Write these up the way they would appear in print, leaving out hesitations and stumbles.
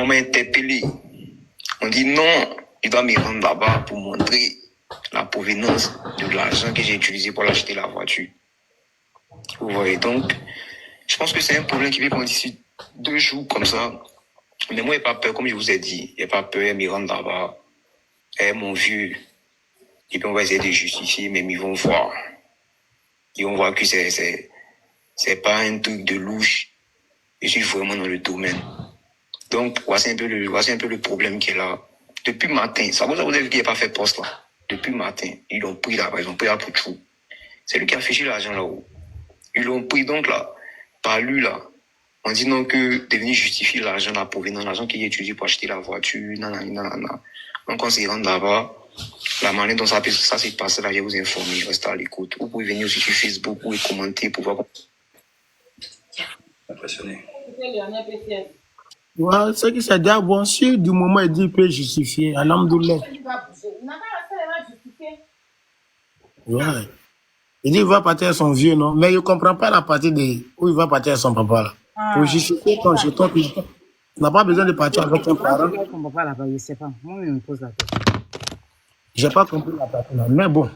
On m'a interpellé. On dit non, il doit me rendre là-bas pour montrer la provenance de l'argent que j'ai utilisé pour acheter la voiture. Vous voyez, donc, je pense que c'est un problème qui peut prendre d'ici 2 jours comme ça. Mais moi, il n'y a pas peur, comme je vous ai dit. Il n'y a pas peur, ils me rendent là-bas. Mon vieux. Et puis, on va essayer de justifier, mais ils vont voir. Ils vont voir que c'est pas un truc de louche. Je suis vraiment dans le domaine. Donc, voici un peu le problème qui est là. Depuis matin, ça vous avez vu qu'il n'a pas fait poste là. Depuis matin, ils l'ont pris là-bas, ils ont pris là pour tout. C'est lui qui a fiché l'argent là-haut. Ils l'ont pris donc là, par lui là. On dit non que de venir justifier l'argent, la provenance, l'argent qu'il a utilisé pour acheter la voiture, nanana. Donc on s'y rend là-bas. La manière dont ça s'est passé là, je vais vous informer, restez à l'écoute. Vous pouvez venir aussi sur Facebook ou commenter pour voir. Impressionné. Ouais, c'est qui c'est déjà bon. Si du moment il dit qu'il peut justifier, alhamdoulilah. Ouais. Il dit qu'il va partir à son vieux, non? Mais il ne comprend pas la partie de où il va partir à son papa là. Pour justifier ton jeton, tu n'as pas besoin de partir avec ton parent. Son papa là-bas, je ne sais pas. Moi, je me pose la question. Je n'ai pas compris la partie là. Mais bon.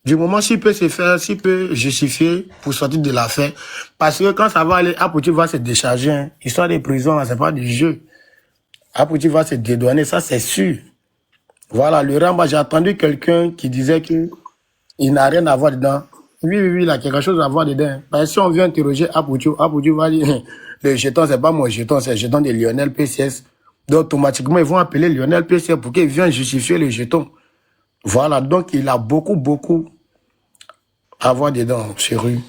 Du moment s'il peut se faire, s'il peut justifier pour sortir de l'affaire. Parce que quand ça va aller, Apouti va se décharger. Hein. Histoire de prison, là, c'est pas du jeu. Apouti va se dédouaner, ça c'est sûr. Voilà, le Ramba, j'ai entendu quelqu'un qui disait que il n'a rien à voir dedans. Oui, il a quelque chose à voir dedans. Parce que si on vient interroger Apouti va dire, le jeton, c'est pas mon jeton, c'est le jeton de Lionel PCS. Donc, automatiquement, ils vont appeler Lionel PCS pour qu'il vienne justifier le jeton. Voilà, donc il a beaucoup avoir dedans, sur rue.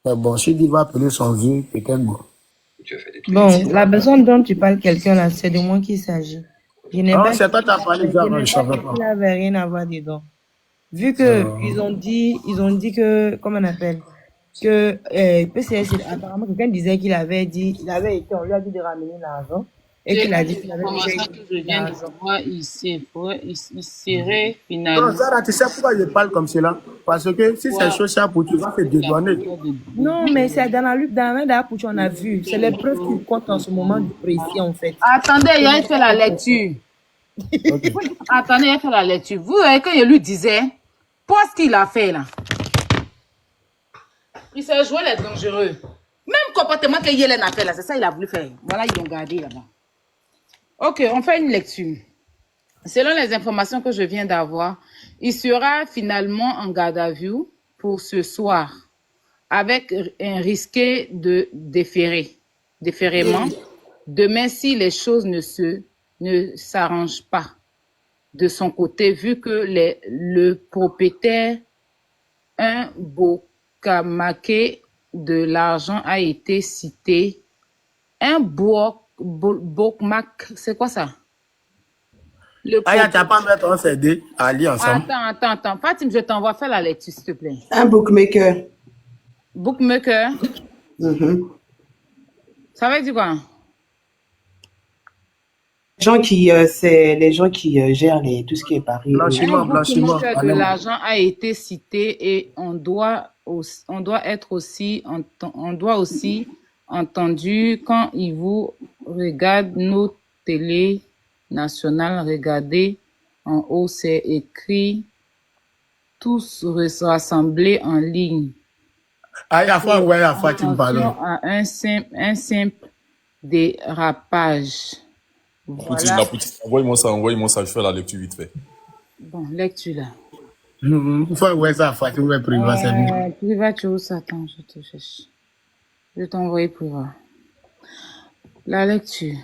Mais bon, s'il va appeler son vieux, peut-être bon. Bon, la personne dont tu parles, quelqu'un là, c'est de moi qu'il s'agit. Je n'ai pas. C'est toi qui as parlé, je ne savais pas. Il n'avait rien à voir dedans. Vu que ils ont dit que, comment on appelle, que PCS, apparemment, quelqu'un disait qu'il avait été, on lui a dit de ramener l'argent. Et qu'il a dit qu'il avait déjà que je viens de voir ici, il serait finalement. Non, Zara, tu sais pourquoi je parle comme cela? Parce que si c'est chose pour tu vas te dédouaner. Non, mais c'est dans la lutte d'Apouti, on a vu. C'est les preuves qui comptent en ce moment du précis, en fait. Attendez, il a fait la lecture. Okay. Attendez, il a fait la lecture. Vous voyez, quand il lui disait, pour ce qu'il a fait là, il s'est joué les dangereux. Même comportement que Yélène a fait là, c'est ça qu'il a voulu faire. Voilà, ils l'ont gardé là-bas. Ok, on fait une lecture. Selon les informations que je viens d'avoir, il sera finalement en garde à vue pour ce soir, avec un risqué de déférement. Demain, si les choses ne s'arrangent pas de son côté, vu que le propriétaire, un Bokamake de l'argent a été cité. Un Bokmak, c'est quoi ça? Ah, tu n'as pas mettre un CD à lire ensemble. Attends. Fatim, je t'envoie faire la lecture, s'il te plaît. Un bookmaker. Bookmaker? Ça veut dire quoi? C'est les gens qui gèrent tout ce qui est Paris. Blanchiment. De l'argent a été cité et on doit aussi entendu quand il vous regarde nos télé nationales, regardez en haut, c'est écrit tous rassemblés en ligne. À un simple dérapage. Voilà. Envoyez-moi ça, je fais la lecture vite fait. Bon, lecture là. Il faut envoyer ça à Fatim, privat, c'est mieux. Privat, tu où ça? Attends, je te cherche. Je vais t'envoyer privat. La lecture.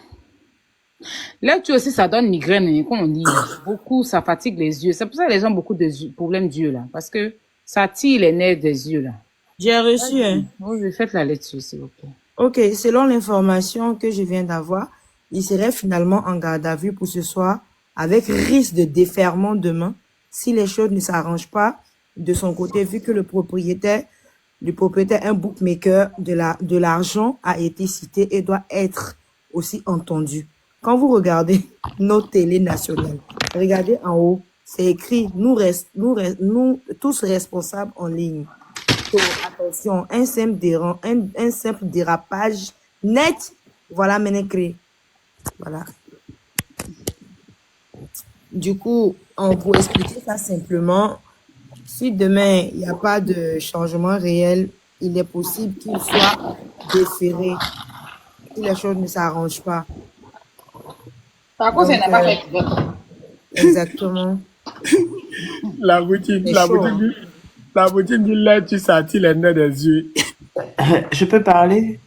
Lecture aussi, ça donne migraine, comme on dit. Beaucoup, ça fatigue les yeux. C'est pour ça que les gens ont beaucoup de problèmes d'yeux là. Parce que ça tire les nerfs des yeux là. J'ai reçu, hein. Oui, faites la lecture, s'il vous plaît. Ok, selon l'information que je viens d'avoir, il serait finalement en garde à vue pour ce soir, avec risque de déferment demain, si les choses ne s'arrangent pas de son côté, vu que le propriétaire, un bookmaker de l'argent a été cité et doit être aussi entendu. Quand vous regardez nos télés nationales, regardez en haut, c'est écrit nous tous responsables en ligne. Donc, attention, un simple dérapage net, voilà maintenant créé. Voilà. Du coup, pour expliquer ça simplement, si demain, il n'y a pas de changement réel, il est possible qu'il soit déféré si les choses ne s'arrangent pas. Par contre, elle Donc, n'a pas fait grève. exactement. La boutique, C'est la chaud. boutique, la boutique dit là, tu sortis les nez des yeux. Je peux parler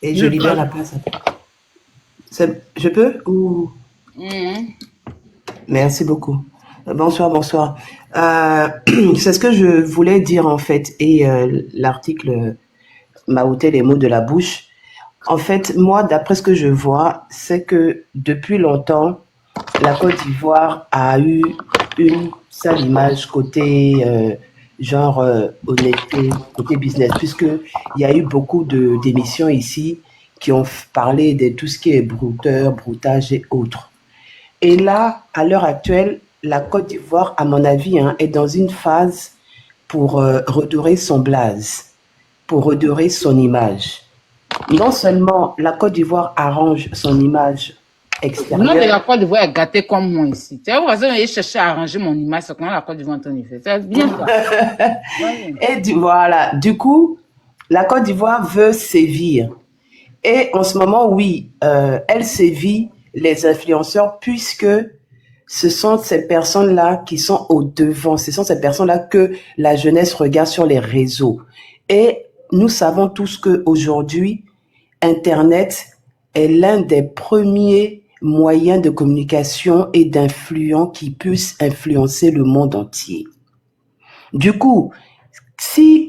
et je libère la place. Je peux ou... Mhm. Merci beaucoup. Bonsoir, bonsoir. C'est ce que je voulais dire en fait et l'article m'a ôté les mots de la bouche. En fait, moi, d'après ce que je vois, c'est que depuis longtemps, la Côte d'Ivoire a eu une sale image côté honnêteté, côté business, puisqu'il y a eu beaucoup d'émissions ici qui ont parlé de tout ce qui est brouteur, broutage et autres. Et là, à l'heure actuelle, la Côte d'Ivoire, à mon avis, est dans une phase pour redorer son blaze, pour redorer son image. Non seulement la Côte d'Ivoire arrange son image Le nom de extérieure, la Côte d'Ivoire est gâté comme moi ici. Tu vois, j'ai cherché à arranger mon image, c'est comment la Côte d'Ivoire en train de faire. C'est bien toi. Ouais. et voilà, du coup, la Côte d'Ivoire veut sévir. Et en ce moment, oui, elle sévit les influenceurs puisque ce sont ces personnes-là qui sont au devant. Ce sont ces personnes-là que la jeunesse regarde sur les réseaux. Et nous savons tous qu'aujourd'hui, Internet est l'un des premiers moyens de communication et d'influence qui puissent influencer le monde entier. Du coup,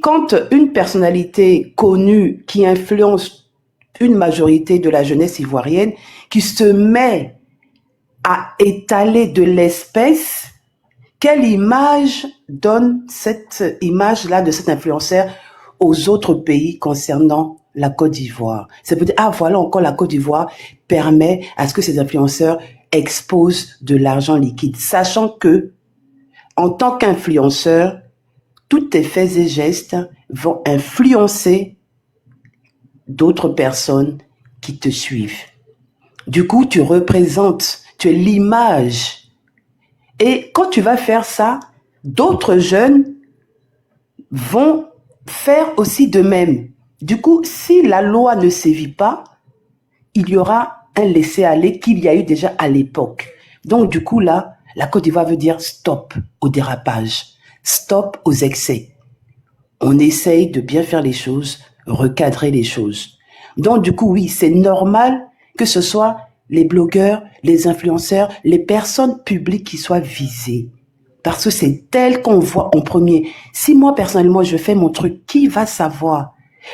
quand une personnalité connue qui influence une majorité de la jeunesse ivoirienne, qui se met à étaler de l'espèce, quelle image donne cette image-là de cet influenceur aux autres pays concernant la Côte d'Ivoire? C'est peut-être, voilà encore la Côte d'Ivoire permet à ce que ces influenceurs exposent de l'argent liquide, sachant que, en tant qu'influenceur, tous tes faits et gestes vont influencer d'autres personnes qui te suivent. Du coup, tu représentes, tu es l'image. Et quand tu vas faire ça, d'autres jeunes vont faire aussi de même. Du coup, si la loi ne sévit pas, il y aura un laisser-aller qu'il y a eu déjà à l'époque. Donc, du coup, là, la Côte d'Ivoire veut dire stop au dérapage, stop aux excès. On essaye de bien faire les choses, recadrer les choses. Donc, du coup, oui, c'est normal que ce soit les blogueurs, les influenceurs, les personnes publiques qui soient visées. Parce que c'est tel qu'on voit en premier. Si moi, personnellement, je fais mon truc, qui va savoir?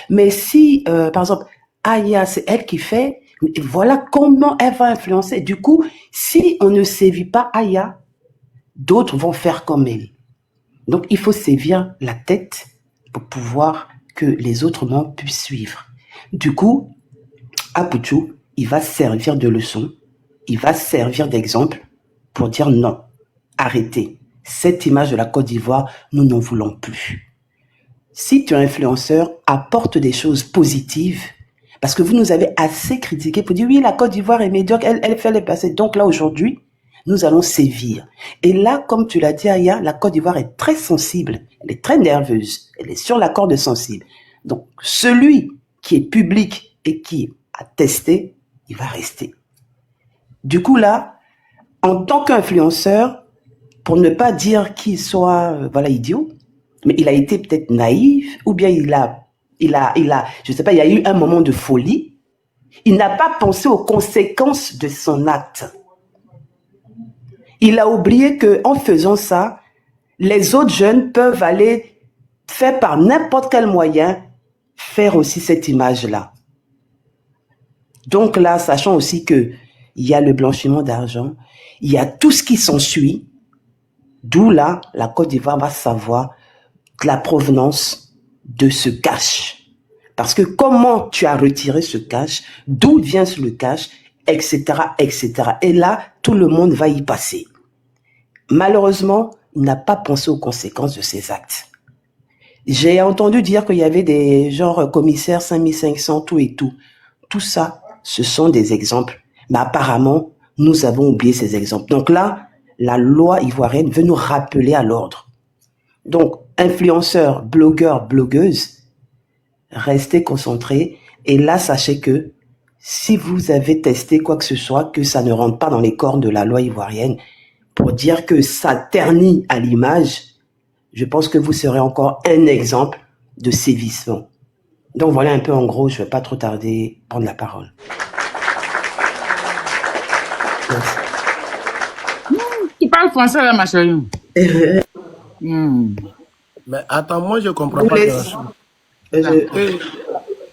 Mais si, par exemple, Aya, c'est elle qui fait, voilà comment elle va influencer. Du coup, si on ne sévit pas Aya, d'autres vont faire comme elle. Donc, il faut sévir la tête pour pouvoir que les autres membres puissent suivre. Du coup, Apuchu, il va servir de leçon, il va servir d'exemple pour dire non, arrêtez. Cette image de la Côte d'Ivoire, nous n'en voulons plus. Si tu es influenceur, apporte des choses positives, parce que vous nous avez assez critiqué pour dire oui, la Côte d'Ivoire est médiocre, elle fait les passer. Donc là, aujourd'hui, nous allons sévir. Et là, comme tu l'as dit, Aya, la Côte d'Ivoire est très sensible, elle est très nerveuse, elle est sur la corde sensible. Donc, celui qui est public et qui a testé, il va rester. Du coup, là, en tant qu'influenceur, pour ne pas dire qu'il soit, idiot, mais il a été peut-être naïf, ou bien il a, je sais pas, il y a eu un moment de folie. Il n'a pas pensé aux conséquences de son acte. Il a oublié que en faisant ça, les autres jeunes peuvent aller faire par n'importe quel moyen faire aussi cette image-là. Donc là, sachant aussi que il y a le blanchiment d'argent, il y a tout ce qui s'ensuit, d'où là, la Côte d'Ivoire va savoir la provenance de ce cash. Parce que comment tu as retiré ce cash, d'où vient le cash, etc., etc. Et là, tout le monde va y passer. Malheureusement, il n'a pas pensé aux conséquences de ses actes. J'ai entendu dire qu'il y avait des commissaires 5500, tout et tout. Tout ça, ce sont des exemples. Mais apparemment, nous avons oublié ces exemples. Donc là, la loi ivoirienne veut nous rappeler à l'ordre. Donc, influenceurs, blogueurs, blogueuses, restez concentrés. Et là, sachez que si vous avez testé quoi que ce soit, que ça ne rentre pas dans les cordes de la loi ivoirienne, pour dire que ça ternit à l'image, je pense que vous serez encore un exemple de sévissement. Donc voilà un peu en gros, je ne vais pas trop tarder, prendre la parole. Merci. Tu parles français là, ma chérie. Mais attends, moi, je comprends Vous pas. laissez- Et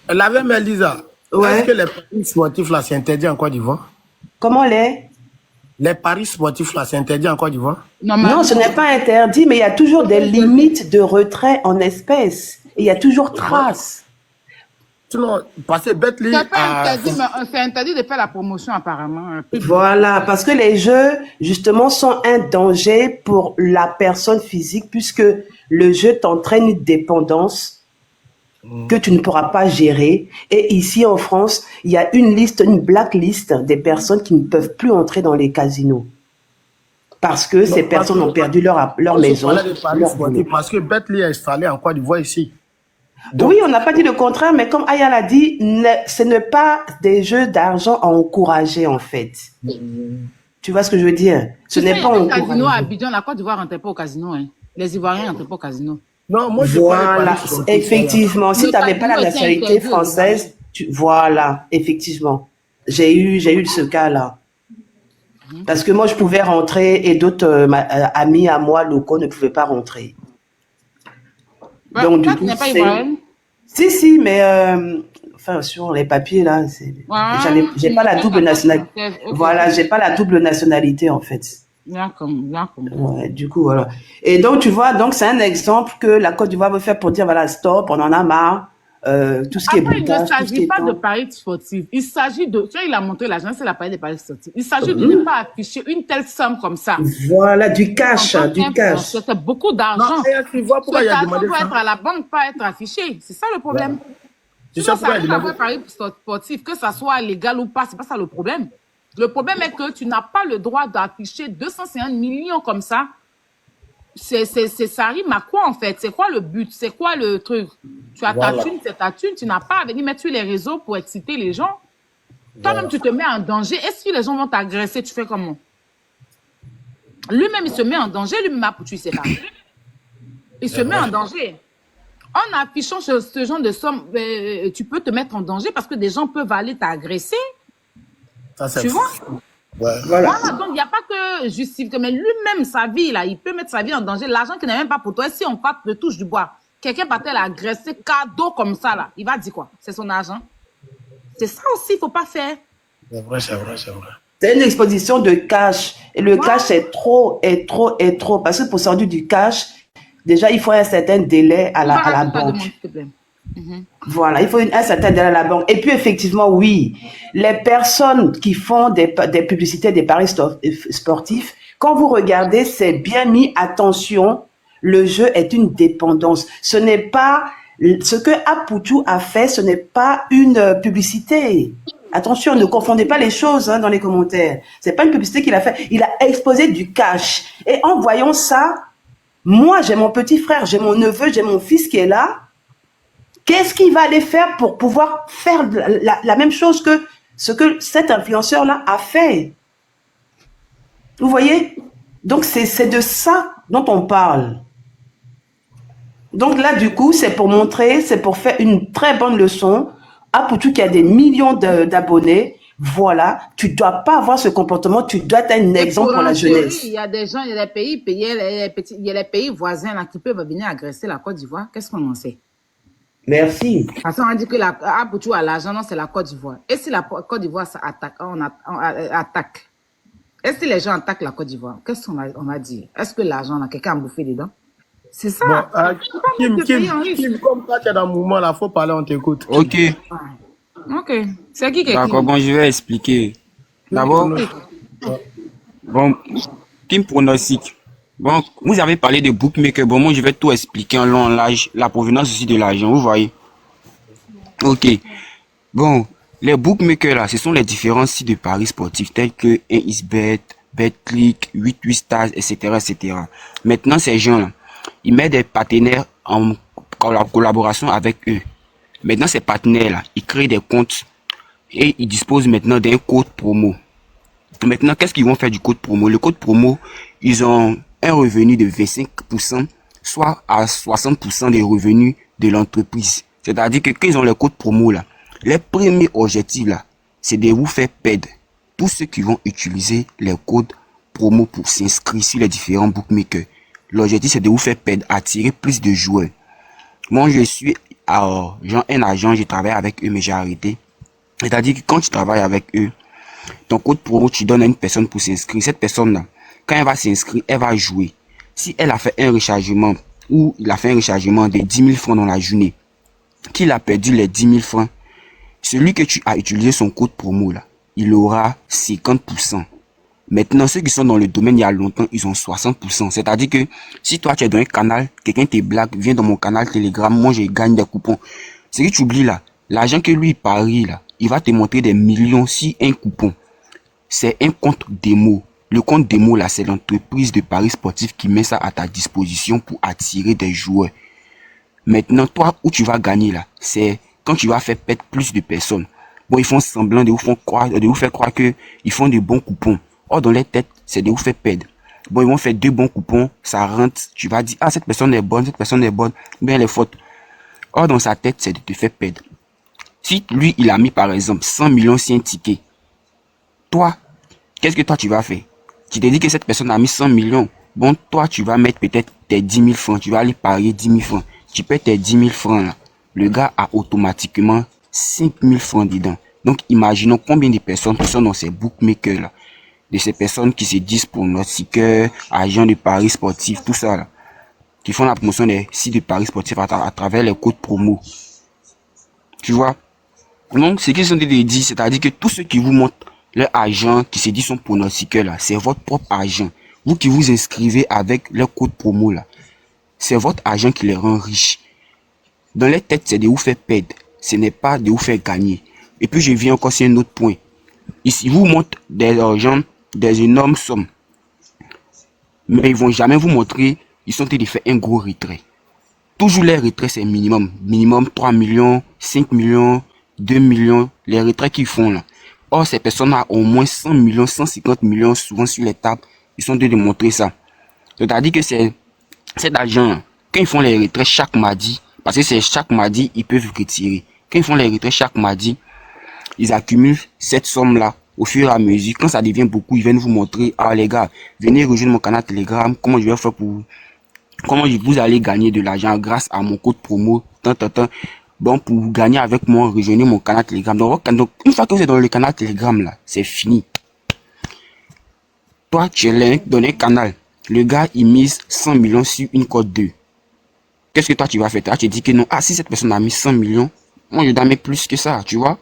elle avait Melisa. Ouais. Est-ce que les paris sportifs là, c'est interdit en Côte d'Ivoire? Comment Les paris sportifs là, c'est interdit en Côte d'Ivoire? Non, ce n'est pas interdit, mais il y a toujours des limites de retrait en espèces. Et il y a toujours trace. Sinon, parce que Betly C'est pas a... interdit, mais c'est interdit de faire la promotion apparemment. Voilà, parce que les jeux, justement, sont un danger pour la personne physique, puisque le jeu t'entraîne une dépendance que tu ne pourras pas gérer. Et ici, en France, il y a une liste, une blacklist des personnes qui ne peuvent plus entrer dans les casinos. Parce que ces personnes ont perdu leur maison, Je parlais de paris leur sportifs boulot. parce que Betly est installé en Côte d'Ivoire ici. Oui, on n'a pas dit le contraire, mais comme Aya l'a dit, ce n'est pas des jeux d'argent à encourager, en fait. Tu vois ce que je veux dire? Ce n'est pas un casino à encouragé. Abidjan, la Côte d'Ivoire rentrait pas au casino. Hein. Les Ivoiriens rentraient pas au casino. Non, moi, je parlais de Voilà, paris sportifs. effectivement. Si Le tu n'avais pas la casino était nationalité interdit aux française, voilà, effectivement. J'ai eu ce cas-là. Parce que moi, je pouvais rentrer et d'autres amis à moi locaux ne pouvaient pas rentrer. Donc, du Toi, tu coup, n'es pas c'est... ivoirienne? Si, mais enfin, sur les papiers, là, j'ai pas la double nationalité. Ok. Voilà, j'ai pas la double nationalité, en fait. D'accord. Ouais, du coup, voilà. Et donc, tu vois, donc c'est un exemple que la Côte d'Ivoire veut faire pour dire, voilà, stop, on en a marre. Tout ce qui est Après, il ne boutage, tout ce qui s'agit est pas de temps. paris sportifs. Il s'agit de... Tu vois, il a montré l'agence, il a parlé de paris sportifs. Il s'agit de ne pas afficher une telle somme comme ça. Voilà, du cash, En tant du cash. C'est beaucoup Non, d'argent. tu vois pourquoi il Cet a argent demandé doit ça? être à la banque, pas être affiché. C'est ça le problème. Tu Sinon, sais pourquoi ça il a n'a demandé pas paris sportif, que ça soit légal ou pas, c'est pas ça le problème. Le problème est que tu n'as pas le droit d'afficher 250 millions comme ça. Ça rime à quoi en fait? C'est quoi le but? C'est quoi le truc? Tu as Voilà. ta thune, c'est ta thune, tu n'as pas à venir mettre sur les réseaux pour exciter les gens. Toi-même, tu te mets en danger. Est-ce que les gens vont t'agresser? Tu fais comment? Lui-même, il se met en danger, lui-même, pour tu sais pas. Il se met en danger. En affichant ce genre de somme, tu peux te mettre en danger parce que des gens peuvent aller t'agresser. Ça, c'est Tu fou. vois? Ouais. Voilà. Voilà, donc il n'y a pas que justifier, mais lui-même, sa vie, là, il peut mettre sa vie en danger. L'argent qui n'est même pas pour toi, si on part de touche du bois, quelqu'un part-elle agresser cadeau comme ça, là, il va dire quoi? C'est son argent. C'est ça aussi, il ne faut pas faire. C'est vrai, c'est vrai, c'est vrai. C'est une exposition de cash. Et le cash est trop. Parce que pour sortir du cash, déjà, il faut un certain délai à la Rajoute ta banque. demande, s'il te plaît. Voilà, il faut un certain délai à la banque. Et puis, effectivement, oui, les personnes qui font des publicités, des paris sportifs, quand vous regardez, c'est bien mis, attention, le jeu est une dépendance. Ce n'est pas, ce que Apoutou a fait, ce n'est pas une publicité. Attention, ne confondez pas les choses dans les commentaires. C'est pas une publicité qu'il a fait. Il a exposé du cash. Et en voyant ça, moi, j'ai mon petit frère, j'ai mon neveu, j'ai mon fils qui est là. Qu'est-ce qu'il va aller faire pour pouvoir faire la même chose que ce que cet influenceur-là a fait? Vous voyez? Donc, c'est de ça dont on parle. Donc là, du coup, c'est pour montrer, c'est pour faire une très bonne leçon à Poutou qui a des millions d'abonnés. Voilà, tu ne dois pas avoir ce comportement, tu dois être un exemple pour la jeunesse. Il y a des gens, il y a des pays, il y a les pays voisins là, qui peuvent venir agresser la Côte d'Ivoire. Qu'est-ce qu'on en sait? Merci. Parce qu'on a dit que Apoutou a l'argent, non, c'est la Côte d'Ivoire. Et si la Côte d'Ivoire attaque, attaque, et si les gens attaquent la Côte d'Ivoire, qu'est-ce qu'on va dire? Est-ce que l'argent, là, quelqu'un a bouffé dedans? C'est ça. Bon, Kim, comme toi, tu es dans le mouvement, là, il faut parler, on t'écoute. Ok, Ok. C'est qui est d'accord, qui? bon, je vais expliquer. D'abord, bon, Kim pronostic. Bon, vous avez parlé de bookmaker. Bon, moi, je vais tout expliquer en long, en large, la provenance aussi de l'argent, vous voyez. Ok. Bon, Les bookmakers, là, ce sont les différents sites de paris sportifs tels que 1xBet, BetClick, 88 Stars, etc., etc. Maintenant, ces gens-là, ils mettent des partenaires en collaboration avec eux. Maintenant, ces partenaires-là, ils créent des comptes et ils disposent maintenant d'un code promo. Maintenant, qu'est-ce qu'ils vont faire du code promo? Le code promo, ils ont un revenu de 25%, soit à 60% des revenus de l'entreprise. C'est-à-dire que quand ils ont le code promo là, les premiers objectifs là, c'est de vous faire perdre tous ceux qui vont utiliser les codes promo pour s'inscrire sur les différents bookmakers. L'objectif, c'est de vous faire perdre, attirer plus de joueurs. Moi, je suis un agent, je travaille avec eux, mais j'ai arrêté. C'est-à-dire que quand tu travailles avec eux, ton code promo, tu donnes à une personne pour s'inscrire. Cette personne-là, quand elle va s'inscrire, elle va jouer. Si elle a fait un rechargement, ou il a fait un rechargement de 10 000 francs dans la journée, qu'il a perdu les 10 000 francs, celui que tu as utilisé son code promo, là, il aura 50%. Maintenant, ceux qui sont dans le domaine il y a longtemps, ils ont 60%. C'est-à-dire que si toi, tu es dans un canal, quelqu'un te blague, viens dans mon canal Telegram, moi, je gagne des coupons. Ce que tu oublies là, l'argent que lui, il parie là, il va te montrer des millions si un coupon. C'est un compte démo. Le compte démo là, c'est l'entreprise de paris sportifs qui met ça à ta disposition pour attirer des joueurs. Maintenant, toi, où tu vas gagner là, c'est quand tu vas faire perdre plus de personnes. Bon, ils font semblant de vous faire croire que ils font de bons coupons. Or, dans les têtes, c'est de vous faire perdre. Bon, ils vont faire 2 bons coupons, ça rentre. Tu vas dire, ah, cette personne est bonne, bien elle est faute. Or, dans sa tête, c'est de te faire perdre. Si lui, il a mis par exemple 100 millions sur un ticket, toi, qu'est-ce que toi tu vas faire? Tu te dis que cette personne a mis 100 millions. Bon, toi, tu vas mettre peut-être tes 10 000 francs. Tu vas aller parier 10 000 francs. Tu perds tes 10 000 francs là. Le gars a automatiquement 5 000 francs dedans. Donc, imaginons combien de personnes qui sont dans ces bookmakers là. De ces personnes qui se disent pronostiqueurs, agents de paris sportifs, tout ça là. Qui font la promotion des sites de paris sportifs à travers les codes promo. Tu vois? Donc, ce qu'ils sont de dire, c'est-à-dire que tous ceux qui vous montrent leur agent, qui se dit sont pronostiqueurs là, c'est votre propre agent. Vous qui vous inscrivez avec leur code promo là, c'est votre agent qui les rend riches. Dans les têtes, c'est de vous faire perdre. Ce n'est pas de vous faire gagner. Et puis, je viens encore sur un autre point. Ici, vous montrent des argent, des énormes sommes. Mais ils vont jamais vous montrer, ils sont en train de faire un gros retrait. Toujours les retraits, c'est minimum. Minimum 3 millions, 5 millions, 2 millions, les retraits qu'ils font là. Or, ces personnes ont au moins 100 millions, 150 millions, souvent sur les tables. Ils sont en train de montrer ça. C'est-à-dire que c'est cet argent, quand ils font les retraits chaque mardi, parce que c'est chaque mardi, ils peuvent retirer. Quand ils font les retraits chaque mardi, ils accumulent cette somme-là au fur et à mesure. Quand ça devient beaucoup, ils viennent vous montrer, ah les gars, venez rejoindre mon canal Telegram, comment je vais faire pour, comment vous allez gagner de l'argent grâce à mon code promo, Bon, pour gagner avec moi, rejoignez mon canal Telegram. Donc, une fois que vous êtes dans le canal Telegram, là, c'est fini. Toi, tu es dans un canal. Le gars, il mise 100 millions sur une cote 2. Qu'est-ce que toi, tu vas faire? Tu te dis que non, ah, si cette personne a mis 100 millions, moi, je dois mettre plus que ça, tu vois?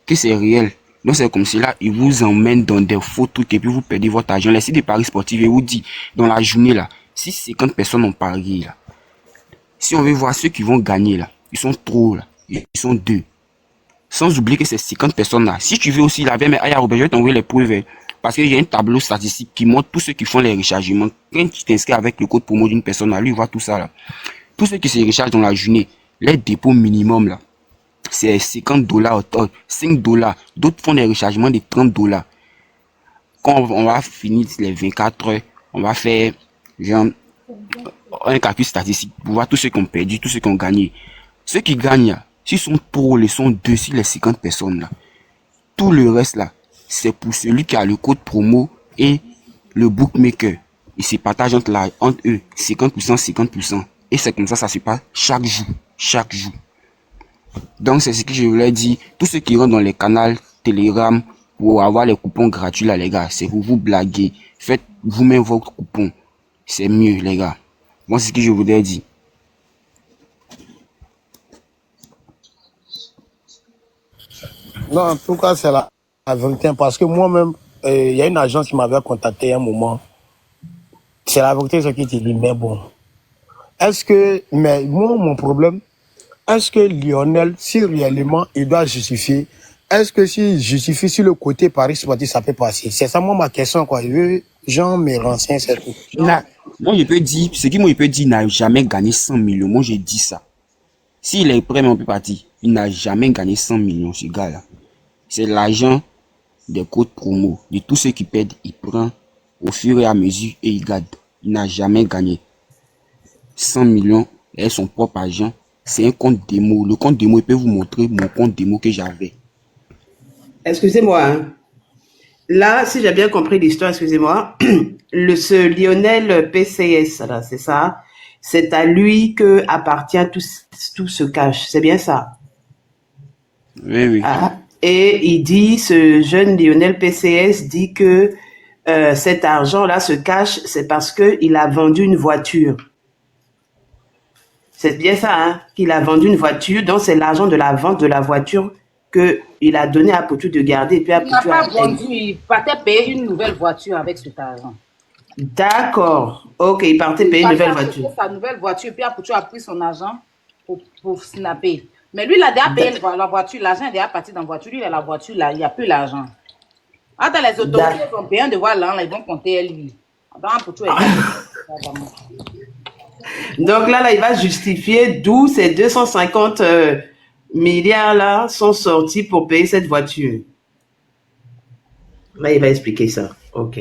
Que c'est réel. Donc, c'est comme cela, il vous emmène dans des faux trucs et puis vous perdez votre argent. Les sites de paris sportifs, il vous dit, dans la journée, là, si 50 personnes ont parié, là, si on veut voir ceux qui vont gagner, là, ils sont trop, là. Ils sont 2. Sans oublier que ces 50 personnes-là, si tu veux aussi la mais aïe, je vais t'envoyer les preuves. Parce qu'il y a un tableau statistique qui montre tous ceux qui font les rechargements. Quand tu t'inscris avec le code promo d'une personne, là, lui, il voit tout ça, là. Tous ceux qui se rechargent dans la journée, les dépôts minimum, là, c'est 50 $, 5 $. D'autres font des rechargements de 30 $. Quand on va finir les 24 heures, on va faire, genre, un calcul statistique pour voir tous ceux qui ont perdu, tous ceux qui ont gagné. Ceux qui gagnent là, s'ils sont trop, ils sont 2 sur les 50 personnes là. Tout le reste là, c'est pour celui qui a le code promo et le bookmaker. Ils se partagent entre eux 50%, 50%. Et c'est comme ça se passe chaque jour. Chaque jour. Donc c'est ce que je voulais dire. Tous ceux qui rentrent dans les canaux Telegram pour avoir les coupons gratuits là les gars, c'est pour vous blaguer. Faites vous-même votre coupon. C'est mieux les gars. Moi c'est ce que je voulais dire. Non, en tout cas, c'est la vérité. Parce que moi-même, il y a une agence qui m'avait contacté à un moment. C'est la vérité, ce qui te dit. Mais bon. Mais moi, mon problème, est-ce que Lionel, si réellement il doit justifier, est-ce que si justifie sur le côté Paris sportif, ça peut passer? C'est ça, moi, ma question, quoi. Je veux, Jean, mes renseignements, c'est tout. Moi, je peux dire, ce qui moi, je peux dire, il n'a jamais gagné 100 millions. Moi, je dis ça. S'il est prêt, mais on peut partir. Il n'a jamais gagné 100 millions, ce gars-là. C'est l'argent des codes promo. De tous ceux qui perdent, il prend au fur et à mesure et il garde. Il n'a jamais gagné 100 millions et son propre argent. C'est un compte démo. Le compte démo, il peut vous montrer mon compte démo que j'avais. Excusez-moi, hein. Là, si j'ai bien compris l'histoire, excusez-moi, ce Lionel PCS, là, c'est ça? C'est à lui que appartient tout ce cash. C'est bien ça? Oui, oui. Ah. Et il dit, ce jeune Lionel PCS dit que cet argent-là, ce cash, c'est parce qu'il a vendu une voiture. C'est bien ça, hein? Qu'il a vendu une voiture, donc c'est l'argent de la vente de la voiture qu'il a donné à Poutou de garder. Et puis à Il n'a Poutou pas vendu, il partait payer une nouvelle voiture avec cet argent. D'accord. Ok, il partait payer une nouvelle voiture. Sa nouvelle voiture, puis Poutou a pris son argent pour snapper. Mais lui, il a déjà payé la voiture, l'argent est déjà parti dans la voiture. Lui, il a la voiture, là, il n'y a plus l'argent. Attends, les autorités vont payer un devoir là, ils vont compter lui. Poutou est Donc là, il va justifier d'où ces 250 milliards là sont sortis pour payer cette voiture. Là, il va expliquer ça. Ok.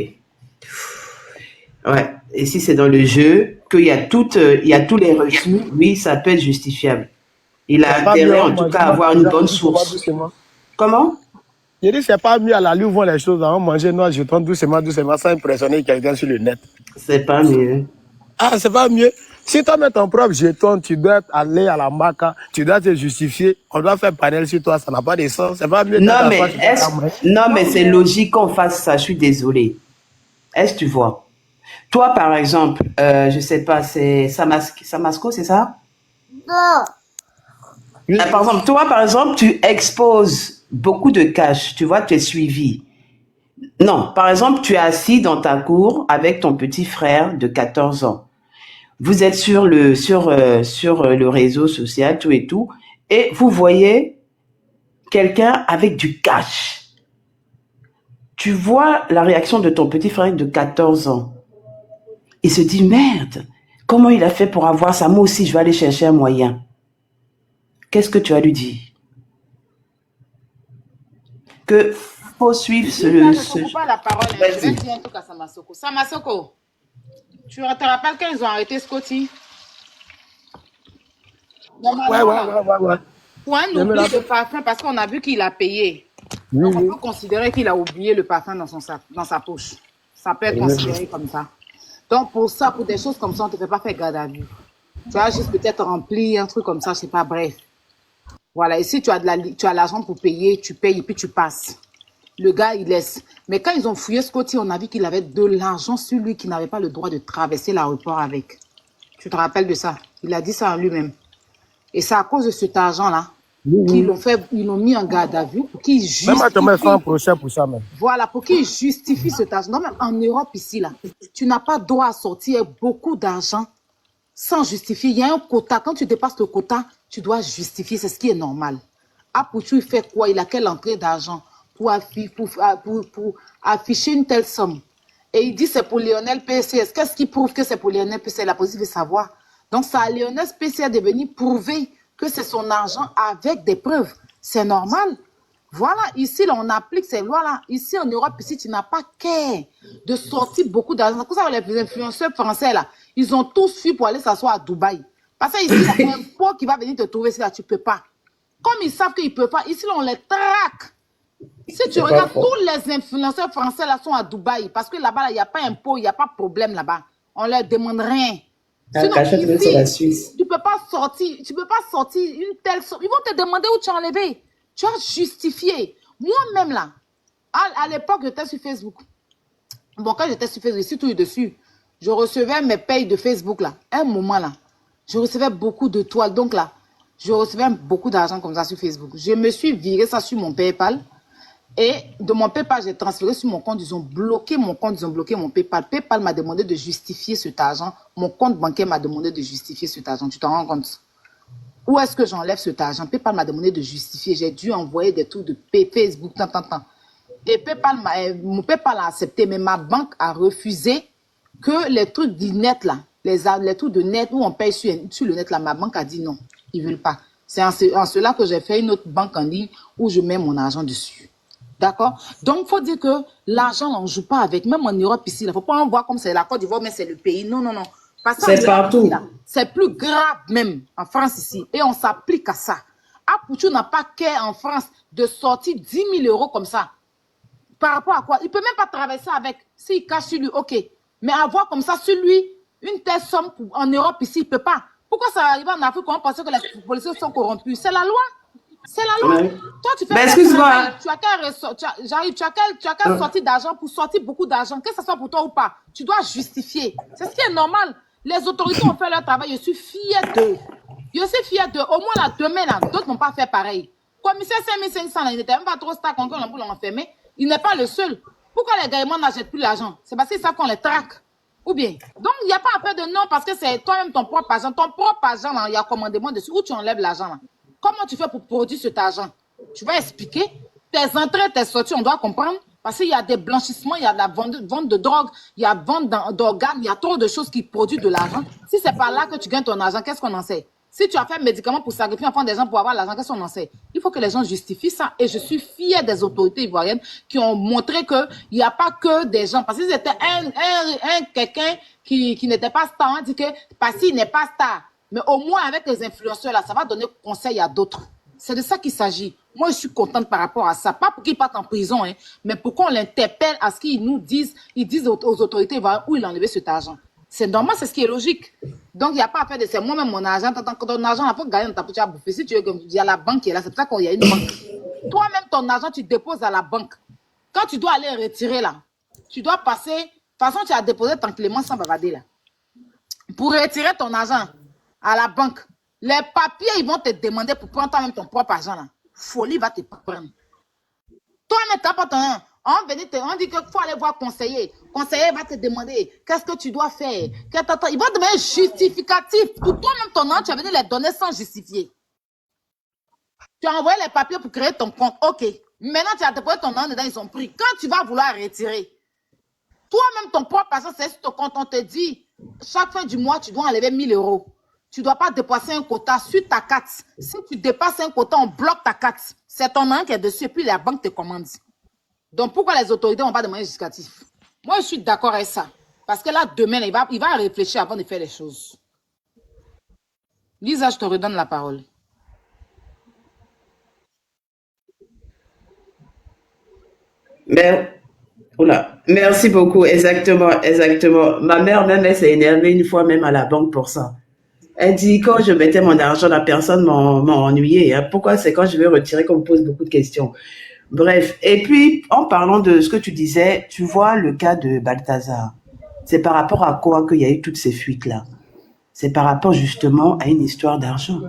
Ouais. Et si c'est dans le jeu, qu'il y a tous les reçus, oui, ça peut être justifiable. Il a intérêt en tout cas à avoir une bonne source. Comment? Il dit, c'est pas mieux à la lui voir les choses, à manger noir, je tourne doucement, sans impressionner quelqu'un sur le net. C'est pas mieux. Ah, c'est pas mieux. Si tu mets ton propre jeton, tu dois aller à la maca, tu dois te justifier, on doit faire panel sur toi, ça n'a pas de sens. C'est pas mieux. Non, mais c'est logique qu'on fasse ça, je suis désolée. Est-ce que tu vois? Toi, par exemple, je sais pas, c'est Samasco, c'est ça? Non. Oui. Par exemple, toi, par exemple, tu exposes beaucoup de cash, tu vois, tu es suivi. Non, par exemple, tu es assis dans ta cour avec ton petit frère de 14 ans. Vous êtes sur le réseau social, tout et tout, et vous voyez quelqu'un avec du cash. Tu vois la réaction de ton petit frère de 14 ans. Il se dit, merde, comment il a fait pour avoir ça? Moi aussi, je vais aller chercher un moyen. Qu'est-ce que tu as lui dit? Que faut suivre ne pas la parole. Je vais dire un truc à Samasoko. Samasoko, tu te rappelles quand ils ont arrêté Scotty? Ouais. Pour un oubli de parfum, parce qu'on a vu qu'il a payé. Donc, on peut considérer qu'il a oublié le parfum dans sa poche. Ça peut être considéré comme ça. Donc, pour ça, pour des choses comme ça, on ne te fait pas faire garde à vue. Tu as juste peut-être rempli un truc comme ça, je sais pas, bref. Voilà, et si tu as l'argent pour payer, tu payes et puis tu passes. Le gars, il laisse. Mais quand ils ont fouillé Scotty, on a vu qu'il avait de l'argent sur lui, qu'il n'avait pas le droit de traverser l'aéroport avec. Tu te rappelles de ça? Il a dit ça en lui-même. Et c'est à cause de cet argent-là qu'ils l'ont mis en garde à vue pour qu'il justifie. Même à te mettre un procès pour ça, même. Voilà, pour qu'il justifie cet argent. Non, même en Europe, ici, là, tu n'as pas droit à sortir beaucoup d'argent sans justifier. Il y a un quota. Quand tu dépasses le quota, tu dois justifier. C'est ce qui est normal. Apouchou, il fait quoi? Il a quelle entrée d'argent pour afficher une telle somme? Et il dit c'est pour Lionel PCS. Qu'est-ce qui prouve que c'est pour Lionel PCS? La police veut savoir. Donc, c'est à Lionel PCS de venir prouver que c'est son argent avec des preuves. C'est normal. Voilà, ici, là, on applique ces lois-là. Ici, en Europe, ici, tu n'as pas qu'à de sortir beaucoup d'argent. C'est pour ça que les influenceurs français, là, ils ont tous fui pour aller s'asseoir à Dubaï. Parce que ici, il y a un pot qui va venir te trouver, là, tu ne peux pas. Comme ils savent qu'ils ne peuvent pas, ici, là, on les traque. Si tu regardes, tous les influenceurs français, là, sont à Dubaï. Parce que là-bas, il n'y a pas impôt, il n'y a pas de problème là-bas. On ne leur demande rien. Sinon, ici, la Suisse. tu peux pas sortir une telle somme. Ils vont te demander où tu as enlevé. Tu as justifié. Moi-même, là, à l'époque, j'étais sur Facebook. Bon, quand j'étais sur Facebook, je suis tout dessus. Je recevais mes payes de Facebook, là. Un moment, là, je recevais beaucoup de toiles. Donc, là, je recevais beaucoup d'argent comme ça sur Facebook. Je me suis viré ça sur mon PayPal. Et de mon PayPal, j'ai transféré sur mon compte. Ils ont bloqué mon compte, ils ont bloqué mon PayPal. PayPal m'a demandé de justifier cet argent. Mon compte bancaire m'a demandé de justifier cet argent. Tu t'en rends compte? Où est-ce que j'enlève cet argent? PayPal m'a demandé de justifier. J'ai dû envoyer des trucs de Facebook, tant. Et mon PayPal a accepté, mais ma banque a refusé que les trucs du net, là, les trucs de net où on paye sur le net, là, ma banque a dit non, ils ne veulent pas. C'est en cela que j'ai fait une autre banque en ligne où je mets mon argent dessus. D'accord? Donc, il faut dire que l'argent, on ne joue pas avec. Même en Europe, ici, il ne faut pas en voir comme c'est la Côte d'Ivoire, mais c'est le pays. Non. Parce qu'en C'est Europe, partout. c'est plus grave même en France ici. Et on s'applique à ça. Apouchou n'a pas qu'à en France de sortir 10 000 euros comme ça. Par rapport à quoi? Il ne peut même pas traverser avec. S'il cache sur lui, ok. Mais avoir comme ça sur lui, une telle somme en Europe ici, il ne peut pas. Pourquoi ça arrive en Afrique quand on pense que les policiers sont corrompus? C'est la loi. C'est la loi. Ouais. Toi, tu fais Ben, quel excuse-moi. travail? Tu as quelle sortie d'argent pour sortir beaucoup d'argent, que ce soit pour toi ou pas. Tu dois justifier. C'est ce qui est normal. Les autorités ont fait leur travail. Je suis fière d'eux. Je suis fière d'eux. Au moins, là, demain, là, d'autres n'ont pas fait pareil. Commissaire 5500, là, il n'était même pas trop stack encore pour l'enfermer. Il n'est pas le seul. Pourquoi les gars n'achètent plus l'argent? C'est parce qu'ils savent qu'on les traque. Ou bien. Donc, il n'y a pas à faire de non parce que c'est toi-même ton propre argent. Ton propre argent, là, il y a commandement dessus. Où tu enlèves l'argent, là? Comment tu fais pour produire cet argent? Tu vas expliquer. Tes entrées, tes sorties, on doit comprendre. Parce qu'il y a des blanchissements, il y a de la vente de drogue, il y a vente d'organes, il y a trop de choses qui produisent de l'argent. Si c'est pas là que tu gagnes ton argent, qu'est-ce qu'on en sait? Si tu as fait un médicament pour sacrifier enfant des gens pour avoir l'argent, qu'est-ce qu'on en sait? Il faut que les gens justifient ça. Et je suis fière des autorités ivoiriennes qui ont montré qu'il n'y a pas que des gens. Parce que c'était quelqu'un qui n'était pas star, on dit que parce qu'il n'est pas star. Mais au moins, avec les influenceurs, là, ça va donner conseil à d'autres. C'est de ça qu'il s'agit. Moi, je suis contente par rapport à ça. Pas pour qu'il parte en prison, hein, mais pour qu'on l'interpelle à ce qu'ils nous disent. Ils disent aux autorités où il a enlevé cet argent. C'est normal, c'est ce qui est logique. Donc, il n'y a pas à faire de ça. Moi-même, mon argent, ton argent, il faut gagner dans ta poche à bouffer. Si tu veux, il y a la banque qui est là. C'est pour ça qu'il y a une banque. Toi-même, ton argent, tu déposes à la banque. Quand tu dois aller retirer, là, tu dois passer. De toute façon, tu as déposé tranquillement sans bavarder, là. Pour retirer ton argent à la banque, les papiers, ils vont te demander pour prendre toi-même ton propre argent, là. Folie va te prendre. Toi-même, tu n'as pas ton argent. On dit qu'il faut aller voir conseiller. Conseiller va te demander qu'est-ce que tu dois faire. Il va te demander un justificatif. Pour toi-même, ton argent, tu vas venir les donner sans justifier. Tu as envoyé les papiers pour créer ton compte. OK. Maintenant, tu as déposé ton argent dedans, ils ont pris. Quand tu vas vouloir retirer, toi-même, ton propre argent, c'est sur ton compte. On te dit, chaque fin du mois, tu dois enlever 1 000 euros. Tu ne dois pas dépasser un quota sur ta carte. Si tu dépasses un quota, on bloque ta carte. C'est ton argent qui est dessus et puis la banque te commande. Donc, pourquoi les autorités ne vont pas demander justificatif? Moi, je suis d'accord avec ça. Parce que là, demain, il va réfléchir avant de faire les choses. Lisa, je te redonne la parole. Mais, oula, merci beaucoup, exactement. Ma mère même, elle s'est énervée une fois même à la banque pour ça. Elle dit, quand je mettais mon argent, la personne m'a ennuyé. Hein. Pourquoi c'est quand je vais retirer qu'on me pose beaucoup de questions? Bref, et puis, en parlant de ce que tu disais, tu vois le cas de Balthazar. C'est par rapport à quoi qu'il y a eu toutes ces fuites-là? C'est par rapport justement à une histoire d'argent.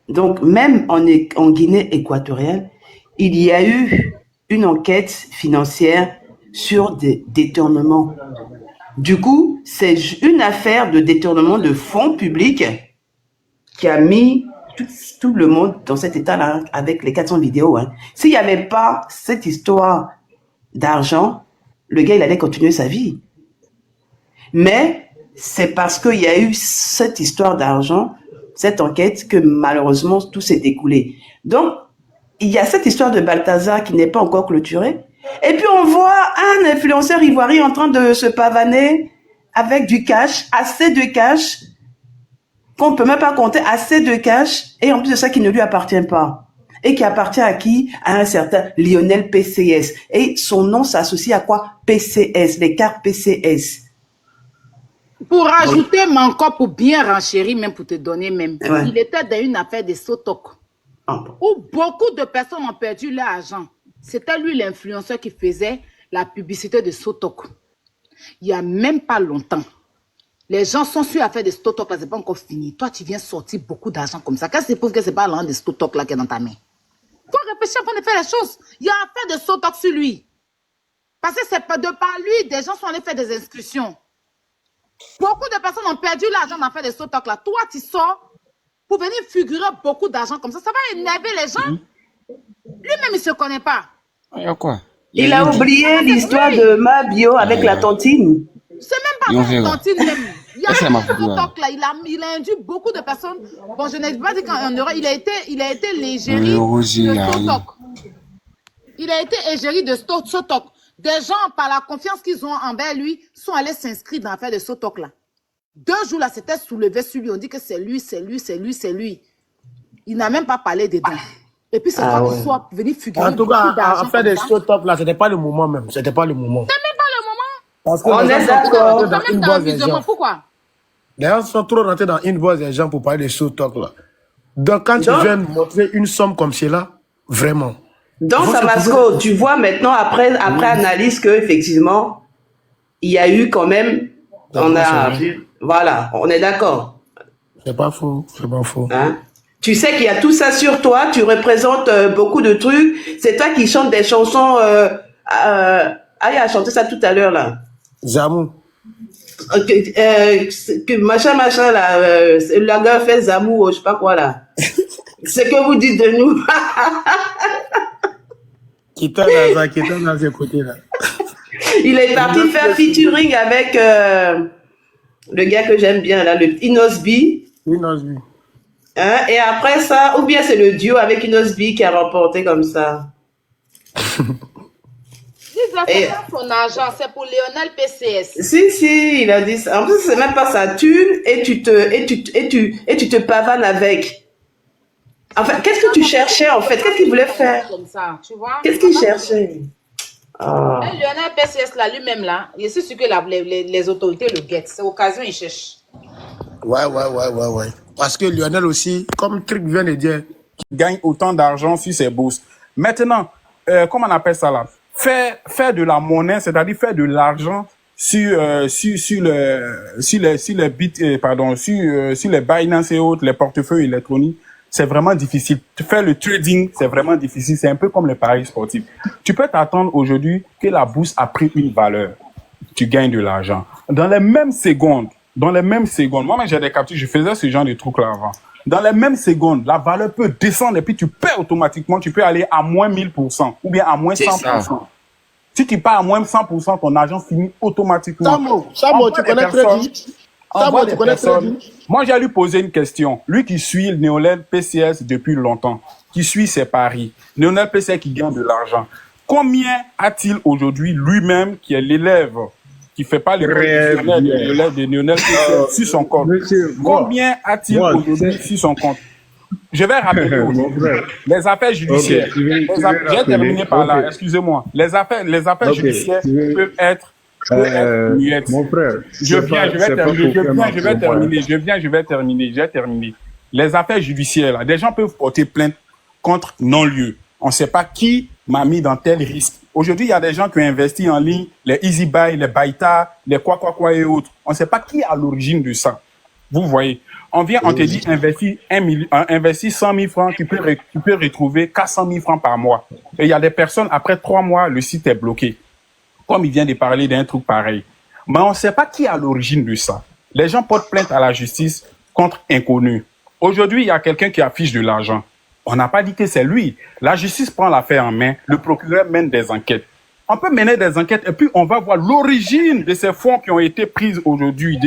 Donc, même en Guinée équatoriale, il y a eu une enquête financière sur des détournements. Du coup, c'est une affaire de détournement de fonds publics qui a mis tout le monde dans cet état-là avec les 400 vidéos. Hein. S'il n'y avait pas cette histoire d'argent, le gars, il allait continuer sa vie. Mais c'est parce qu'il y a eu cette histoire d'argent, cette enquête, que malheureusement, tout s'est écoulé. Donc, il y a cette histoire de Balthazar qui n'est pas encore clôturée. Et puis, on voit un influenceur ivoirien en train de se pavaner avec du cash, assez de cash, qu'on ne peut même pas compter, assez de cash, et en plus de ça, qui ne lui appartient pas. Et qui appartient à qui? À un certain Lionel PCS. Et son nom s'associe à quoi? PCS, les cartes PCS. Pour rajouter, mais encore pour bien renchérir, même pour te donner même, Ouais. il était dans une affaire de Sotok, où beaucoup de personnes ont perdu leur argent. C'était lui l'influenceur qui faisait la publicité de Sotok. Il n'y a même pas longtemps. Les gens sont sur l'affaire de Sotok, là, c'est pas encore fini. Toi, tu viens sortir beaucoup d'argent comme ça. Qu'est-ce qui prouve que c'est pas l'un de Sotok là qui est dans ta main? Il faut réfléchir avant de faire les choses. Il y a affaire de Sotok sur lui. Parce que c'est pas de par lui, des gens sont allés faire des inscriptions. Beaucoup de personnes ont perdu l'argent dans l'affaire de Sotok là. Toi, tu sors pour venir figurer beaucoup d'argent comme ça va énerver les gens. Lui-même, il ne se connaît pas. Il y a quoi? Il a oublié l'histoire de ma bio avec la tontine. C'est même Et on pas verra. tantine même. Il y a Ça, c'est ma un photo, là. TikTok là, il a induit beaucoup de personnes. Bon, je n'ai pas dit qu'en Europe, il a été l'égérie Le rosier, de là, oui. Sotok. Il a été égérie de Sotok. Des gens, par la confiance qu'ils ont envers lui, sont allés s'inscrire dans l'affaire de Sotok là. 2 jours là, c'était soulevé sur lui. On dit que c'est lui, c'est lui, c'est lui, c'est lui. Il n'a même pas parlé dedans. Et puis c'est toi qui sois venu figurer. En tout cas, beaucoup d'argent à faire comme des ça. show top là, c'était pas le moment même. C'était pas le moment. C'est même pas le moment. Parce que On les est gens sont trop d'accord. rentrés C'est dans même une dans boîte des l'amusement. gens. Pourquoi? Les gens sont trop rentrés dans une boîte des gens pour parler des show talk là. Donc quand tu Donc- viens montrer une somme comme celle-là, vraiment. Donc, Faut se Samasco, tu vois maintenant, après analyse, que effectivement, il y a eu quand même, on a vu, voilà, on est d'accord. C'est pas faux, c'est pas faux. Hein? Tu sais qu'il y a tout ça sur toi, tu représentes beaucoup de trucs, c'est toi qui chantes des chansons, il a chanté ça tout à l'heure là. Zamou. Que machin là, la gars fait Zamou, je sais pas quoi là. C'est que vous dites de nous. Qui t'a dans ce côté là. Il est parti faire featuring avec le gars que j'aime bien là, le Inosbi. Inosbi. Hein? Et après ça, ou bien c'est le duo avec Inosbi qui a remporté comme ça. C'est pas son argent, c'est pour Lionel PCS. Si, il a dit ça. En plus, c'est même pas sa thune et tu te pavanes avec. Enfin, qu'est-ce que tu cherchais en fait? Qu'est-ce qu'il voulait faire? Comme ça, tu vois. Qu'est-ce qu'il cherchait? Ah. Mais Lionel PCS là, lui-même là, je suis sûr que les autorités le guettent. C'est l'occasion, il cherche. Ouais. Parce que Lionel aussi, comme Trick vient de dire, gagne autant d'argent sur ses bourses. Maintenant, comment on appelle ça là? Faire de la monnaie, c'est-à-dire faire de l'argent sur les Binance et autres, les portefeuilles électroniques, c'est vraiment difficile. Faire le trading, c'est vraiment difficile. C'est un peu comme les paris sportifs. Tu peux t'attendre aujourd'hui que la bourse a pris une valeur. Tu gagnes de l'argent. Dans les mêmes secondes, moi-même j'ai des captures, je faisais ce genre de trucs-là avant. Dans les mêmes secondes, la valeur peut descendre et puis tu perds automatiquement. Tu peux aller à moins 1000% ou bien à moins 100%. Si tu pars à moins 100%, ton argent finit automatiquement. Samo, tu connais très vite. Samo, tu connais très vite. Moi, j'ai lui poser une question. Lui qui suit Lionel PCS depuis longtemps, qui suit ses paris, Lionel PCS qui gagne de l'argent, combien a-t-il aujourd'hui lui-même qui est l'élève qui fait pas l'école de Lionel PCS sur son compte? Combien a-t-il aujourd'hui sur son compte? Je vais rappeler aussi. Les affaires judiciaires. J'ai terminé par là, excusez-moi. Les affaires judiciaires peuvent être muettes. Mon frère, Je vais terminer. Les affaires judiciaires, là, des gens peuvent porter plainte contre non-lieu. On ne sait pas qui m'a mis dans tel risque. Aujourd'hui, il y a des gens qui ont investi en ligne, les Easy Buy, les Baita, les quoi et autres. On ne sait pas qui est à l'origine de ça. Vous voyez, on te dit investis 100 000 francs, tu peux retrouver 400 000 francs par mois. Et il y a des personnes, après 3 mois, le site est bloqué. Comme il vient de parler d'un truc pareil. Mais on ne sait pas qui est à l'origine de ça. Les gens portent plainte à la justice contre inconnus. Aujourd'hui, il y a quelqu'un qui affiche de l'argent. On n'a pas dit que c'est lui. La justice prend l'affaire en main. Le procureur mène des enquêtes. On peut mener des enquêtes et puis on va voir l'origine de ces fonds qui ont été pris aujourd'hui,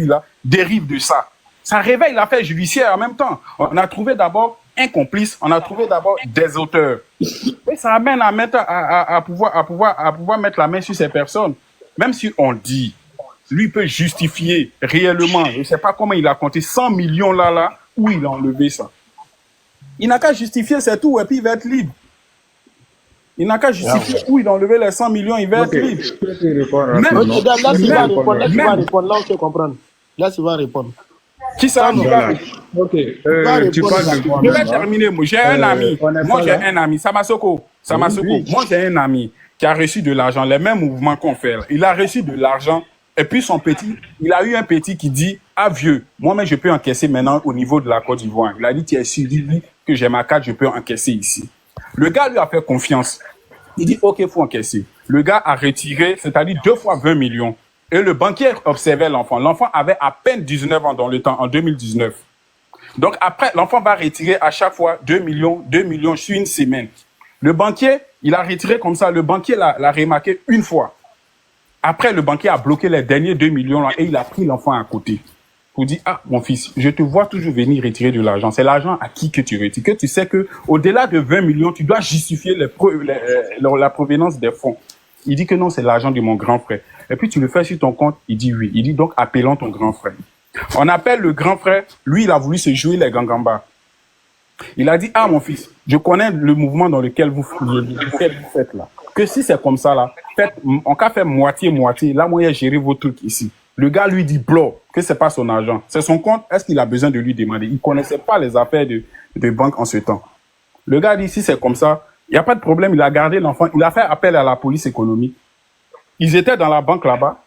là, dérive de ça. Ça réveille l'affaire judiciaire en même temps. On a trouvé d'abord un complice, on a trouvé d'abord des auteurs. Et ça amène à pouvoir mettre la main sur ces personnes. Même si on dit, lui peut justifier réellement, je ne sais pas comment il a compté 100 millions là, où il a enlevé ça. Il n'a qu'à justifier, c'est tout, et puis il va être libre. Il n'a qu'à justifier où il a enlevé les 100 millions, il va être libre. Là, il va répondre. Là, on peut comprendre. Là, il va répondre. Qui ça? tu parles Je vais terminer. J'ai un ami. Moi, j'ai un ami. Samasoko. Moi, j'ai un ami qui a reçu de l'argent. Les mêmes mouvements qu'on fait. Il a reçu de l'argent. Et puis, il a eu un petit qui dit, ah vieux, moi-même, je peux encaisser maintenant au niveau de la Côte d'Ivoire. Il a dit, tu es sûr, dis-lui que j'ai ma carte, je peux encaisser ici. Le gars lui a fait confiance. Il dit, OK, il faut encaisser. Le gars a retiré, c'est-à-dire 2 fois 20 millions. Et le banquier observait l'enfant. L'enfant avait à peine 19 ans dans le temps, en 2019. Donc après, l'enfant va retirer à chaque fois 2 millions sur une semaine. Le banquier, il a retiré comme ça. Le banquier l'a remarqué une fois. Après, le banquier a bloqué les derniers 2 millions là, et il a pris l'enfant à côté. Pour dire, ah, mon fils, je te vois toujours venir retirer de l'argent. C'est l'argent à qui que tu retires. Que tu sais que au-delà de 20 millions, tu dois justifier la provenance des fonds. Il dit que non, c'est l'argent de mon grand frère. Et puis tu le fais sur ton compte, il dit oui. Il dit donc, appelons ton grand frère. On appelle le grand frère. Lui, il a voulu se jouer les gangambas. Il a dit, ah, mon fils, je connais le mouvement dans lequel vous faites là. Que si c'est comme ça là, on peut faire moitié-moitié. Là, moi, j'ai géré vos trucs ici. Le gars lui dit, blanc, que c'est pas son argent. C'est son compte. Est-ce qu'il a besoin de lui demander? Il connaissait pas les affaires de banque en ce temps. Le gars dit, si c'est comme ça, il n'y a pas de problème. Il a gardé l'enfant. Il a fait appel à la police économique. Ils étaient dans la banque là-bas.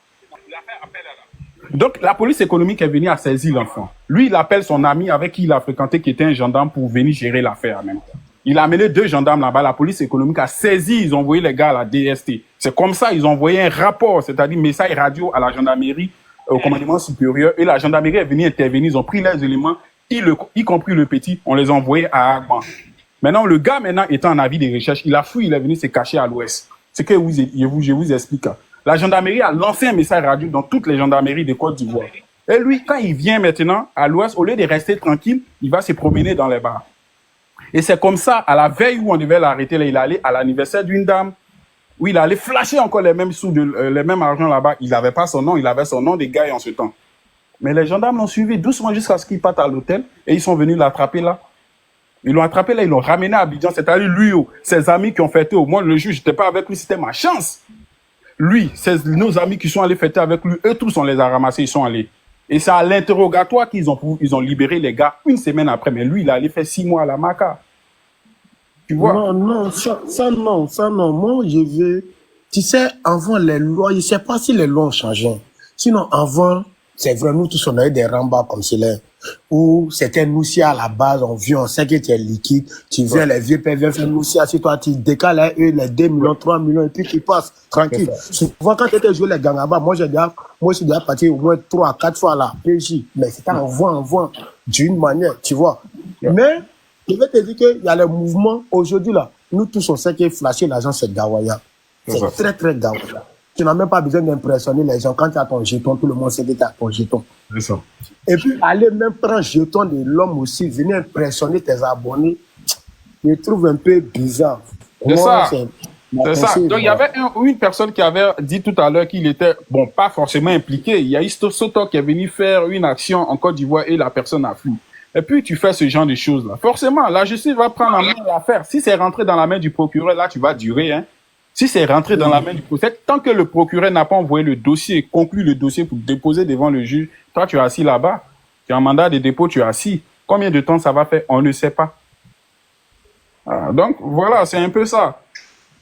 Donc, la police économique est venue à saisir l'enfant. Lui, il appelle son ami avec qui il a fréquenté, qui était un gendarme, pour venir gérer l'affaire en même temps. Il a amené 2 gendarmes là-bas. La police économique a saisi. Ils ont envoyé les gars à la DST. C'est comme ça, ils ont envoyé un rapport, c'est-à-dire message radio à la gendarmerie, au commandement supérieur. Et la gendarmerie est venue intervenir. Ils ont pris les éléments, y compris le petit. On les a envoyés à Agban. Maintenant, le gars, étant en avis de recherche, il a fui, il est venu se cacher à l'ouest. C'est que je vous explique. La gendarmerie a lancé un message radio dans toutes les gendarmeries de Côte d'Ivoire. Et lui, quand il vient maintenant à l'ouest, au lieu de rester tranquille, il va se promener dans les bars. Et c'est comme ça, à la veille où on devait l'arrêter, là, il allait à l'anniversaire d'une dame, où il allait flasher encore les mêmes sous, les mêmes argent là-bas. Il n'avait pas son nom, il avait son nom des gars en ce temps. Mais les gendarmes l'ont suivi doucement jusqu'à ce qu'il parte à l'hôtel et ils sont venus l'attraper là. Ils l'ont attrapé là, ils l'ont ramené à Abidjan. C'est-à-dire lui, ses amis qui ont fêté, au moins le juge, j'étais pas avec lui, c'était ma chance. Lui, c'est nos amis qui sont allés fêter avec lui, eux tous on les a ramassés, ils sont allés. Et c'est à l'interrogatoire qu'ils ont libéré les gars une semaine après. Mais lui, il a allé faire 6 mois à la Maca. Tu vois? Non, ça non. Moi, je veux. Tu sais, avant les lois, je ne sais pas si les lois ont changé. Sinon, avant, c'est vrai, nous tous, on avait des rambas comme cela. Où c'était Noussia à la base, on sait que tu es liquide. Tu viens, les vieux pères viennent faire Noussia. Si toi, tu décales à eux, les 2 millions, 3 millions, et puis tu passes tranquille. Souvent, quand tu étais joué les gangabas, moi, je suis déjà parti au moins 3 4 fois à la PJ. Mais c'était en voie, d'une manière, tu vois. Mais, je vais te dire qu'il y a le mouvement aujourd'hui là. Nous tous, on sait que flasher l'argent, c'est Gawaya. C'est très, très Gawaya. Tu n'as même pas besoin d'impressionner les gens. Quand tu as ton jeton, tout le monde sait que tu as ton jeton. C'est ça. Et puis, aller même prendre le jeton de l'homme aussi, venir impressionner tes abonnés, je trouve un peu bizarre. C'est ça. C'est ça. Donc, il y avait une personne qui avait dit tout à l'heure qu'il était, bon, pas forcément impliqué. Il y a Isto Soto qui est venu faire une action en Côte d'Ivoire et la personne a fui. Et puis, tu fais ce genre de choses-là. Forcément, la justice va prendre en main l'affaire. Si c'est rentré dans la main du procureur, là, tu vas durer, hein. Si c'est rentré dans la main du procureur, tant que le procureur n'a pas envoyé le dossier, conclu le dossier pour déposer devant le juge, toi, tu es assis là-bas. Tu as un mandat de dépôt, tu es assis. Combien de temps ça va faire? On ne sait pas. Ah, donc, voilà, c'est un peu ça.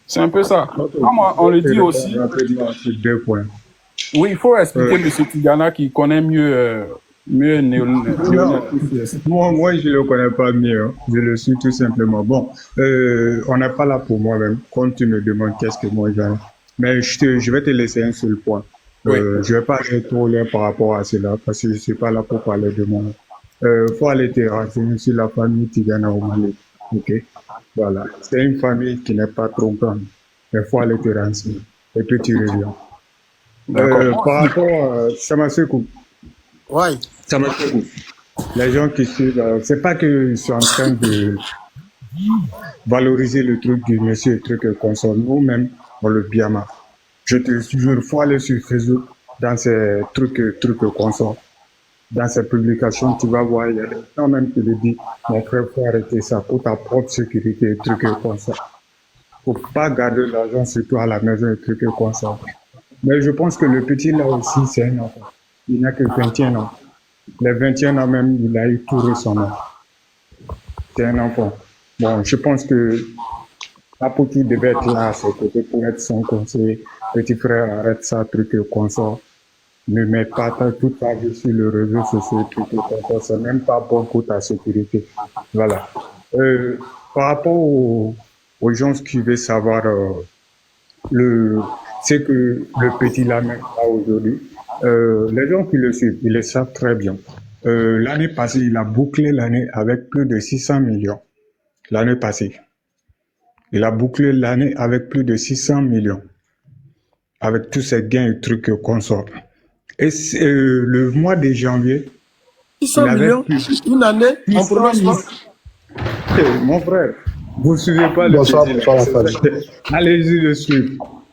C'est un peu ça. Comme on le dit aussi. Oui, il faut expliquer M. Tigana qui connaît mieux moi, je ne le connais pas mieux. Hein. Je le suis tout simplement. Bon, on n'est pas là pour moi-même. Quand tu me demandes qu'est-ce que moi j'aime. Mais je vais te laisser un seul point. Je ne vais pas aller trop loin par rapport à cela parce que je ne suis pas là pour parler de moi. Faut aller te renseigner sur la famille Tigana au Mali. Ok? Voilà. C'est une famille qui n'est pas trop grande. Mais faut aller te renseigner. Et puis tu reviens. Par rapport à Samasekou. Ouais. Les gens qui suivent, c'est pas que je suis en train de valoriser le truc du monsieur, le truc qu'on sort nous-mêmes, on le biama. Je te jure, il faut aller sur Facebook, dans ces trucs qu'on sort. Dans ces publications, tu vas voir, il y a des gens même qui le disent, mon frère, faut arrêter ça pour ta propre sécurité, trucs comme ça. Faut pas garder l'argent sur toi à la maison, trucs comme ça. Mais je pense que le petit là aussi, c'est un enfant. Il n'a que 21 ans. Les 21 ans même, il a eu tout récemment. C'est un enfant. Bon, je pense que Apoti devait être là à ses côtés pour être son conseiller. Petit frère, arrête ça, truc comme ça. Ne mets pas toute ta vie sur le réseau social, truc comme ça. C'est même pas bon pour ta sécurité. Voilà. Par rapport aux gens qui veulent savoir c'est que le petit là même là aujourd'hui, les gens qui le suivent, ils le savent très bien. L'année passée, il a bouclé l'année avec plus de 600 millions. L'année passée. Il a bouclé l'année avec plus de 600 millions. Avec tous ces gains et trucs qu'on sort. Et le mois de janvier, 600 il avait millions, plus une année, en 600 première millions. Mon frère, vous ne suivez pas le Bonsoir, petit. bonsoir la famille. Allez-y le suivre.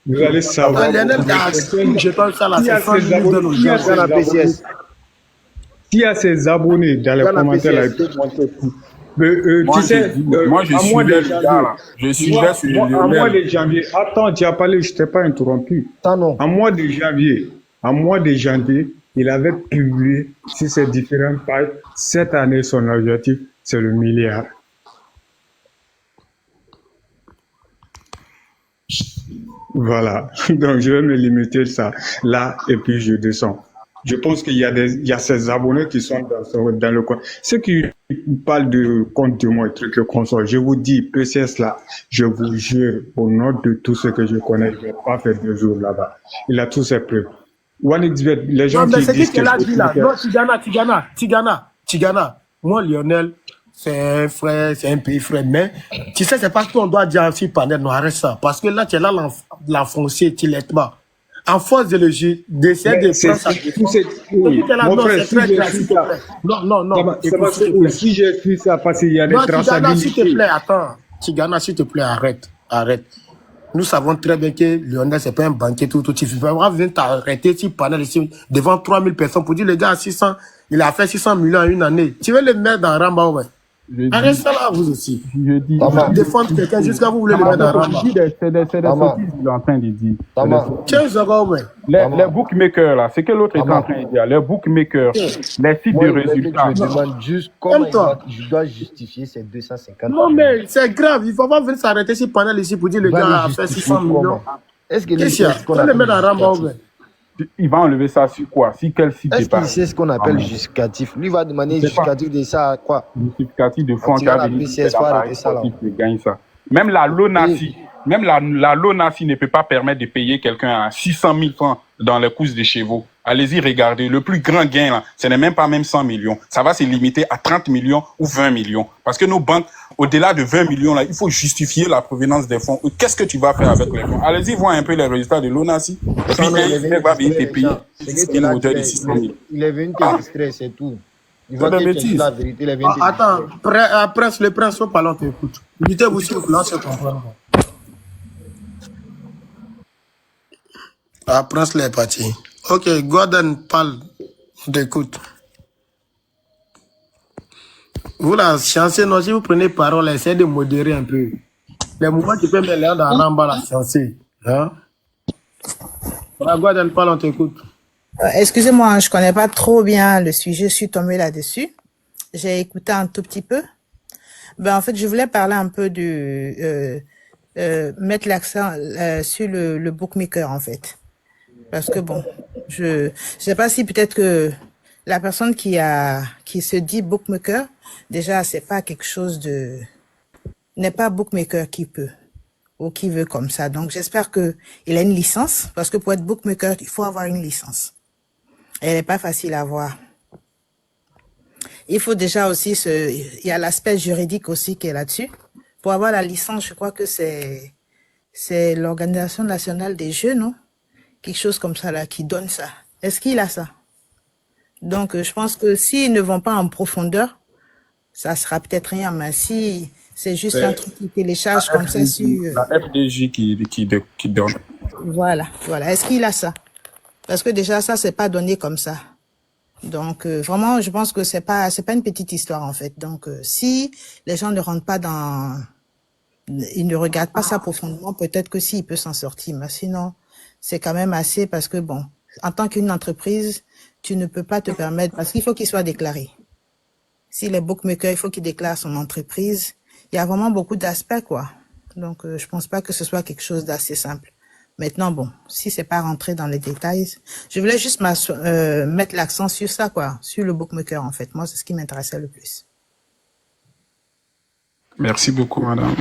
Vous allez savoir. Lionel Dax, je pense ça là, Qui a c'est 100 ses 000 abonnés, dollars. qui a ses Ghana abonnés, PCS. qui a ses abonnés dans les Ghana commentaires là, il PCS. peut montrer tout. Mais, Moi, tu sais, moi, je à mois suivais de le gars, janvier, là. Je suivais sur à mois Lionel. de janvier, attends, tu as parlé, je t'ai pas interrompu. Ça non. En mois de janvier, il avait publié sur ses différentes pages, cette année, son objectif, c'est le milliard. Voilà. Donc, je vais me limiter à ça là et puis je descends. Je pense qu'il y a ces abonnés qui sont dans le coin. Ceux qui parlent de compte de moi et trucs comme ça, je vous dis, PCS là, je vous jure, au nom de tous ceux que je connais, je ne vais pas faire 2 jours là-bas. Il a tous ses preuves. OneXBet, les gens Non, mais qui c'est disent qui qu'elle a dit là? que Non, Tigana. Moi, Lionel, c'est un frère, c'est un pays frère. Mais tu sais, c'est pas qu'on doit dire à Panel, non, arrête ça. Parce que là, tu es là, l'enfoncer, tu l'es pas. En force de d'essayer de mais prendre sa oui, mon frère, si j'ai gratuit, su ça, Non. c'est parce que si j'ai su ça, parce qu'il y a des Non, Tigana, s'il te traçabilités. plaît, attends. Tigana, s'il te plaît, arrête. Nous savons très bien que Lionel, c'est pas un banquier tout. Tu ne peux pas venir t'arrêter sur panel ici devant 3000 personnes pour dire, le gars, à 600, il a fait 600 millions en une année. Tu veux le mettre dans Ramba, ouais. Arrête ça là, vous aussi. Je dis, Défendre quelqu'un jusqu'à vous voulez le mettre dans Ramba. c'est des sottises qu'il est en train de dire. C'est des sottises. 15 secondes, ouais. Les bookmakers, là, c'est que l'autre est en train de dire. Les bookmakers, les sites Moi, de le mec, résultats. je me demande juste comment je dois justifier ces 250 Non, mais c'est grave. Il faut pas venir s'arrêter sur panel ici pour dire, le gars a fait 600 millions. Est-ce que Qu'est-ce qu'il y a? Tu veux le mettre dans Ramba, ouais. Il va enlever ça sur quoi? Si quel site Est-ce est pas qu'il sait ce qu'on appelle justificatif? Lui va demander Je sais pas. justificatif de ça à quoi? justificatif de fonds Tu vas la qui PCS, faut arrêter ça, là. gagne ça. Même la LONASI, même la LONASI ne peut pas permettre de payer quelqu'un à 600 000 francs dans les courses de chevaux. Allez-y, regardez. Le plus grand gain, là, ce n'est même pas même 100 millions. Ça va se limiter à 30 millions ou 20 millions. Parce que nos banques, au-delà de 20 millions, là, il faut justifier la provenance des fonds. Qu'est-ce que tu vas faire avec les fonds? Allez-y, voir un peu les résultats de l'ONASI. Et puis, il va venir te payer 6 000 hauteur de 600 000. Il est venu te distraire, c'est tout. Il voit C'est que des tu dis bêtises. la vérité, il est venu te Attends, le prince au parlant t'écoute. Mettez-vous sur le plan, c'est comprendre. Ah, prince là est parti. Ok, Gordon parle. On t'écoute. Vous la sciencez, non, si vous prenez parole, essayez de modérer un peu. Les mouvements qui peuvent mettre l'air dans Ramba, la sciencée. Hein? Voilà, Gordon parle, on t'écoute. Excusez-moi, je connais pas trop bien le sujet, je suis tombée là-dessus. J'ai écouté un tout petit peu. Ben, en fait, je voulais parler un peu mettre l'accent sur le bookmaker, en fait. Parce que bon, je sais pas si peut-être que la personne qui se dit bookmaker, déjà, c'est pas quelque chose n'est pas bookmaker qui peut ou qui veut comme ça. Donc, j'espère que il a une licence, parce que pour être bookmaker, il faut avoir une licence. Elle n'est pas facile à avoir. Il faut déjà aussi il y a l'aspect juridique aussi qui est là-dessus. Pour avoir la licence, je crois que c'est l'Organisation nationale des jeux, non? Quelque chose comme ça là, qui donne ça. Est-ce qu'il a ça? Donc, je pense que s'ils ne vont pas en profondeur, ça sera peut-être rien, mais si c'est juste un truc qui télécharge comme ça sur... La FDJ qui donne. Voilà. Est-ce qu'il a ça? Parce que déjà, ça, c'est pas donné comme ça. Donc, vraiment, je pense que c'est pas une petite histoire, en fait. Donc, si les gens ne rentrent pas ils ne regardent pas ça profondément, peut-être que si, il peut s'en sortir. Mais sinon, c'est quand même assez parce que bon, en tant qu'une entreprise, tu ne peux pas te permettre, parce qu'il faut qu'il soit déclaré. S'il est bookmaker, il faut qu'il déclare son entreprise. Il y a vraiment beaucoup d'aspects, quoi. Donc, je pense pas que ce soit quelque chose d'assez simple. Maintenant, bon, si c'est pas rentré dans les détails, je voulais juste mettre l'accent sur ça, quoi, sur le bookmaker, en fait. Moi, c'est ce qui m'intéressait le plus. Merci beaucoup, madame.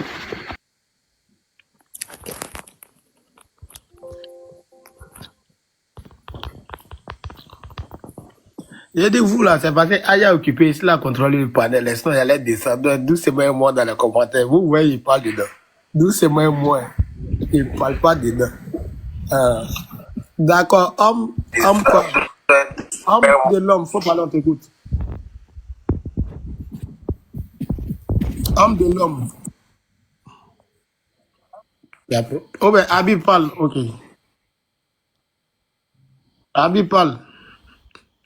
J'ai dit, vous là, c'est parce que Aya a occupé ici, là, contrôler le panel. Sinon, il allait descendre doucement et moi dans les commentaires. Vous voyez, il parle dedans. Doucement et moi. Il ne parle pas dedans. D'accord. Homme quoi? Homme de l'homme. Faut parler, on t'écoute. Homme de l'homme. Oh ben, Habib parle. Ok. Habib parle.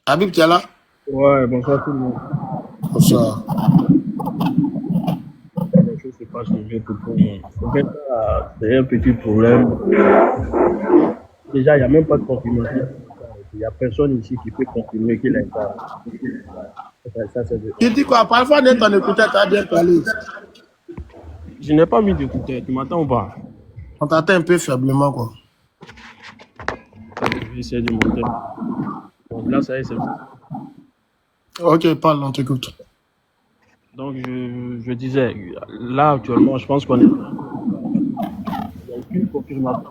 Habib, tu es là? Ouais, bonsoir tout le monde. Bonsoir. Les choses se passent bien pour tout le monde. En fait, c'est un petit problème. Déjà, il n'y a même pas de confirmation. Il n'y a personne ici qui peut confirmer qu'il a été arrêté. Ça, c'est de... Tu dis quoi? Parfois, dans ton écouteur, tu as bien parlé. Je n'ai pas mis d'écouteur. Tu m'entends ou pas? On t'entend un peu faiblement, quoi. Je vais essayer de monter. Donc là, ça y est, c'est bon. Ok, parle, on t'écoute. Donc, je disais, là, actuellement, je pense qu'on est... Il n'y a aucune confirmation.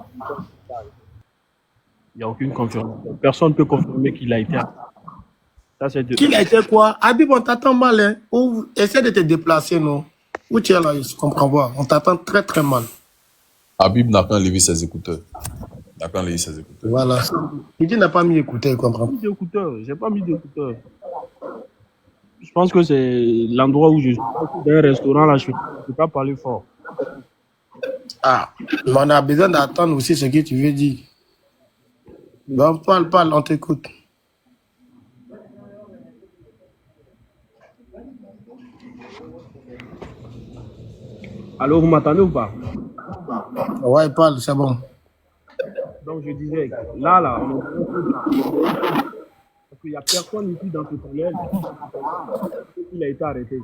Il n'y a aucune confirmation. Personne ne peut confirmer qu'il a été arrêté. Ça, c'est de... Qu'il a été quoi? Habib, on t'attend mal, hein? Ou essaie de te déplacer, non? Où tu es là? Je comprends pas. On t'attend très, très mal. Habib n'a pas enlevé ses écouteurs. N'a pas enlevé ses écouteurs. Voilà. Il dit n'a pas mis écouteur, il comprend. J'ai pas mis d'écouteurs. Je pense que c'est l'endroit où je suis. Dans un restaurant, là, je ne peux pas parler fort. Ah, mais on a besoin d'attendre aussi ce que tu veux dire. Bon, parle, on t'écoute. Alors, vous m'attendez ou pas? Ouais, parle, c'est bon. Donc, je disais, là, on est... Parce qu'il n'y a personne ici dans ce tunnel qui a été arrêté.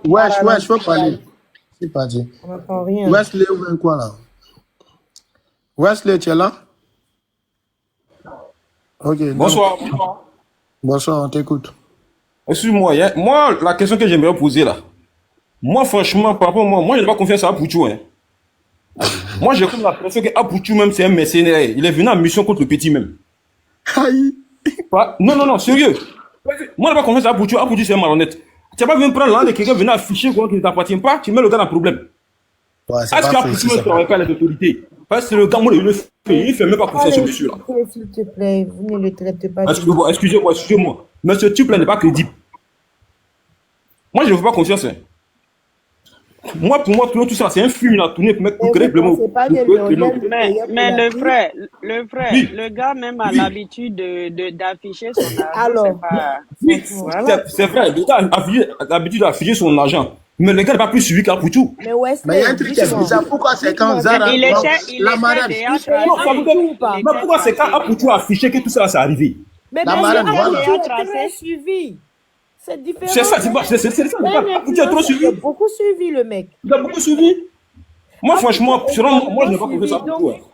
Wesh, faut parler. C'est pas dit. On n'entend rien. Wesley, ou bien quoi, là? Wesley, tu es là? Ok. Bonsoir. Bonsoir, on t'écoute. Excuse-moi, moi, la question que j'aimerais poser là, moi, franchement, par rapport à moi, je n'ai pas confiance à Apouchou. Hein. Moi, j'ai comme l'impression que Apouchou, même, c'est un mercenaire. Il est venu en mission contre le petit, même. Aïe. Non, sérieux. Moi, je n'ai pas confiance à Apouchou. Apouchou, c'est un malhonnête. Tu n'as pas même prendre l'un de quelqu'un venir afficher quoi qui ne t'appartient pas, tu mets le gars dans le problème. Ouais, est-ce qu'Apouchou ne travaille pas les autorités? Parce que le gars, moi, il ne fait même pas confiance à monsieur là. S'il te plaît, vous ne le traitez pas. Excusez-moi. Mais ce type-là n'est pas crédible. Moi, je ne fais pas confiance. Hein. Moi, pour moi, tout ça, c'est un film à tourner pour mettre correctement. Mais le frère, oui. le gars même a l'habitude d'afficher son argent. Alors, c'est vrai, le gars a l'habitude d'afficher son argent. Mais le gars n'est pas plus suivi qu'Apouchou. Mais ouais, il y a un truc qui est bizarre. Pourquoi c'est quand Zara, la marraine, mais pourquoi c'est quand Apouchou a affiché que tout ça, c'est arrivé? Mais la marraine, voilà. Suivi. C'est différent. C'est ça, Apouchou a trop suivi. Il a beaucoup suivi, le mec. Il a beaucoup suivi. Moi, franchement, moi, je n'ai pas compris ça.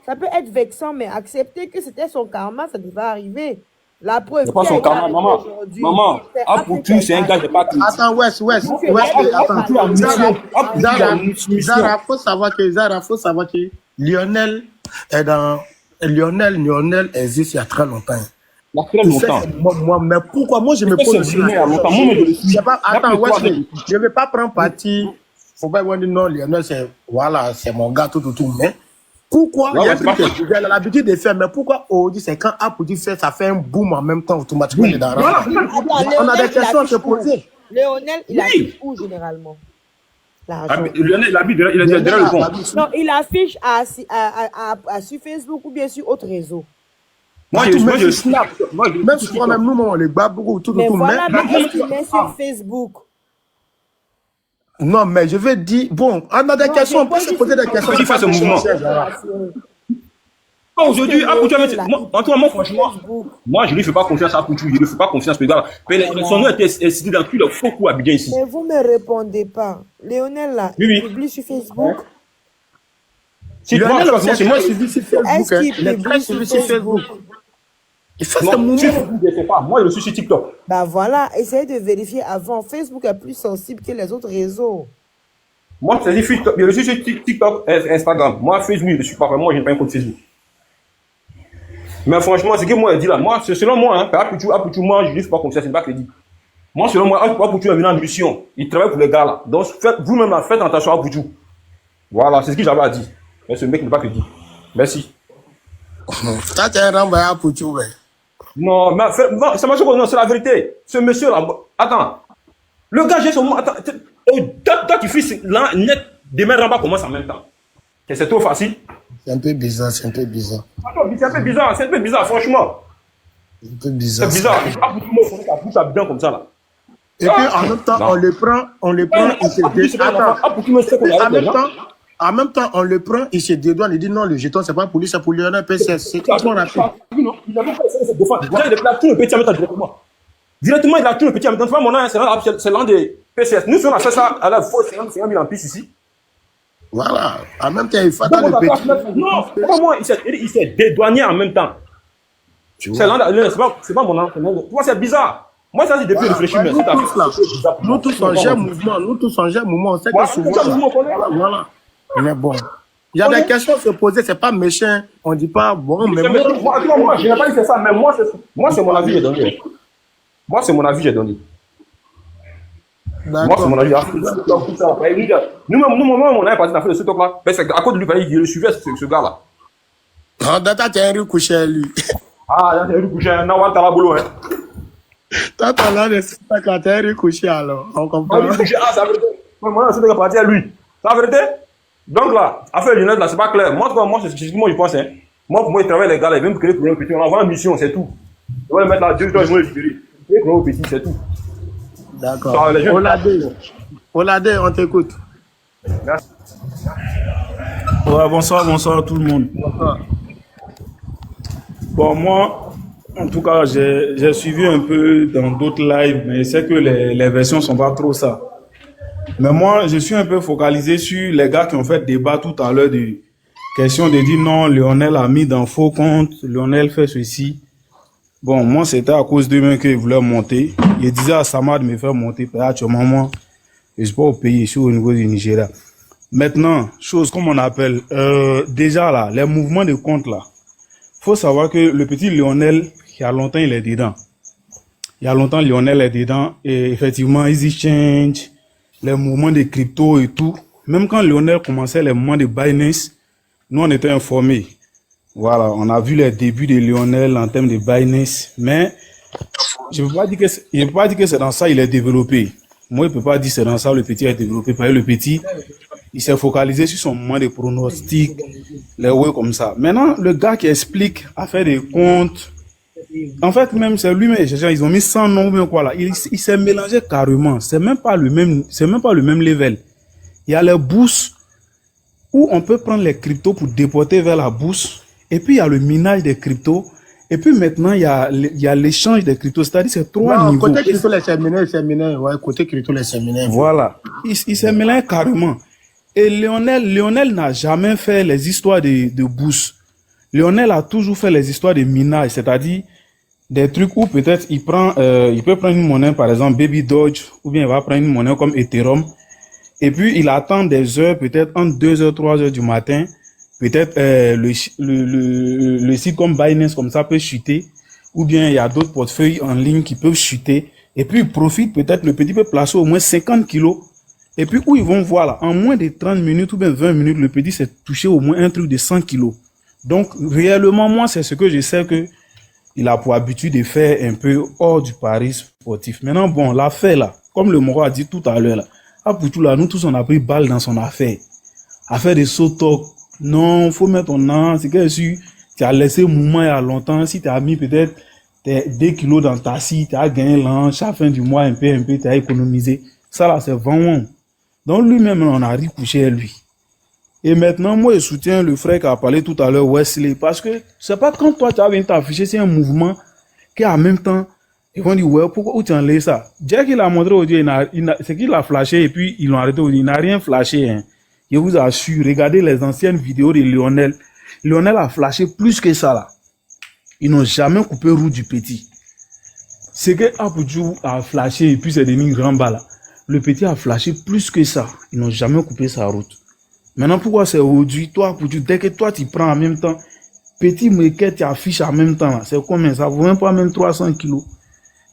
Ça peut être vexant, mais accepter que c'était son karma, ça devait arriver. La preuve. C'est pas son karma, maman. Apouchou, c'est un gars de pas. Attends, West, attends. Zara, faut savoir que Lionel existe il y a très longtemps. Moi, mais pourquoi moi je me pose je ne vais pas prendre parti. Faut pas dire non, Lionel, c'est mon gars, tout. Mais pourquoi il y a l'habitude de faire, mais pourquoi Audi, c'est quand Apouchou fait, ça fait un boom en même temps automatiquement dans on a des questions à se poser. Lionel, il affiche où généralement? Lionel, il a derrière le pont. Non, il affiche sur Facebook ou bien sur autre réseau. Moi, je snap. Même si moi-même, nous, on les bat beaucoup, tout. Mais voilà, mais est-ce qu'il est sur Facebook? Non, mais je veux dire, bon, on a des questions, on peut se poser des questions. Il fait ce mouvement. Aujourd'hui, Apouchou, moi, franchement, moi, je ne lui fais pas confiance à Apouchou, je ne lui fais pas confiance, les gars. Son nom était cité dans tout le faux coup à Abidjan ici. Mais vous ne me répondez pas. Lionel, là, il publie sur Facebook. Lionel, c'est moi, je suis sur Facebook. Il est très suivi sur Facebook. Il fait ce mouvement. Moi, je suis sur TikTok. Bah voilà, essayez de vérifier avant. Facebook est plus sensible que les autres réseaux. Moi, je suis sur TikTok, Instagram. Moi, Facebook, je ne suis pas vraiment, je n'ai pas un compte Facebook. Mais franchement, ce que moi, je dis là, moi, c'est selon moi, hein, Apoutou, moi, je ne dis pas comme ça, c'est pas que je dis. Moi, selon moi, Apoutou est venu en mission. Il travaille pour les gars là. Donc, vous-même, là, faites attention à Apoutou. Voilà, c'est ce que j'avais à dire. Mais ce mec n'est pas que dit. Merci. Ça, t'es un renvoyé à Apoutou, ouais. Non, mais non, c'est la vérité. Ce monsieur-là, attends. Le gars, j'ai son mot. Attends, toi, tu fais là, net, demain, Ramba commence en même temps. C'est trop facile. C'est un peu bizarre, c'est un peu bizarre. Attends, c'est un peu bizarre, franchement. C'est un peu bizarre. C'est bizarre. Apoutou, moi, il faut ça bien comme ça, là. Et puis, en même temps, on le prend, il se dédouane. En même temps, on le prend, il se dédouane, il dit non, le jeton, c'est pas pour lui, c'est pour Lionel PCS. C'est tout ce qu'on a fait. Il n'a pas essayé de se défendre. Il a tout le petit en même temps directement. Directement, il a tout le petit en même temps. Mon nom, c'est l'un des PCS. Nous, si on a fait ça à la fois, c'est 50 000 en plus ici. Voilà. En même temps, il faut attendre le petit. Non, c'est pas moi, il s'est dédouané en même temps. C'est pas mon nom. Moi, c'est bizarre. Moi, ça, c'est depuis réfléchir. Nous tous, on gère mouvement. On sait que souvent. Voilà. Mais bon. Il y a des questions à se poser, c'est pas méchant. On dit pas bon, mais moi, je n'ai pas dit ça, mais moi, c'est mon avis, j'ai donné. Moi, c'est mon avis, j'ai donné. Moi, c'est mon avis. Nous-mêmes, on a parti dans ce truc-là. C'est à cause de lui, il suivait ce gars-là. Ah, Data, t'es un riz couché, lui. Ah, t'es un riz couché, Nawal Talabolo, hein. Tata, là, quand t'es un riz couché, alors. On comprend. Ah, c'est la vérité. Moi, c'est parti à lui. C'est la vérité. Donc là, affaire Lionel, là, c'est pas clair. Moi, c'est ce que moi, je pense, hein. Moi, pour moi, il travaille les gars, là, il vient me créer pour un petit. On envoie une mission, c'est tout. On va le mettre là, 2 jours, ils vont le libérer. Créer pour un petit, c'est tout. D'accord. Oladé, on t'écoute. Merci. Ouais, bonsoir tout le monde. Bonsoir. Bon, moi, en tout cas, j'ai suivi un peu dans d'autres lives, mais je sais que les versions sont pas trop ça. Mais moi, je suis un peu focalisé sur les gars qui ont fait débat tout à l'heure de question de dire non, Lionel a mis dans faux compte, Lionel fait ceci. Bon, moi, c'était à cause d'eux-mêmes qu'ils voulaient monter. Il disait à Sama de me faire monter. Actuellement, moi, je suis pas au pays, je suis au niveau du Nigeria. Maintenant, chose comme on appelle, déjà là, les mouvements de compte là, faut savoir que le petit Lionel, il y a longtemps, il est dedans. Il y a longtemps, Lionel est dedans. Et effectivement, Easy Change, les mouvements de crypto et tout. Même quand Lionel commençait les mouvements de Binance, nous, on était informés. Voilà, on a vu les débuts de Lionel en termes de Binance. Mais, je ne peux pas dire que c'est dans ça qu'il est développé. Moi, je ne peux pas dire que c'est dans ça le petit est développé. Parce que le petit, il s'est focalisé sur son moment de pronostic, les ouais comme ça. Maintenant, le gars qui explique à faire des comptes, en fait, même c'est lui-même, ils ont mis 100 noms, mais quoi là. Il s'est mélangé carrément. C'est même pas le même level. Il y a les bourses où on peut prendre les cryptos pour déporter vers la bourse. Et puis, il y a le minage des cryptos. Et puis maintenant, il y a l'échange des cryptos. C'est-à-dire, c'est trois niveaux. Côté crypto, les séminaires. Ouais, côté crypto, les séminaires. Voilà. Il s'est mélangé carrément. Et Lionel n'a jamais fait les histoires de bourse. Lionel a toujours fait les histoires de minage. C'est-à-dire, des trucs où peut-être il peut prendre une monnaie, par exemple, Baby Doge, ou bien il va prendre une monnaie comme Ethereum. Et puis, il attend des heures, peut-être entre 2h, 3h du matin. Peut-être le site comme Binance comme ça peut chuter, ou bien il y a d'autres portefeuilles en ligne qui peuvent chuter, et puis il profite, peut-être le petit peut placer au moins 50 kilos, et puis où ils vont voir là, en moins de 30 minutes ou bien 20 minutes, le petit s'est touché au moins un truc de 100 kilos. Donc réellement, moi c'est ce que je sais que il a pour habitude de faire un peu hors du pari sportif. Maintenant bon, l'affaire là, comme le Moro a dit tout à l'heure là, Apoutou là, nous tous on a pris balle dans son affaire des sauts. Non, faut mettre ton nom, c'est que tu as laissé mouvement il y a longtemps, si tu as mis peut-être 2 kilos dans ta scie, tu as gagné l'an, chaque fin du mois un peu, tu as économisé. Ça là, c'est vraiment. Donc lui-même, on a recouché lui. Et maintenant, moi, je soutiens le frère qui a parlé tout à l'heure, Wesley, parce que c'est pas quand toi, tu as venu t'afficher, c'est un mouvement qui en même temps, ils vont dire, ouais, pourquoi, où tu en laisses ça? Jack, il a montré aujourd'hui, c'est qu'il a flashé et puis ils l'ont arrêté aujourd'hui, il n'a rien flashé, hein. Je vous assure, regardez les anciennes vidéos de Lionel. Lionel a flashé plus que ça là. Ils n'ont jamais coupé route du petit. C'est que Apoutou a flashé et puis c'est devenu grand bas là. Le petit a flashé plus que ça. Ils n'ont jamais coupé sa route. Maintenant, pourquoi c'est aujourd'hui, toi, Apoutou, dès que toi tu prends en même temps, petit méquet, tu affiches en même temps. C'est combien? Ça vaut même pas même 300 kilos.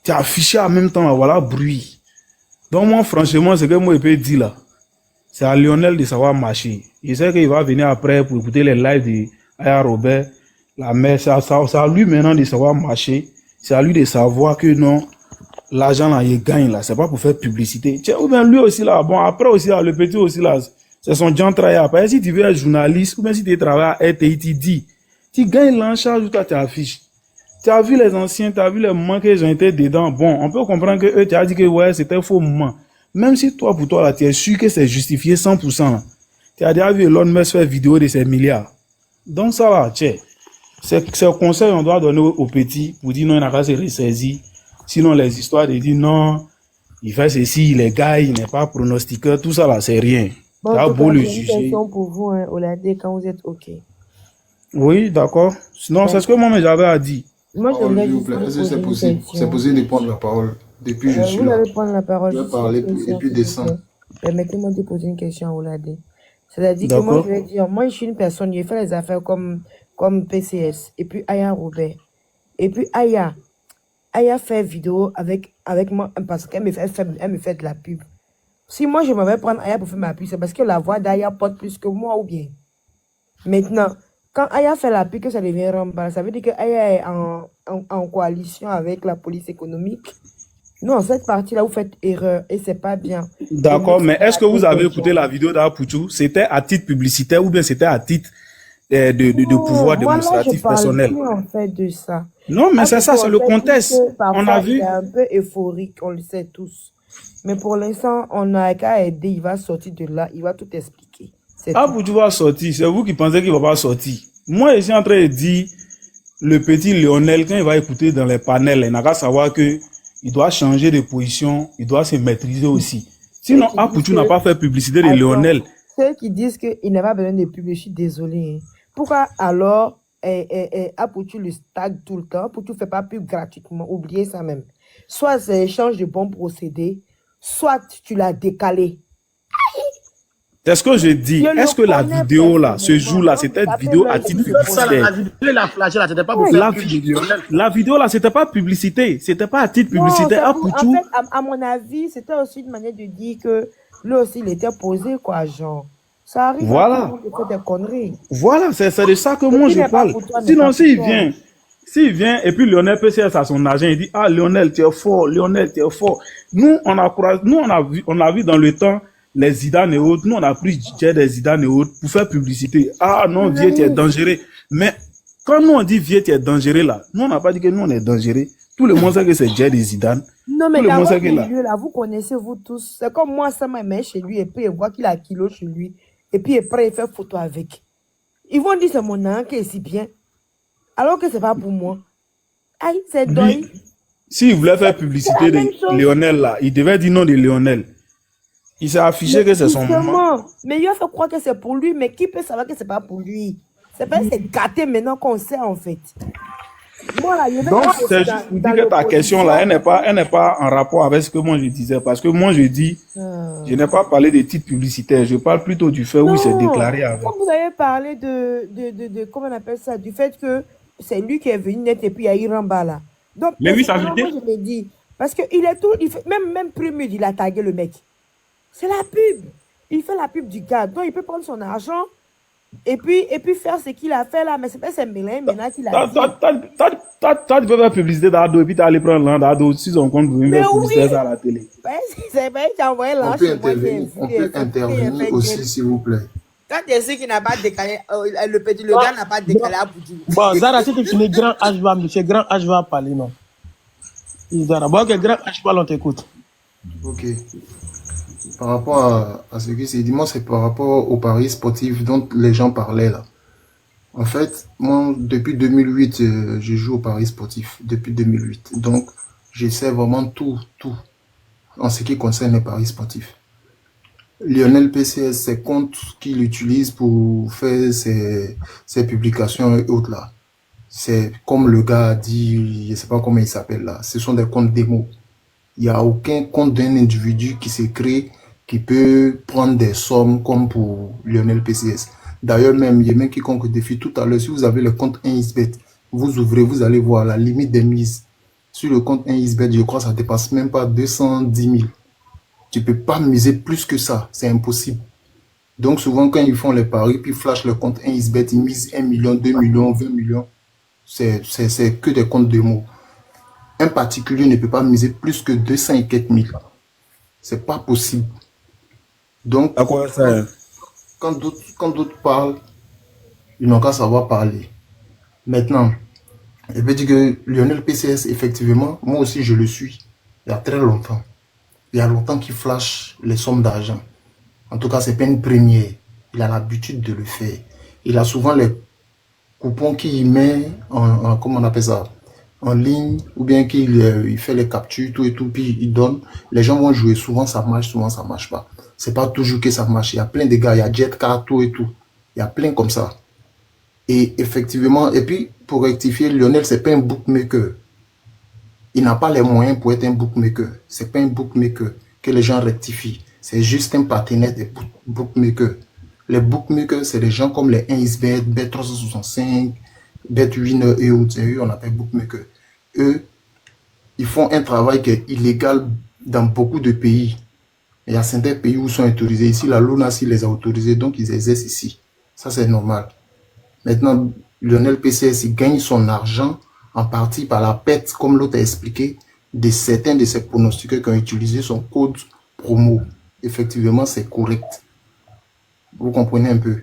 Tu as affiché en même temps, voilà, bruit. Donc moi, franchement, ce que moi je peux dire là, c'est à Lionel de savoir marcher. Je sais qu'il va venir après pour écouter les lives de Aya Robert, la mère, c'est à lui maintenant de savoir marcher. C'est à lui de savoir que non, l'argent là, il gagne là, c'est pas pour faire publicité. Tiens, ou bien lui aussi là, bon, après aussi là, le petit aussi là, c'est son Jean travail. Après, si tu veux être journaliste, ou bien si tu travailles à RTI, tu dis, tu gagnes l'en charge ou toi tu affiches. Tu as vu les anciens, tu as vu les moments qu'ils ont été dedans. Bon, on peut comprendre que eux, tu as dit que ouais, c'était un faux moment. Même si toi, pour toi, là, tu es sûr que c'est justifié 100%. Là. Tu as déjà vu Elon Musk faire vidéo de ses milliards. Donc ça va, tiens. C'est un conseil qu'on doit donner aux petits pour dire non, il n'a pas se ressaisir. Sinon, les histoires de dire non, il fait ceci, il est gars, il n'est pas pronostiqueur, tout ça là, c'est rien. Bon, Tu as beau le une juger. question pour vous, hein, Oladé, quand vous êtes OK. Oui, d'accord. Sinon, c'est ce que moi j'avais à dire. Moi, Parole, j'aimerais s'il vous juste plaît. vous Est-ce que poser c'est une possible? C'est question. possible de prendre la parole. Depuis, je suis Vous là. allez prendre la parole. Je vais Juste parler une et question, puis s'il vous descendre. plaît. Permettez-moi de poser une question à Oladé. C'est-à-dire que moi, D'accord. je vais dire, moi, je suis une personne, je fais les affaires comme PCS, et puis Aya Robert. Et puis Aya fait vidéo avec moi, parce qu'elle elle me fait de la pub. Si moi, je m'avais prendre Aya pour faire ma pub, c'est parce que la voix d'Aya porte plus que moi, ou bien. Maintenant, quand Aya fait la pub, que ça devient rembal, ça veut dire que Aya est en coalition avec la police économique. Non, cette partie-là, vous faites erreur et c'est pas bien. D'accord, mais est-ce que vous avez question. écouté la vidéo d'Apuchou? C'était à titre publicitaire ou bien c'était à titre de Non, pouvoir moi là, je démonstratif parle personnel? plus en fait de ça. Non, mais c'est ça, Apuchou, c'est en le fait, contexte. que On a parfois, il vu. est un peu euphorique, on le sait tous. Mais pour l'instant, on n'a qu'à aider, il va sortir de là, il va tout expliquer. C'est tout. Apuchou va sortir, c'est vous qui pensez qu'il va pas sortir. Moi, je suis en train de dire, le petit Lionel, quand il va écouter dans les panels, il n'a qu'à savoir que il doit changer de position, il doit se maîtriser aussi. Ceux Sinon, qui disent Apuchou n'a que, pas fait publicité de attends, Lionel. ceux qui disent qu'il n'a pas besoin de pub, je suis désolé. Hein. Pourquoi alors Apuchou le stag tout le temps? Apuchou ne fait pas pub gratuitement, oubliez ça même. Soit c'est échange de bons procédés, soit tu l'as décalé. C'est ce que je dis. Je Est-ce que le la connais vidéo là, ce personnellement. jour-là, Donc, c'était une tapez vidéo à l'œil titre sur Ça, la publicitaire? vidéo, il a flashé là, c'était pas pour Oui. faire La, pub de Lionel. la vidéo là, c'était pas publicité, c'était pas à titre Non, c'est publicitaire. pour, en Apuchou, fait, à mon avis, c'était aussi une manière de dire que lui aussi, il était posé, quoi, genre. Ça arrive à tout le voilà, monde de faire des conneries. voilà, c'est de ça que Ce moi qui je n'est pas parle. pour toi n'est Sinon, pas pour toi. s'il vient, et puis Lionel PCS a son agent, il dit, ah, Lionel, tu es fort, Lionel, tu es fort. Nous, on a vu dans le temps les Zidane et autres, nous, on a pris des Zidane et autres pour faire publicité. Ah, non, vieux, tu es dangereux. Mais, quand nous, on dit vieux, tu es dangereux là, nous, on n'a pas dit que nous, on est dangereux. Tout le monde sait que c'est Jed et Zidane. Non, Tout mais le dans monde sait votre que là. milieu, là, vous connaissez, vous tous. C'est comme moi, ça m'a mis chez lui, et puis il voit qu'il a un kilo chez lui, et puis après, il fait photo avec. Ils vont dire c'est mon âne qui est si bien, alors que c'est pas pour moi. Aïe, c'est Lui, deuil. s'il voulait faire C'est la publicité de même chose. Lionel là, il devait dire non de Lionel. Il s'est affiché Mais que c'est son moment. justement, mais il a fait croire que c'est pour lui, mais qui peut savoir que c'est pas pour lui? C'est pas c'est gâté maintenant qu'on sait en fait. Moi là, je vais Donc, dire c'est aussi juste pour dans dire que ta question l'opposition. là, elle n'est pas en rapport avec ce que moi je disais. Parce que moi je dis, je n'ai pas parlé de titres publicitaires. Je parle plutôt du fait où il s'est Non, déclaré avec. comme vous avez parlé comment on appelle ça, du fait que c'est lui qui est venu net et puis il y a Iramba là. Donc, Mais oui, ça veut personnellement, dire. moi je me dis, parce qu'il est tout, il fait, même Prémud, il a tagué le mec. C'est la pub. Il fait la pub du gars. Donc, il peut prendre son argent et puis faire ce qu'il a fait là. Mais c'est pas c'est Mélin maintenant qu'il a dit. Toi, tu peux faire publicité d'Ado et puis tu aller prendre l'an d'Ado si son compte pour Mais faire publicité oui, ça à la télé. c'est vrai qu'il a envoyé On l'argent peut chez moi. intervenir, on peut intervenir aussi, s'il vous plaît. Quand tu es sûr qu'il n'a pas décalé, le gars n'a pas décalé à Boudjou. Bon, Zara, si tu finis, grand H va, monsieur grand H va parler, non? Zara, bon, que grand H parle, on t'écoute. Ok. Par rapport à ce qui s'est dit, moi, c'est par rapport au paris sportif dont les gens parlaient là. En fait, moi, depuis 2008, je joue au paris sportif. Depuis 2008. Donc, je sais vraiment tout en ce qui concerne les paris sportifs. Lionel PCS, ses comptes qu'il utilise pour faire ses publications et autres là. C'est comme le gars a dit, je sais pas comment il s'appelle là. Ce sont des comptes démo. Il n'y a aucun compte d'un individu qui s'est créé qui peut prendre des sommes comme pour Lionel PCS. D'ailleurs, même, il y a même quiconque défie tout à l'heure. Si vous avez le compte 1xBet, vous ouvrez, vous allez voir la limite des mises. Sur le compte 1xBet, je crois que ça ne dépasse même pas 210 000. Tu ne peux pas miser plus que ça. C'est impossible. Donc, souvent, quand ils font les paris, puis ils flashent le compte 1xBet, ils misent 1 million, 2 millions, 20 millions. C'est que des comptes de mots. Un particulier ne peut pas miser plus que 200 et quelques mille. C'est pas possible. Donc, À quoi ça? quand d'autres parlent, ils n'ont qu'à savoir parler. Maintenant, je peux dire que Lionel PCS, effectivement, moi aussi je le suis. Il y a très longtemps. Il y a longtemps qu'il flash les sommes d'argent. En tout cas, c'est pas une première. Il a l'habitude de le faire. Il a souvent les coupons qu'il met comment on appelle ça, en ligne, ou bien qu'il fait les captures, tout et tout, puis il donne. Les gens vont jouer. Souvent ça marche pas. C'est pas toujours que ça marche. Il y a plein de gars, il y a Jetcar, tout et tout. Il y a plein comme ça. Et effectivement, et puis pour rectifier, Lionel, c'est pas un bookmaker. Il n'a pas les moyens pour être un bookmaker. C'est pas un bookmaker que les gens rectifient. C'est juste un partenaire des bookmakers. Les bookmakers, c'est des gens comme les 1xBet, Bet365, BetWinner et autres. Et eux, on appelle bookmakers. Eux, ils font un travail qui est illégal dans beaucoup de pays. Il y a certains pays où ils sont autorisés. Ici, la LONASI les a autorisés, donc ils exercent ici. Ça, c'est normal. Maintenant, Lionel PCS, il gagne son argent en partie par la perte, comme l'autre a expliqué, de certains de ses pronostiqueurs qui ont utilisé son code promo. Effectivement, c'est correct. Vous comprenez un peu.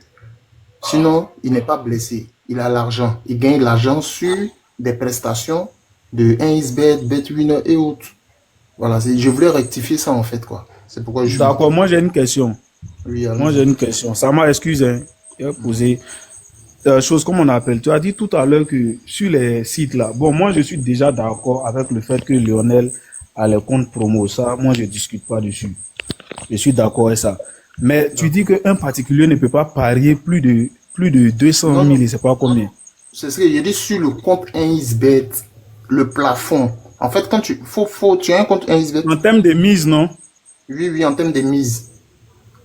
Sinon, il n'est pas blessé. Il a l'argent. Il gagne l'argent sur des prestations de 1xBet, BetWinner et autres. Voilà, je voulais rectifier ça en fait, quoi. C'est pourquoi je... D'accord, moi j'ai une question. Oui, allons-y. Moi j'ai une question. Ça m'a excusé. Hein. Il a posé chose comme on appelle. Tu as dit tout à l'heure que sur les sites là, bon, moi je suis déjà d'accord avec le fait que Lionel a les comptes promo. Ça, moi je discute pas dessus. Je suis d'accord avec ça. Mais tu dis qu'un particulier ne peut pas parier plus de 200 000 et c'est pas combien. C'est ce que j'ai dit sur le compte 1xBet, le plafond. En fait, quand tu tu as un compte 1xBet. En termes de mise, non? Oui, en termes de mise.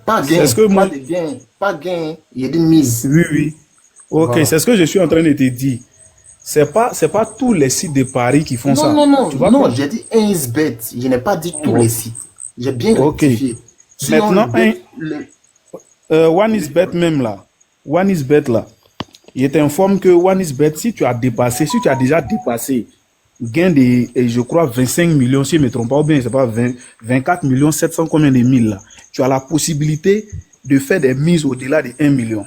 Pas gain, Est-ce que moi... pas gain, il y a des mises. Oui. Ok, voilà. C'est ce que je suis en train de te dire. C'est pas tous les sites de paris qui font ça. Non, j'ai dit 1xBet. Je n'ai pas dit tous les sites. J'ai bien rectifié. Sinon, maintenant, 1xBet même là, 1xBet là, il t'informe que 1xBet, si tu as déjà dépassé gain de, je crois, 25 millions, si je ne me trompe pas, ou bien, c'est pas 24 millions 700 combien de mille là, tu as la possibilité de faire des mises au-delà de 1 million.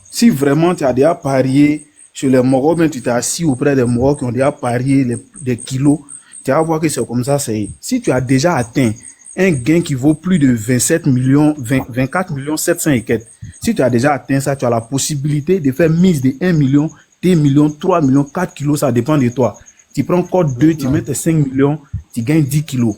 Si vraiment tu as déjà parié sur les Moraux, ben tu t'es assis auprès des Moraux qui ont déjà parié des kilos, tu vas voir que c'est comme ça, c'est. Si tu as déjà atteint un gain qui vaut plus de 27 millions, 24 millions 700 et quelques, si tu as déjà atteint ça, tu as la possibilité de faire mise de 1 million, 2 millions, 3 millions, 4 kilos, ça dépend de toi. Tu prends code 2, tu mets tes 5 millions, tu gagnes 10 kilos.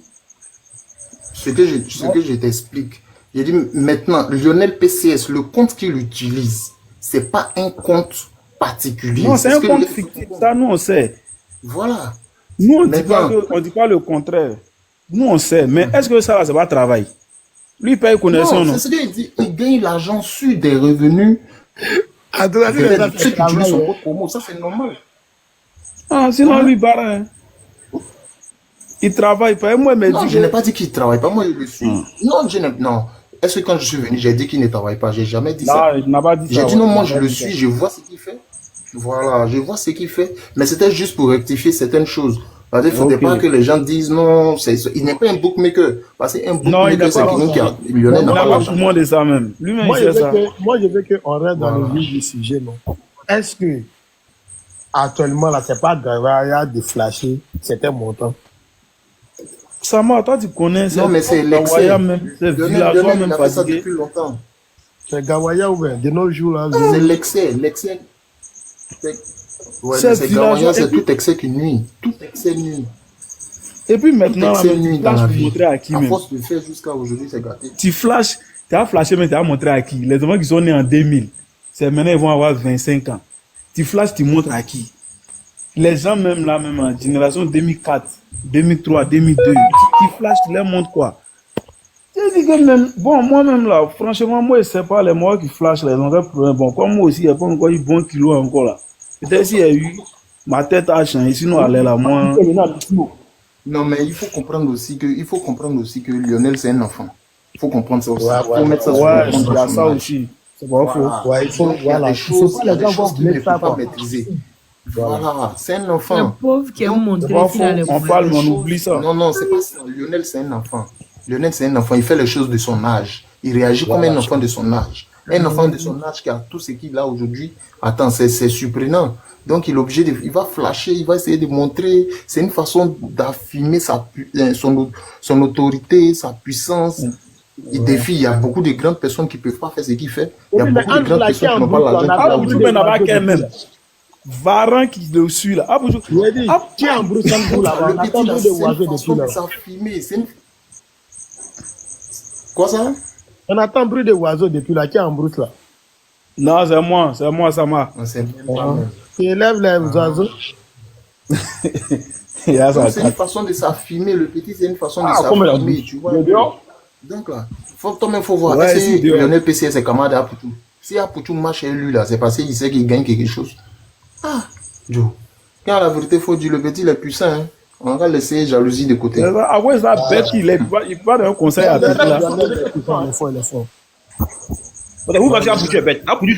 Ce que je t'explique, j'ai dit maintenant, Lionel PCS, le compte qu'il utilise, c'est pas un compte particulier. Non, c'est un compte fictif, ça nous on sait. Voilà. Nous on dit pas le contraire. Nous on sait, mais est-ce que ça là, c'est pas travail? Lui paye connaissance, non? C'est ce qu'il dit, il gagne l'argent sur des revenus. Ça c'est normal. Ah, sinon lui barre. Hein. Il travaille pas. Moi, mais non, je n'ai pas dit qu'il travaille pas. Moi, je le suis. Non. Est-ce que quand je suis venu, j'ai dit qu'il ne travaille pas? J'ai jamais dit ça. Il n'a pas dit ça. J'ai dit non, moi je le suis, je vois ce qu'il fait. Voilà, je vois ce qu'il fait. Mais c'était juste pour rectifier certaines choses. Parce qu'il ne faudrait pas que les gens disent non, il n'est pas un bookmaker. Parce qu'un bookmaker, c'est quelqu'un qui a. Il n'a pas tout le monde de ça même. Lui-même, moi, je veux qu'on rentre dans le vif du sujet, non? Est-ce que, actuellement, là, c'est pas grave de flasher certains montants? Sama, toi, tu connais. Non, mais c'est l'excès. C'est villageois même fait ça depuis longtemps. C'est Gawaya ou bien de nos jours, là. C'est l'excès. Ouais, c'est Gawaya, c'est tout excès qui nuit. Tout excès nuit. Et puis maintenant, tu flashes pour montrer à qui même. À force de faire jusqu'à aujourd'hui, c'est gâté. Tu flashes, tu as flashé, mais tu as montré à qui? Les enfants qui sont nés en 2000, c'est maintenant ils vont avoir 25 ans. Tu flashes, tu montres à qui? Les gens même là, même en génération 2004, 2003, 2002, tu flashes, tu leur montres quoi? J'ai dit que même, bon, moi-même là, franchement, moi, c'est pas les morts qui flashent les longueurs pour bon, comme moi aussi, il n'y a pas encore eu bon kilo encore là. Peut-être s'il y a eu, ma tête a changé, sinon elle est là, moi. Non, mais il faut comprendre aussi que Lionel, c'est un enfant. Il faut comprendre ça aussi. Ouais, Il faut mettre ça sur Ouais, le compte il y a de son ça âge. aussi. C'est pas faux. Voilà. Ouais, il faut, Donc, il y a voilà. des Il faut choses, pas il y a les des gens choses vont qu'il ne blesser faut ça, pas quoi. maîtriser. Voilà. Voilà, c'est un Le enfant. pauvre qui a Donc, C'est montré pas qu'il a faux. les On il fait parle, les mais on choses. oublie ça. Non, non, c'est pas ça. Lionel, c'est un enfant. Lionel, c'est un enfant. Il fait les choses de son âge. Il réagit comme un enfant de son âge. Un enfant de son âge qui a tout ce qu'il a aujourd'hui. Attends, c'est surprenant. Donc, il est obligé de, il va flasher, il va essayer de montrer. C'est une façon d'affirmer son autorité, sa puissance. Il défie. Il y a beaucoup de grandes personnes qui ne peuvent pas faire ce qu'il fait. Il y a Oui, mais beaucoup de entre grandes la personnes qui n'ont pas Kiambrou, on l'argent a qu'il a Ah, compris tu aujourd'hui. des m'en as pas oiseaux qu'un depuis même. là. Varan qui le suit là. Ah, bonjour. Je lui ai dit, Kiambrou, Sambou, là-bas, Le on a petit, là, compris des c'est une oiseaux depuis façon là. de s'affirmer. C'est une... Quoi ça? On attend bruit des oiseaux depuis là, qui est en brousse là. Non, c'est moi, Sama. Non, c'est même pas Ah. même. Il élève les oiseaux. Il y a ça. Donc, c'est une façon de s'affirmer. Le petit, c'est une façon de Ah, comme la s'affirmer, bouche. tu vois. Le dehors. Donc là, toi-même, il faut voir. Ouais, Est-ce si, que dehors. Lionel PC est ses camarades à Apoutou? Si Apoutou marche chez lui là, c'est parce qu'il sait qu'il gagne quelque chose. Ah, Joe. Quand la vérité, il faut dire, le petit, il est puissant. Hein. On va laisser jalousie de côté. Après ça, bête, il part d'un conseil à tout là. Il est fort, il est fort. Vous pensez à Poutou est bête. À Poutou,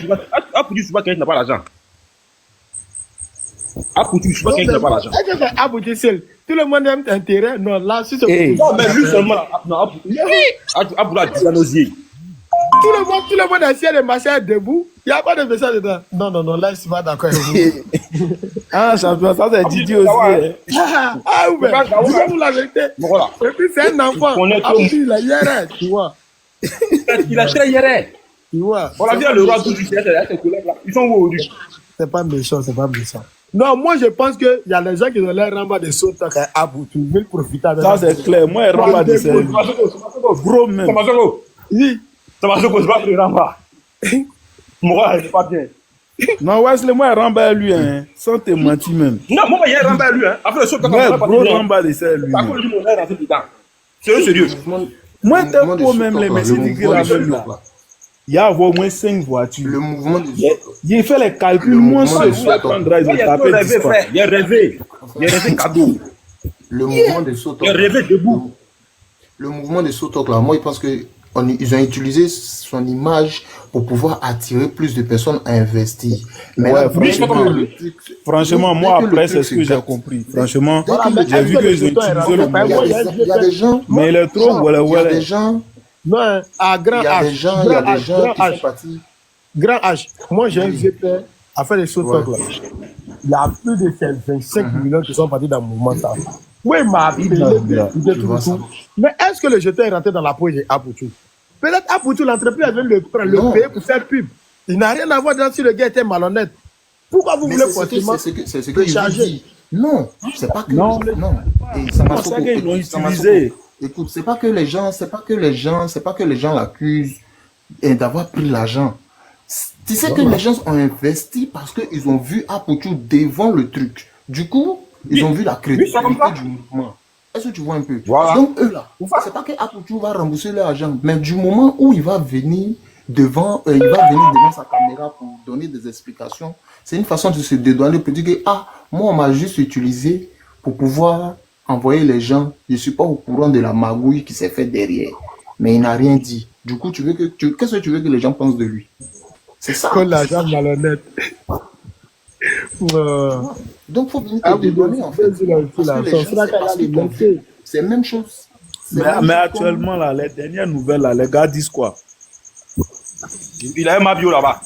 c'est pas quelqu'un qui n'a pas l'argent. À Poutou, c'est pas quelqu'un qui n'a pas l'argent. Est-ce que c'est Abouti seul? Tout le monde aime intérêt. Non, là, si c'est Hey. Non, mais lui seulement. Non, à Poutou a dit à nos yeux. tout le monde est assis, les machins debout. Il n'y a pas de message dedans. Non, non, non, là, je ne suis pas d'accord avec vous. Ah, champion, ça c'est Didi aussi. Hein. Ah, oui, dis-nous la vérité. Bon, voilà. Et puis, c'est un enfant. Il connaît tout. Abouti, il a hier, tu vois. Il a très hier. Tu vois. On l'a vu à le roi tout du ciel, ses collègues là. Ils sont où aujourd'hui? C'est pas méchant, c'est pas méchant. Non, moi, je pense qu'il y a des gens qui ont l'air rembas de sauter à Abouti. Ils veulent profiter avec Ça c'est clair. Moi, il rend de ses gros même. Samasoko. Oui. Samasoko, c'est pas que le ramba. Moi, c'est pas bien. Non, Wesley, moi, il rend lui, hein. Sans te mentir même. Non, moi, il y a un ramba lui, hein. Après le saut, quand Ouais, on va gros pas ramba de ses lui. par contre, lui, mon air dans ce dedans. C'est sérieux. Moi, t'es mouvement de pour même Sotok, les là, messieurs le qui mouvement la de même Sotok, là. là. Il y a au moins 5 voitures. Le mouvement de Il fait les calculs, Le moi mouvement seul, de je Sotok. prendrai, Il ils y ont a trop tapé rêvé, 10 fois. frère. Il a rêvé. Il a rêvé cadeau. Le mouvement de Sotok. Il a rêvé debout. Le mouvement de Sotok, là, moi, je pense qu'ils ont utilisé son image pour pouvoir attirer plus de personnes à investir. Mais Ouais, là, franchement, franchement, moi, dès que le après, truc c'est ce se que j'ai gâte, compris. Franchement, Voilà, mais j'ai vu qu'ils ont utilisé le mouvement. il y a des gens, Mais il est trop, voilà, il y a voilà. des gens, Non, à grand il y a âge. des gens, il y a des gens qui font partie. Grand âge. Moi, j'ai invité à faire des sauts là. Il y a plus de 25 millions qui sont partis dans le mouvement. Ça. Oui, ma vie, mais est-ce que le jeteur est rentré dans la poche d'Apoutou? Peut-être Apoutou, l'entreprise vient le prendre, le payer pour faire pub. Il n'a rien à voir dans si le gars était malhonnête. Pourquoi vous Mais voulez c'est forcément ce que je vous dis. Non, c'est pas que Non. non. Et ça m'a C'est ça qu'ils l'ont ça m'a utilisé. Écoute, c'est pas que les gens l'accusent d'avoir pris l'argent. Tu sais que les gens ont investi parce qu'ils ont vu Apoutou devant le truc. Du coup, ils ont vu la crédibilité du mouvement. Est-ce que tu vois un peu? Voilà. Donc eux là, c'est pas que Apoutou va rembourser leur argent, mais du moment où il va venir devant sa caméra pour donner des explications, c'est une façon de se dédouaner pour dire que moi on m'a juste utilisé pour pouvoir envoyer les gens. Je suis pas au courant de la magouille qui s'est faite derrière, mais il n'a rien dit. Du coup, qu'est-ce que tu veux que les gens pensent de lui? C'est ça. Comme l'argent malhonnête. Donc, il faut venir te dédouaner, en fait. Parce que les gens, c'est parce qu'ils t'ont vu. C'est la même chose. Mais actuellement, là, les dernières nouvelles, là, les gars disent quoi? Il a un mabio là-bas.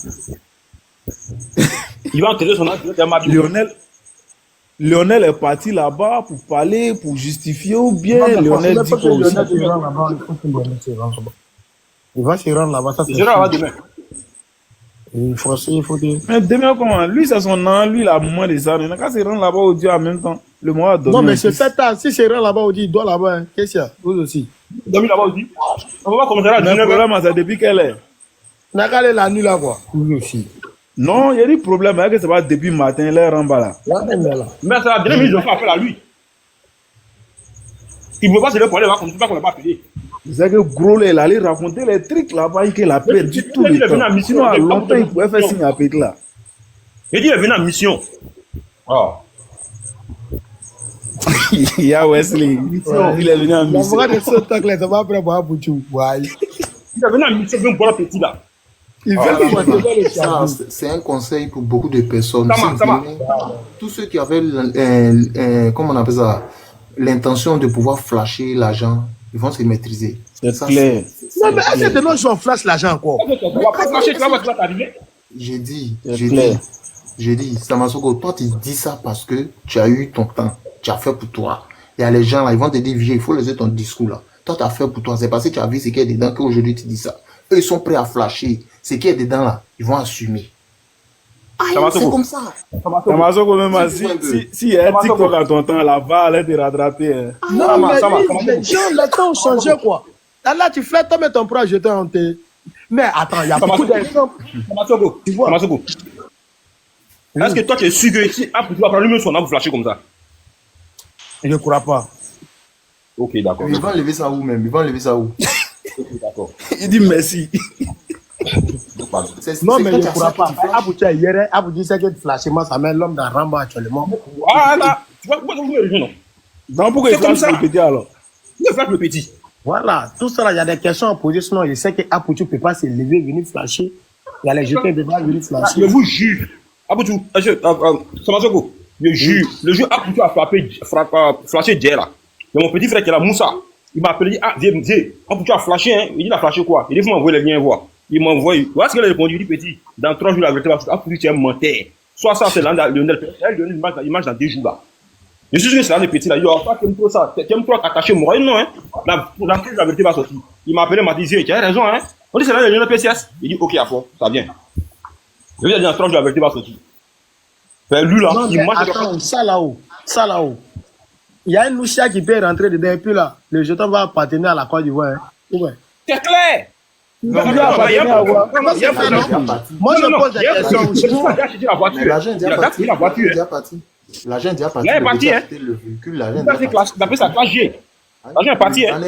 Il va enterrer son âge, il a un mabio. Lionel est parti là-bas pour parler, pour justifier ou bien Lionel dit quoi aussi? Il va se rendre là-bas. Ça, Je vais là-bas demain. Il faut dire. Mais demain, comment? Lui, c'est son nom, lui, il a moins de ça. Il n'a qu'à se rendre là-bas au Dieu en même temps. Le mois a donné. Non, mais c'est fait tard. Si c'est rend là-bas, on dit, il doit là-bas. Hein. Qu'est-ce qu'il y a? Vous aussi. Dormi là-bas aussi. On va pas commencer là. Le problème, c'est depuis qu'elle est. N'a qu'à aller la nuit là, quoi. Vous aussi. Non, il y a des problèmes. C'est que c'est pas depuis matin, elle est en bas là. Mais c'est la dernière minute, ils ont fait appel à lui. Il ne peut pas se le parler, comme ça qu'on l'a pas appelé. C'est que gros, là, il allait raconter les trucs là-bas qu'il a perdu tout le temps. Sinon, à longtemps, il pouvait faire signe à Pétla. Là. Il dit, il est venu en mission. Ah. Il y a Wesley. Il est venu en mission. L'avocat de ce temps là, ça va après voir Bouchou. Il est venu en mission, il veut boire petit là. C'est un conseil pour beaucoup de personnes. Ça va. Tous ceux qui avaient, comment on appelle ça, l'intention de pouvoir flasher l'argent, ils vont se maîtriser. C'est clair. Non, mais est-ce que de nos jours, on flash l'argent encore? On va pas flasher, tu vas voir ce qui va t'arriver. J'ai dit, Samasoko, toi tu dis ça parce que tu as eu ton temps, tu as fait pour toi. Il y a les gens là, ils vont te dire, vieux, il faut laisser ton discours là. Toi tu as fait pour toi, c'est parce que tu as vu ce qui est dedans qu'aujourd'hui tu dis ça. Eux ils sont prêts à flasher. Ce qui est dedans là, ils vont assumer. C'est comme ça. Samasoko, même si il y a un TikTok à ton temps, la va aller te rattraper. Non, mais les gens, le temps ont changé quoi. Là, tu fais tomber ton proche, je t'ai hanté. Mais attends, il y a beaucoup d'exemples. Samasoko. Est-ce que toi tu es sûr que si Apple va prendre lui-même son arme pour flasher comme ça? Je ne crois pas. Ok, d'accord. Ils vont lever ça où même? Ok, d'accord. Il dit merci. Non, mais je ne crois pas. Abu dit c'est que flashement, ça met l'homme dans Rambo actuellement. Voilà. Tu vois, pourquoi vous me rejoignez, non? Non, pourquoi il flash le petit alors? Il flash le petit. Voilà, tout ça, il y a des questions à poser, sinon je sais que Abu ne peut pas se lever, venir flasher. Il y a les jetons devant, venir flasher. Je vous jure. Aboutou, Samasoko, je jure, le jour Aboutou a flashé Djer là. Il y a mon petit frère qui est là, Moussa. Il m'a appelé, il dit, viens, Aboutou a flashé, hein. Il dit, il a flashé quoi? Il dit, il faut m'envoyer les liens voir. Il m'a envoyé. Voilà ce qu'il a répondu, il dit, petit, dans 3 jours, la vérité va Aboutou, tu es menteur. Soit ça, c'est Lionel Petit, elle donne l'image dans 2 jours là. Je suis sûr que c'est l'un des petits là. Il dit, oh, toi, tu aimes trop ça, tu aimes trop attacher moi. Non, hein. La vérité va sortir. Il m'a appelé, il m'a dit, tu as raison, hein. On dit, c'est l'un des Lionel PCS. Il dit, ok, à fond, ça vient. Je vais dire, dans 3 jours, la vérité va sortir. Ben, lui là, non, il mange. Attends, ça là-haut. Il y a une louchia qui peut rentrer dedans et puis là, le jeton va appartenir à la Côte d'Ivoire. Hein. Ouais. C'est clair! Moi, je pose des questions aussi. L'agent est déjà parti. L'agent est déjà parti. Il est parti, hein? Le véhicule, l'agent est parti. Il a pris sa classe G. L'agent est parti, hein?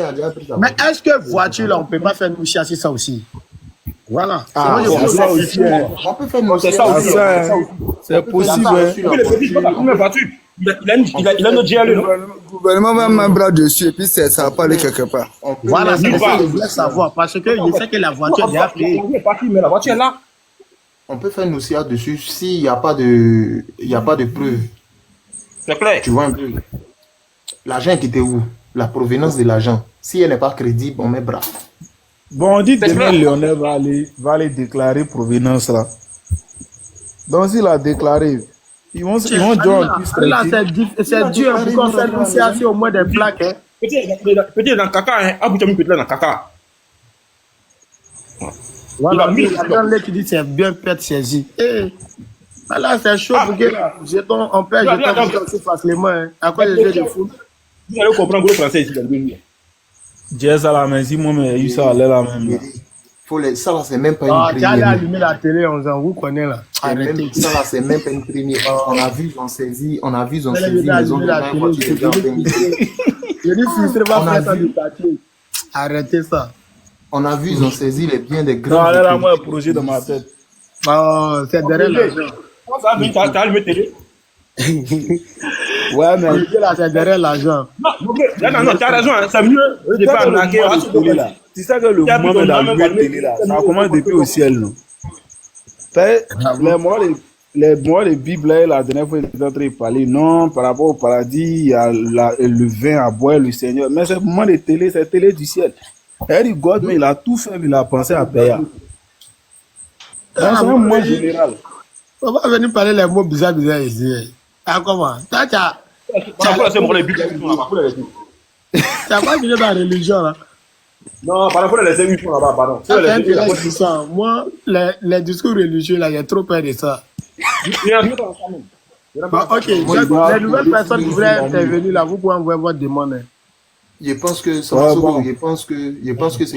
Mais est-ce que voiture là, on peut pas faire une louchia sur ça aussi? Voilà. Ah, ça aussi. On peut faire une louchia. C'est possible. Il a notre GLE. Le gouvernement va mettre un bras dessus et puis ça va pas aller quelque part. Voilà, c'est ça que je voulais savoir. Parce que je sais que la voiture est déjà payée. Mais la voiture est là. On peut faire une dossier dessus s'il n'y a pas de preuve. C'est clair. Tu vois un peu. L'argent était où? La provenance de l'argent. Si elle n'est pas crédible, on met bras. Bon, on dit que demain, Lionel va aller déclarer provenance là. Donc, s'il a déclaré, ils vont dire en plus. Là, c'est dur pour qu'on fasse une dossier au moins des plaques. Hein. Petit dans caca, hein. Abou Tami peut-être dans caca. Voilà, là, tu dis c'est bien peut-être saisi. Là, c'est chaud pour que on peut jeter aussi facilement. Hein. À quoi les jeux de foot? Vous allez comprendre le français ici dans 2 minutes. Jess à la main, si moi, mais il ça allait la même. Ça là, c'est même pas une première. Tu allais allumer la télé, on vous connaît là. Arrêtez. Ça là, c'est même pas une première. On a vu, ils ont saisi les ondes de la voiture. Je dis, filtre va faire ça du papier. Arrêtez ça. On a vu, ils ont saisi les biens des grands. Non, là, moi, un projet dans ma tête. Oh, c'est derrière l'argent. T'as allumé télé? Ouais, mais. Là, c'est derrière l'argent. Non, t'as raison, c'est mieux de pas arnaquer. C'est ça que le moment de la télé là, ça commence depuis au ciel, non? Les mots de Bible, la dernière fois, ils étaient en train de parler, non, par rapport au paradis, il y a le vin à boire, le Seigneur. Mais c'est le moment de télé, c'est télé du ciel. Eric God, mais il a tout fait, il a pensé à payer. C'est un moment général. On va venir parler les mots bizarres ici. Ah, comment? T'as pas fini dans la religion, là. Non, par rapport à les émissions là-bas, pardon. Moi, les discours religieux, là, il y a trop peur de ça. Ok, les nouvelles personnes qui voudraient intervenir, là, vous pouvez envoyer votre demande. Je pense que ce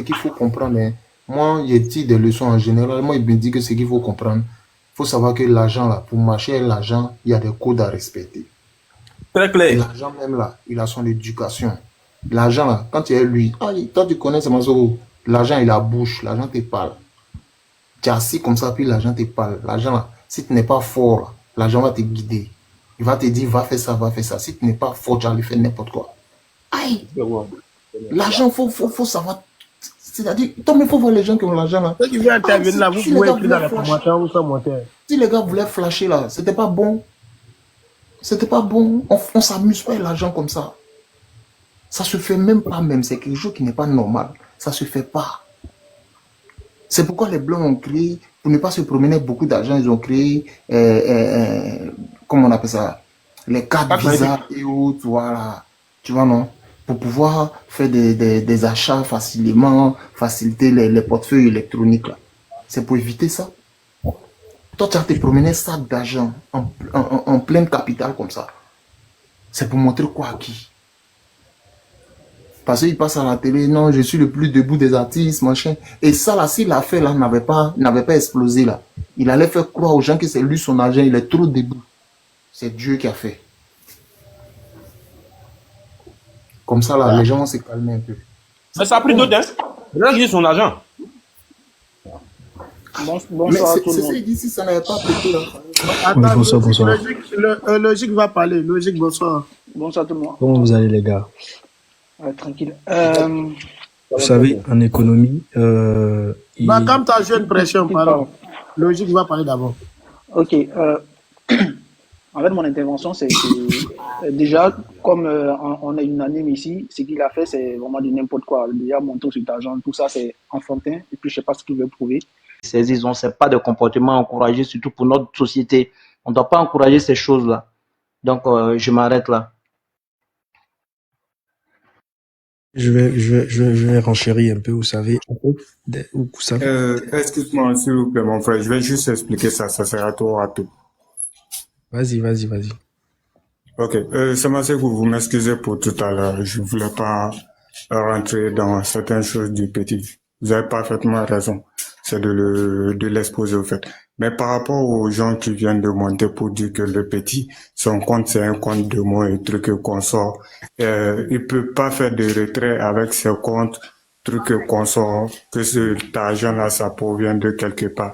qu'il faut comprendre, hein. Moi, il y a des leçons en général. Moi, il me dit que ce qu'il faut comprendre, il faut savoir que l'argent, là, pour marcher l'argent, il y a des codes à respecter. Très clair. L'argent même, là, il a son éducation. L'argent, là, quand tu es lui, toi tu connais Samasoro, l'argent il a bouche, l'argent te parle. Tu es assis comme ça, puis l'argent te parle. L'argent, là, si tu n'es pas fort, là, l'argent va te guider. Il va te dire, va faire ça, va faire ça. Si tu n'es pas fort, tu vas lui faire n'importe quoi. Aïe! L'argent, faut savoir. C'est-à-dire, il faut voir les gens qui ont l'argent là. Ceux qui viennent intervenir là, vous pouvez écrire dans les commentaires ou sans commentaire. Si les gars voulaient flasher là, c'était pas bon. C'était pas bon. On s'amuse pas avec l'argent comme ça. Ça se fait même pas même. C'est quelque chose qui n'est pas normal. Ça se fait pas. C'est pourquoi les Blancs ont créé, pour ne pas se promener avec beaucoup d'argent, ils ont créé, comment on appelle ça, les cartes Visa et autres, voilà. Tu vois, non? Pour pouvoir faire des achats facilement, faciliter les portefeuilles électroniques. C'est pour éviter ça. Toi, tu as te promener sac d'argent en pleine capitale comme ça. C'est pour montrer quoi à qui? Parce qu'il passe à la télé, non, je suis le plus debout des artistes, machin. Et ça, là, si l'affaire là n'avait pas explosé, là, il allait faire croire aux gens que c'est lui son argent, il est trop debout. C'est Dieu qui a fait. Comme ça, là, les gens vont se calmer un peu. Mais ça a pris d'autres, hein. Là, il a son argent. Bonsoir à tout le C'est monde. ça, il dit si ça n'avait pas pété, là. Attends, bonsoir. Logique va parler. Logique, bonsoir. Bonsoir tout le monde. Comment vous allez, les gars? Tranquille. Vous savez, en économie, Bah, comme tu as joué une pression, pardon. Logique va parler d'abord. Ok. En fait, mon intervention, c'est que déjà, comme on est unanime ici, ce qu'il a fait, c'est vraiment du n'importe quoi. Déjà, monter sur l'argent, tout ça, c'est enfantin. Et puis, je sais pas ce qu'il veut prouver. Ils ont, c'est pas de comportement encouragé, surtout pour notre société. On ne doit pas encourager ces choses-là. Donc, je m'arrête là. je vais renchérir un peu, vous savez. Vous savez. Excuse-moi, s'il vous plaît, mon frère, je vais juste expliquer ça sera tout à tout. Vas-y. Ok, vous m'excusez pour tout à l'heure, je voulais pas rentrer dans certaines choses du petit. Vous avez parfaitement raison, c'est de l'exposer au fait. Mais par rapport aux gens qui viennent de monter pour dire que le petit, son compte c'est un compte de mots et trucs qu'on sort, il peut pas faire de retrait avec ses comptes, trucs qu'on sort, que cet argent-là, ça provient de quelque part.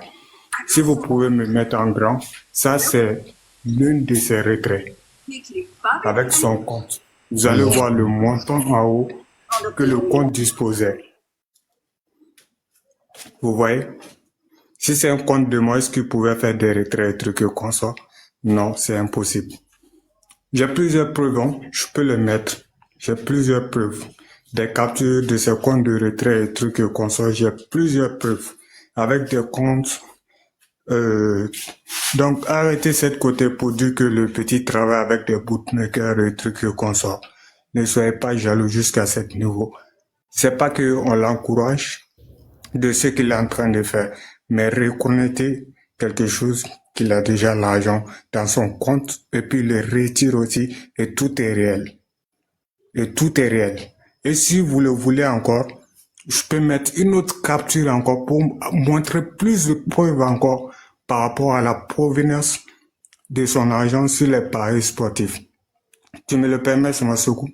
Si vous pouvez me mettre en grand, ça c'est l'une de ses retraits avec son compte. Vous allez voir le montant en haut que le compte disposait. Vous voyez? Si c'est un compte de moi, est-ce qu'il pouvait faire des retraits et trucs comme ça? Non, c'est impossible. J'ai plusieurs preuves, hein. Je peux les mettre. J'ai plusieurs preuves. Des captures de ces comptes de retrait et trucs comme ça. J'ai plusieurs preuves. Avec des comptes. Donc, arrêtez cette côté pour dire que le petit travaille avec des bootmakers et trucs comme ça. Ne soyez pas jaloux jusqu'à ce niveau. C'est pas qu'on l'encourage de ce qu'il est en train de faire, mais reconnaissez quelque chose qu'il a déjà l'argent dans son compte et puis il le retire aussi et tout est réel. Et tout est réel. Et si vous le voulez encore, je peux mettre une autre capture encore pour montrer plus de preuves encore par rapport à la provenance de son argent sur les paris sportifs. Tu me le permets, Samasoko?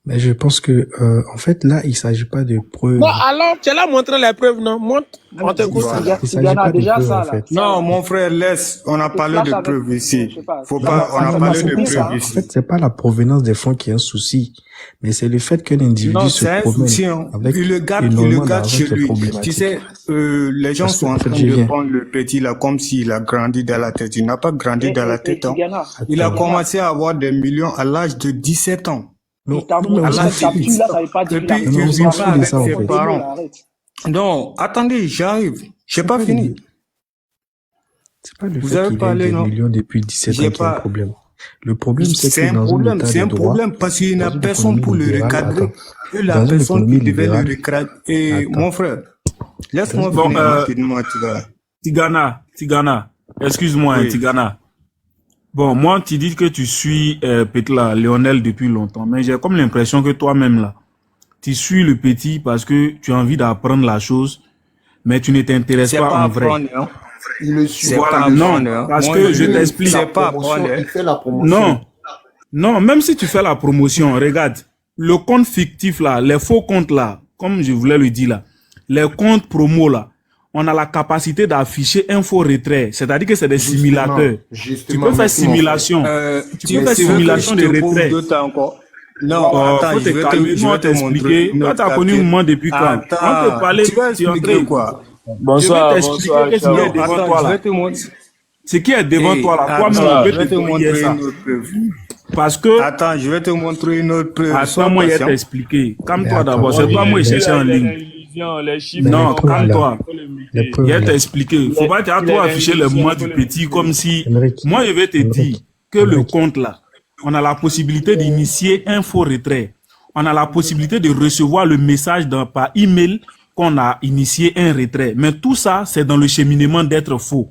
Mais je pense que, en fait, là, il s'agit pas de preuves. Bon, alors, tu as montré les preuves, non? Montre, on t'écoute. Il s'agit pas de preuves, en fait. Non, mon frère, laisse. On a parlé de preuves ici. Faut pas, on a parlé de preuves En ici. fait, c'est pas la provenance des fonds qui est un souci, mais c'est le fait qu'un individu Non, se c'est un promène souci, hein. avec Il le garde énormément d'argent chez qui est lui. Tu problématique. sais, les gens Parce que, sont en en fait, train je de viens. prendre le petit là comme s'il a grandi dans la tête. Il n'a pas grandi dans la tête, hein. Tigana, Il a commencé à avoir des millions à l'âge de 17 ans. Non, mais à on l'âge s'en fout. de Là, ça veut pas dire Et qu'il a puis, fait il ça. vit pas avec ça, en ses fait. parents. Non, attendez, j'arrive. J'ai pas fini. C'est pas le Vous fait avez qu'il ait parlé, des non? millions depuis 17 J'ai ans qui est un pas- problème. Le problème, c'est C'est que un dans un problème, état c'est de un droit, problème parce qu'il n'a dans une personne économie pour le libérale, recadrer. attends. Et la Dans une personne économie qui devait le libérale, recadrer. Et mon frère, laisse-moi Bon, finir rapidement, tu vas. Tigana, excuse-moi, Oui. Tigana. Bon, moi, tu dis que tu suis Petla, Lionel depuis longtemps, mais j'ai comme l'impression que toi-même, là, tu suis le petit parce que tu as envie d'apprendre la chose, mais tu ne t'intéresses C'est pas pas en vrai. apprendre, hein. Il le suit. C'est Voilà, pas non, apprendre, hein. parce Moi, que je lui, t'explique. C'est pas apprendre, Il hein. fait la promotion. Non, non, même si tu fais la promotion, regarde, le compte fictif là, les faux comptes là, comme je voulais le dire là, les comptes promo là, on a la capacité d'afficher un faux retrait. C'est-à-dire que c'est des simulateurs. Tu peux faire simulation. Tu peux faire simulation de retrait. Non, attends, faut te calmer, je vais t'expliquer. Toi, tu as connu moi depuis quand? On peut parler, tu vas expliquer quoi? Bonsoir, je vais t'expliquer qu'est-ce qui est devant toi là. Ce qui est devant toi là, toi-même, je vais te montrer ça. Parce que... Attends, je vais te montrer une autre preuve. Attends, moi, je vais t'expliquer. Calme-toi d'abord. C'est pas moi qui cherche en ligne. Non, calme-toi. Je vais t'expliquer. Il ne faut pas trop afficher le mois du petit comme si... Moi, je vais te dire que le compte là, on a la possibilité d'initier un faux retrait. On a la possibilité de recevoir le message par email qu'on a initié un retrait. Mais tout ça, c'est dans le cheminement d'être faux.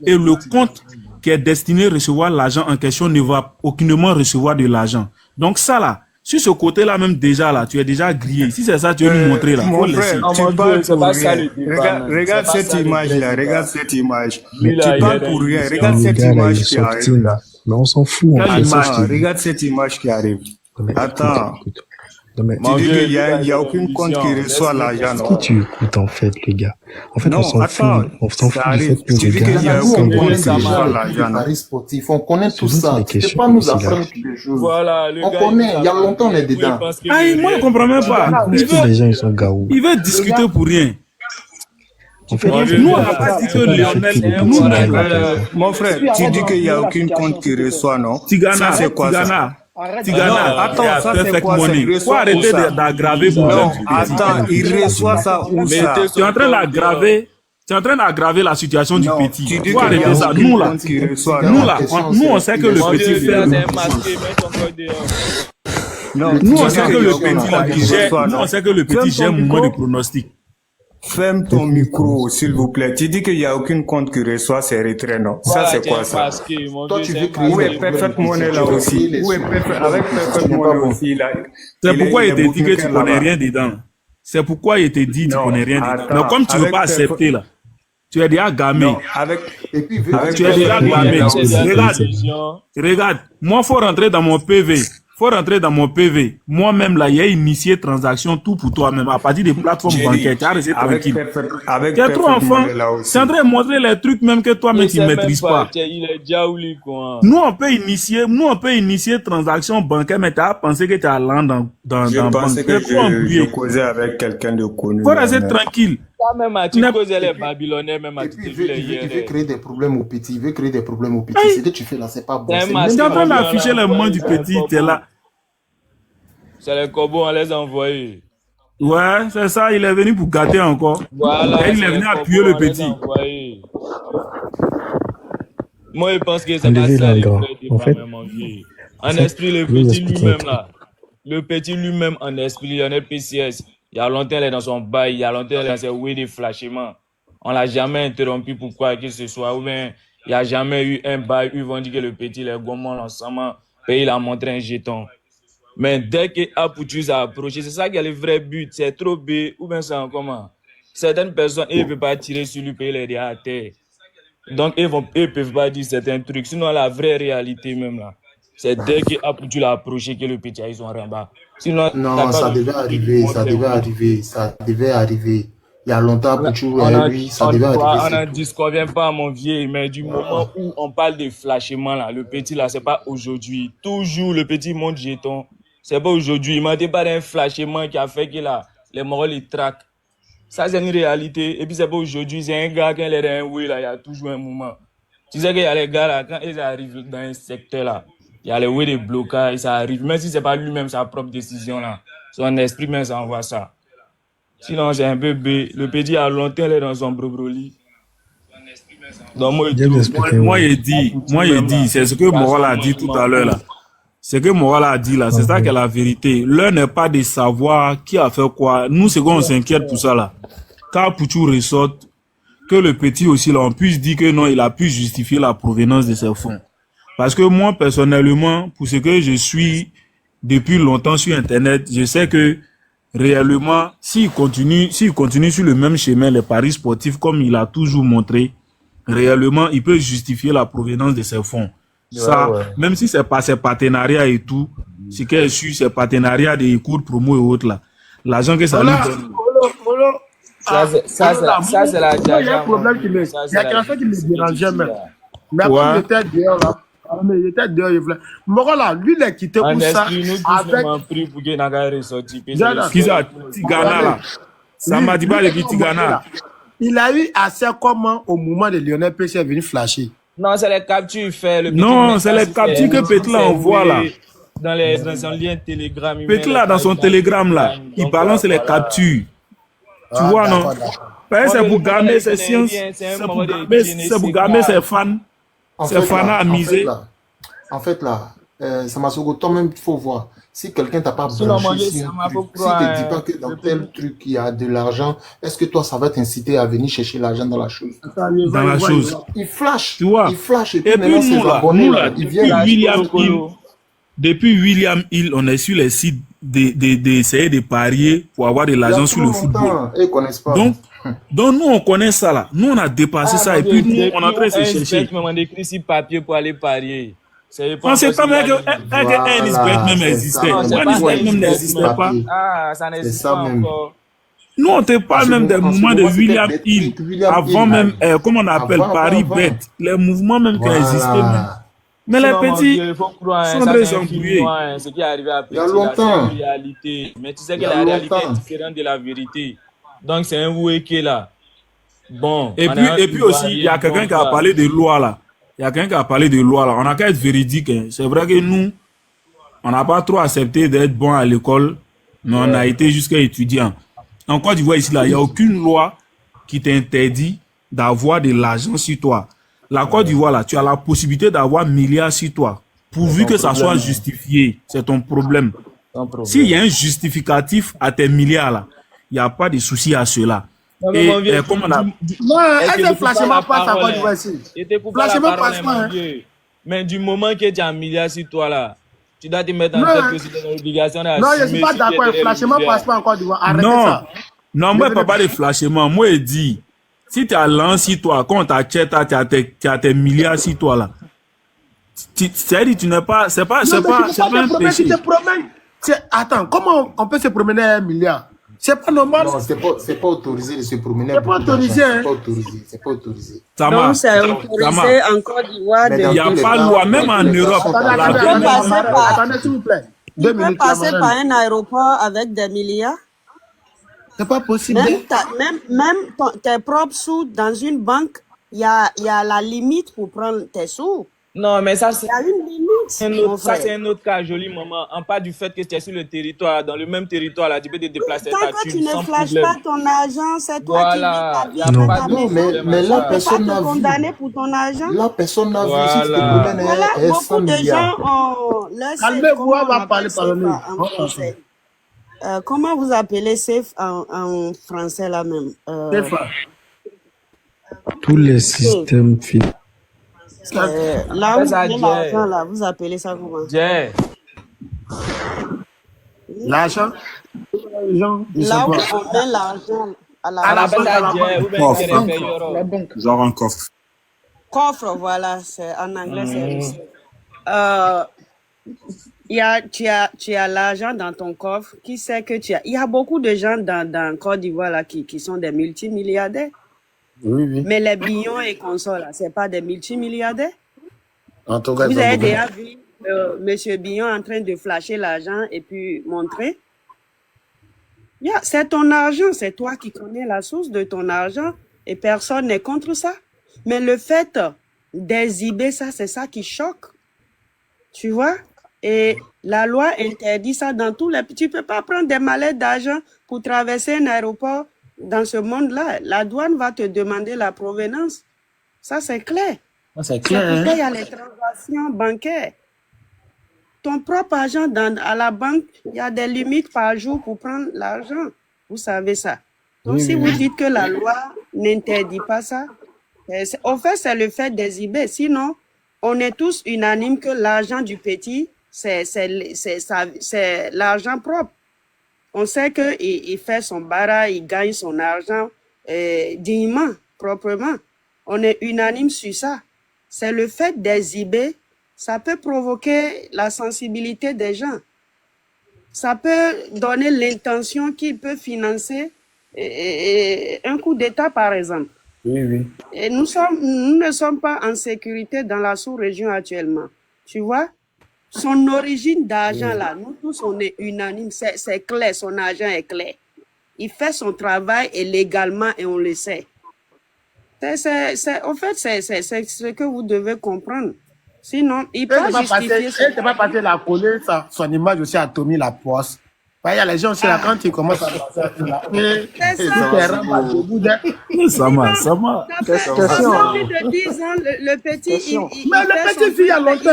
Et le compte qui est destiné à recevoir l'argent en question ne va aucunement recevoir de l'argent. Donc ça là, sur ce côté-là même déjà là, tu es déjà grillé. Si c'est ça, tu veux nous montrer là. Mon frère, tu parles pour rien. Regarde cette image-là, regarde cette image. Tu parles pour rien. Regarde cette image qui arrive là. Mais on s'en fout. Regarde cette image qui arrive. Attends. Tu dis qu'il n'y a aucune compte qui reçoit l'argent. Qu'est-ce que tu écoutes en fait, les gars? En fait, on s'en fout. On s'en fout du fait que tu dis qu'il n'y a aucun compte qui reçoit l'argent. Paris sportif, on connaît tout ça. C'est pas nous apprendre quelque chose. Voilà, on connaît, il y a longtemps on est dedans. Aïe, moi je comprends même pas. Les gens ils sont gaou. Il veut discuter pour rien. Nous, on n'a pas dit que Lionel... Mon frère, tu dis qu'il n'y a aucune compte qui reçoit, non? Ça, c'est quoi ça? Tigana, attends, ça c'est quoi? Faut arrêter d'aggraver pour attends, il reçoit ça où ça? Tu es en train d'aggraver. Tu es en train d'aggraver la situation du petit. Faut arrêter ça. Nous là, on sait que le petit fait. Nous on sait que le petit là, nous on sait que le petit gère moins de pronostics. Ferme ton micro, s'il vous plaît. Tu dis qu'il n'y a aucune compte qui reçoit ces retraits, non? Ça, c'est quoi ça? Toi, tu veux créer. Où est Perfect Money là aussi? Où est avec Perfect Money aussi là? C'est pourquoi il te dit que tu connais rien dedans. C'est pourquoi il te dit que tu connais rien dedans. Mais comme tu ne veux pas accepter là, tu es déjà gamé. Tu es déjà gamé. Regarde, moi, il faut rentrer dans mon PV. Moi-même, là, il y a initié transaction tout pour toi-même. À partir des plateformes bancaires, tu as resté tranquille. Tu es trop enfant. Tu es en train de montrer les trucs même que toi-même, tu ne maîtrises pas. Il est diaouli, quoi. Nous, on peut initier transaction bancaire, mais tu as pensé que tu es allant dans je pensais que je causais avec quelqu'un de connu. Faut rester tranquille. Toi-même, tu causais les Babylonais, même à il veut créer des problèmes au petit. Ce que tu fais là, c'est pas bon. Tu es en train d'afficher le nom du petit, tu es là. C'est les corbeaux, on les a envoyés. Ouais, c'est ça, il est venu pour gâter encore. Voilà, et il est venu appuyer le petit. Moi, je pense que c'est pas ça, en fait. En esprit, le petit lui-même, là. Le petit lui-même, en esprit, il y en a PCS. Il y a longtemps, il est dans son bail, il y a longtemps, il est dans ses oui de flashement. On l'a jamais interrompu pour quoi que ce soit. Ou bien, il n'y a jamais eu un bail, ils vont dire que le petit, les gommons, l'ensemble, et il a montré un jeton. Mais dès que Apoutu a approché, c'est ça qui est le vrai but. C'est trop B, ou bien c'est en comment. Certaines personnes, ils ne peuvent pas tirer sur lui, payer les dés à terre. Donc, ils ne peuvent pas dire certains trucs. Sinon, la vraie réalité même là, c'est dès que Apoutu l'a approché que le petit a eu son rembat. Sinon, non, ça devait arriver. Il y a longtemps, Apoutu, lui, ça devait arriver. On n'en disconvient pas, mon vieux, mais du moment où on parle de flashement là, le petit là, c'est pas aujourd'hui. Toujours, le petit monte jeton. C'est pas aujourd'hui. Il m'a dit pas d'un flashement qui a fait que là, les morts les traquent. Ça, c'est une réalité. Et puis, c'est pas aujourd'hui. C'est un gars, quand il est dans un oui, là, il y a toujours un moment. Tu sais qu'il y a les gars, là, quand ils arrivent dans un secteur, là, il y a les oui de blocage, ça arrive. Même si c'est pas lui-même sa propre décision, là. Son esprit, même, ça envoie ça. Sinon, c'est un peu B. Le petit a longtemps, il est dans son brobroli. Donc, moi, il dit, c'est ce que Moral a dit tout à l'heure, là. Ce que Moral a dit là, c'est ça qui est la vérité. L'heure n'est pas de savoir qui a fait quoi. Nous, c'est qu'on s'inquiète pour ça là. Quand Pouchou ressorte, que le petit aussi là, on puisse dire que non, il a pu justifier la provenance de ses fonds. Parce que moi, personnellement, pour ce que je suis depuis longtemps sur Internet, je sais que réellement, s'il continue sur le même chemin, les paris sportifs, comme il a toujours montré, réellement, il peut justifier la provenance de ses fonds. Ça, ouais. même si c'est pas ses partenariats et tout, ce qui est sûr, c'est partenariats des cours promo et autres là. L'argent que ça lui Voilà, donne. Molo, Ça, c'est la moi, il y a un jaja, problème qui me, ça, il y c'est a la quelque chose qui me dérangeait jaja. même. Mais après, il Ouais. était dehors là. Mais il était dehors, il voulait. Moro là, lui, il a quitté En pour ça esprit, nous tous, avec. nous m'en pris pour qu'il n'ait ressorti. Puis c'est le Jordan, Qui ça? seul. Tigana là. Ça m'a dit lui, pas lui, de il a Tigana. là. Il a eu assez comment au moment de Lionel PC est venu flasher. Non, c'est les captures fait. Le petit Non, met c'est ça les sur captures que ses- Petla ses envoie là. whey, dans son lien Telegram. Il met Petla les dans son captures. télégramme là, il Donc, balance les voilà. captures. Tu Ah, vois, non? d'accord, d'accord. Parce que c'est Moi, pour le moment, gamer il ses connaît sciences, rien, c'est un c'est moment pour de gamer, dîner, c'est pour c'est gamer grave. ses fans, En ses fait, fans là, amusés. Samasogo, toi-même, il faut voir. Si quelqu'un t'a pas Sinon, branché manger, sur ça un m'a truc, fait s'il te dit croire. pas que dans tel truc, il y a de l'argent, est-ce que toi, ça va t'inciter à venir chercher l'argent dans la chose? Attends, il Dans va, la il va, chose. il va. Il flash, Tu vois? et puis Et maintenant, puis ses abonnés, nous là, là, ils depuis viennent. William Hill, depuis William Hill, on est sur les sites d'essayer de parier pour avoir de Il y a l'argent trop sur le football. longtemps, et ils connaissent pas. Donc nous, on connaît ça là. Nous, on a dépassé ça. Et puis nous, on est en train de se chercher. Tu m'as écrit sur papier pour aller parier. On sait pas même que Ennisbet même existait. Non, c'est pas Ennisbet même Ennisbet n'existait même. pas. Ah, ça n'existe pas encore. Nous, on te parle même des mouvements de William Hill. Avant même, comment on appelle, Paris Bet. Les mouvements même qui existaient même. Mais les Sinon, mon petits Dieu, il faut croire, sont ça, très c'est un film embrouillés. noir, ce qui est arrivé après, Il y a c'est longtemps. une réalité. Mais tu sais que Il y a la réalité longtemps. est différente de la vérité. Donc, c'est un woué qui est là. Bon. Et puis aussi, il y a quelqu'un qui a parlé de loi là. Il y a quelqu'un qui a parlé de loi là. On a qu'à être véridique. Hein. C'est vrai que nous, on n'a pas trop accepté d'être bon à l'école, mais on a été jusqu'à étudiant. En Côte d'Ivoire, ici, là, il n'y a aucune loi qui t'interdit d'avoir de l'argent sur toi. La Côte d'Ivoire, là, tu as la possibilité d'avoir milliards sur toi, pourvu que ça soit justifié. C'est ton problème. S'il y a un justificatif à tes milliards, là, il n'y a pas de souci à cela. Et comme on a... Non, est-ce que flashement passe à Côte d'Ivoire ici? Flashement passe pas, hein? Mais du moment que tu as un milliard sur toi, là, tu dois te mettre en Non. tête que c'est une obligation d'assumer. Non, je ne suis pas si tu es d'accord. derrière le Flashement milliard. passe pas en Côte d'Ivoire. Arrêtez Non, ça. non, moi, pas de flashement. Moi, je dis, si tu as lancé toi, quand tu as tes milliards sur toi, là, c'est-à-dire, tu n'es pas, c'est pas un péché. Tu te promènes. Attends, comment on peut se promener à 1 milliard? C'est pas normal. Non, c'est pas autorisé de se promener. C'est pas autorisé, C'est hein. pas autorisé. C'est pas autorisé. Donc, c'est autorisé en Côte d'Ivoire. Mais de- dans Il n'y a tous les pas cas, loi, même en Europe. Attendez, s'il vous plaît. Tu 2 peux minutes. passer la par madame. un aéroport avec des milliards. C'est pas possible. Même tes propres sous dans une banque, il y a la limite pour prendre tes sous. Non, mais ça, c'est Il y a une limite. mon ça, frère. c'est un autre cas, joli maman. En part du fait que tu es sur le territoire, dans le même territoire, là, tu peux te déplacer Tant ta que tu thune ne sans flashes problème. pas ton argent, c'est toi Voilà, qui y a vis ta vie. pas de Non, problème mais à là, ça. personne n'a Pas te vu. condamner pour ton argent. Là, personne n'a vu. Si tu te Voilà. promènes Voilà, un 100 beaucoup de gens milliards. ont leur safe. Calmez-vous, Comment on va appelle parler par safe nous. en français? Comment vous appelez safe en français là même? C'est ça. Tous les systèmes financiers. Là où Ça, vous avez Dieu. l'argent là, vous appelez ça comment? Jay, L'argent. Les gens, ils Là sont où pas. on met l'argent à on la appelle banque, à ça la Jay, banque. ou bien Coffre. tu es réveillé, Yoro. La banque. Genre un coffre. coffre, voilà, c'est en anglais c'est safe. Tu as l'argent dans ton coffre. Qui sait que tu as? Il y a beaucoup de gens dans Côte d'Ivoire là qui sont des multimilliardaires. Oui, oui. Mais les Billons et consorts là, c'est pas des multimilliardaires. En tout cas, Vous ils ont avez beaucoup. déjà vu Monsieur Billon en train de flasher l'argent et puis montrer? C'est ton argent, c'est toi qui connais la source de ton argent et personne n'est contre ça. Mais le fait d'exhiber ça, c'est ça qui choque. Tu vois? Et la loi interdit ça dans tous les... Tu peux pas prendre des mallettes d'argent pour traverser un aéroport dans ce monde-là. La douane va te demander la provenance. Ça, c'est clair. C'est C'est clair, pour ça qu'il y hein? a les transactions bancaires. Ton propre argent à la banque, il y a des limites par jour pour prendre l'argent. Vous savez ça. Donc, Oui, si oui, vous oui. dites que la loi n'interdit pas ça, au fait, c'est le fait d'exhiber. Sinon, on est tous unanimes que l'argent du petit, c'est l'argent propre. On sait qu'il fait son bara, il gagne son argent dignement, proprement. On est unanime sur ça. C'est le fait d'exhiber, ça peut provoquer la sensibilité des gens. Ça peut donner l'intention qu'il peut financer un coup d'État, par exemple. Oui, oui. Et nous ne sommes pas en sécurité dans la sous-région actuellement. Tu vois? Son origine d'argent, là, nous tous, on est unanimes. C'est clair, son argent est clair. Il fait son travail et légalement et on le sait. En fait, c'est ce que vous devez comprendre. Sinon, il peut justifier... Elle n'est pas passé la coller son image aussi à Tommy Laposte. Il y a les gens aussi là, quand ils commencent à faire Ça m'a. Ça fait plus de 10 ans, le petit... Mais le petit vit il y a longtemps.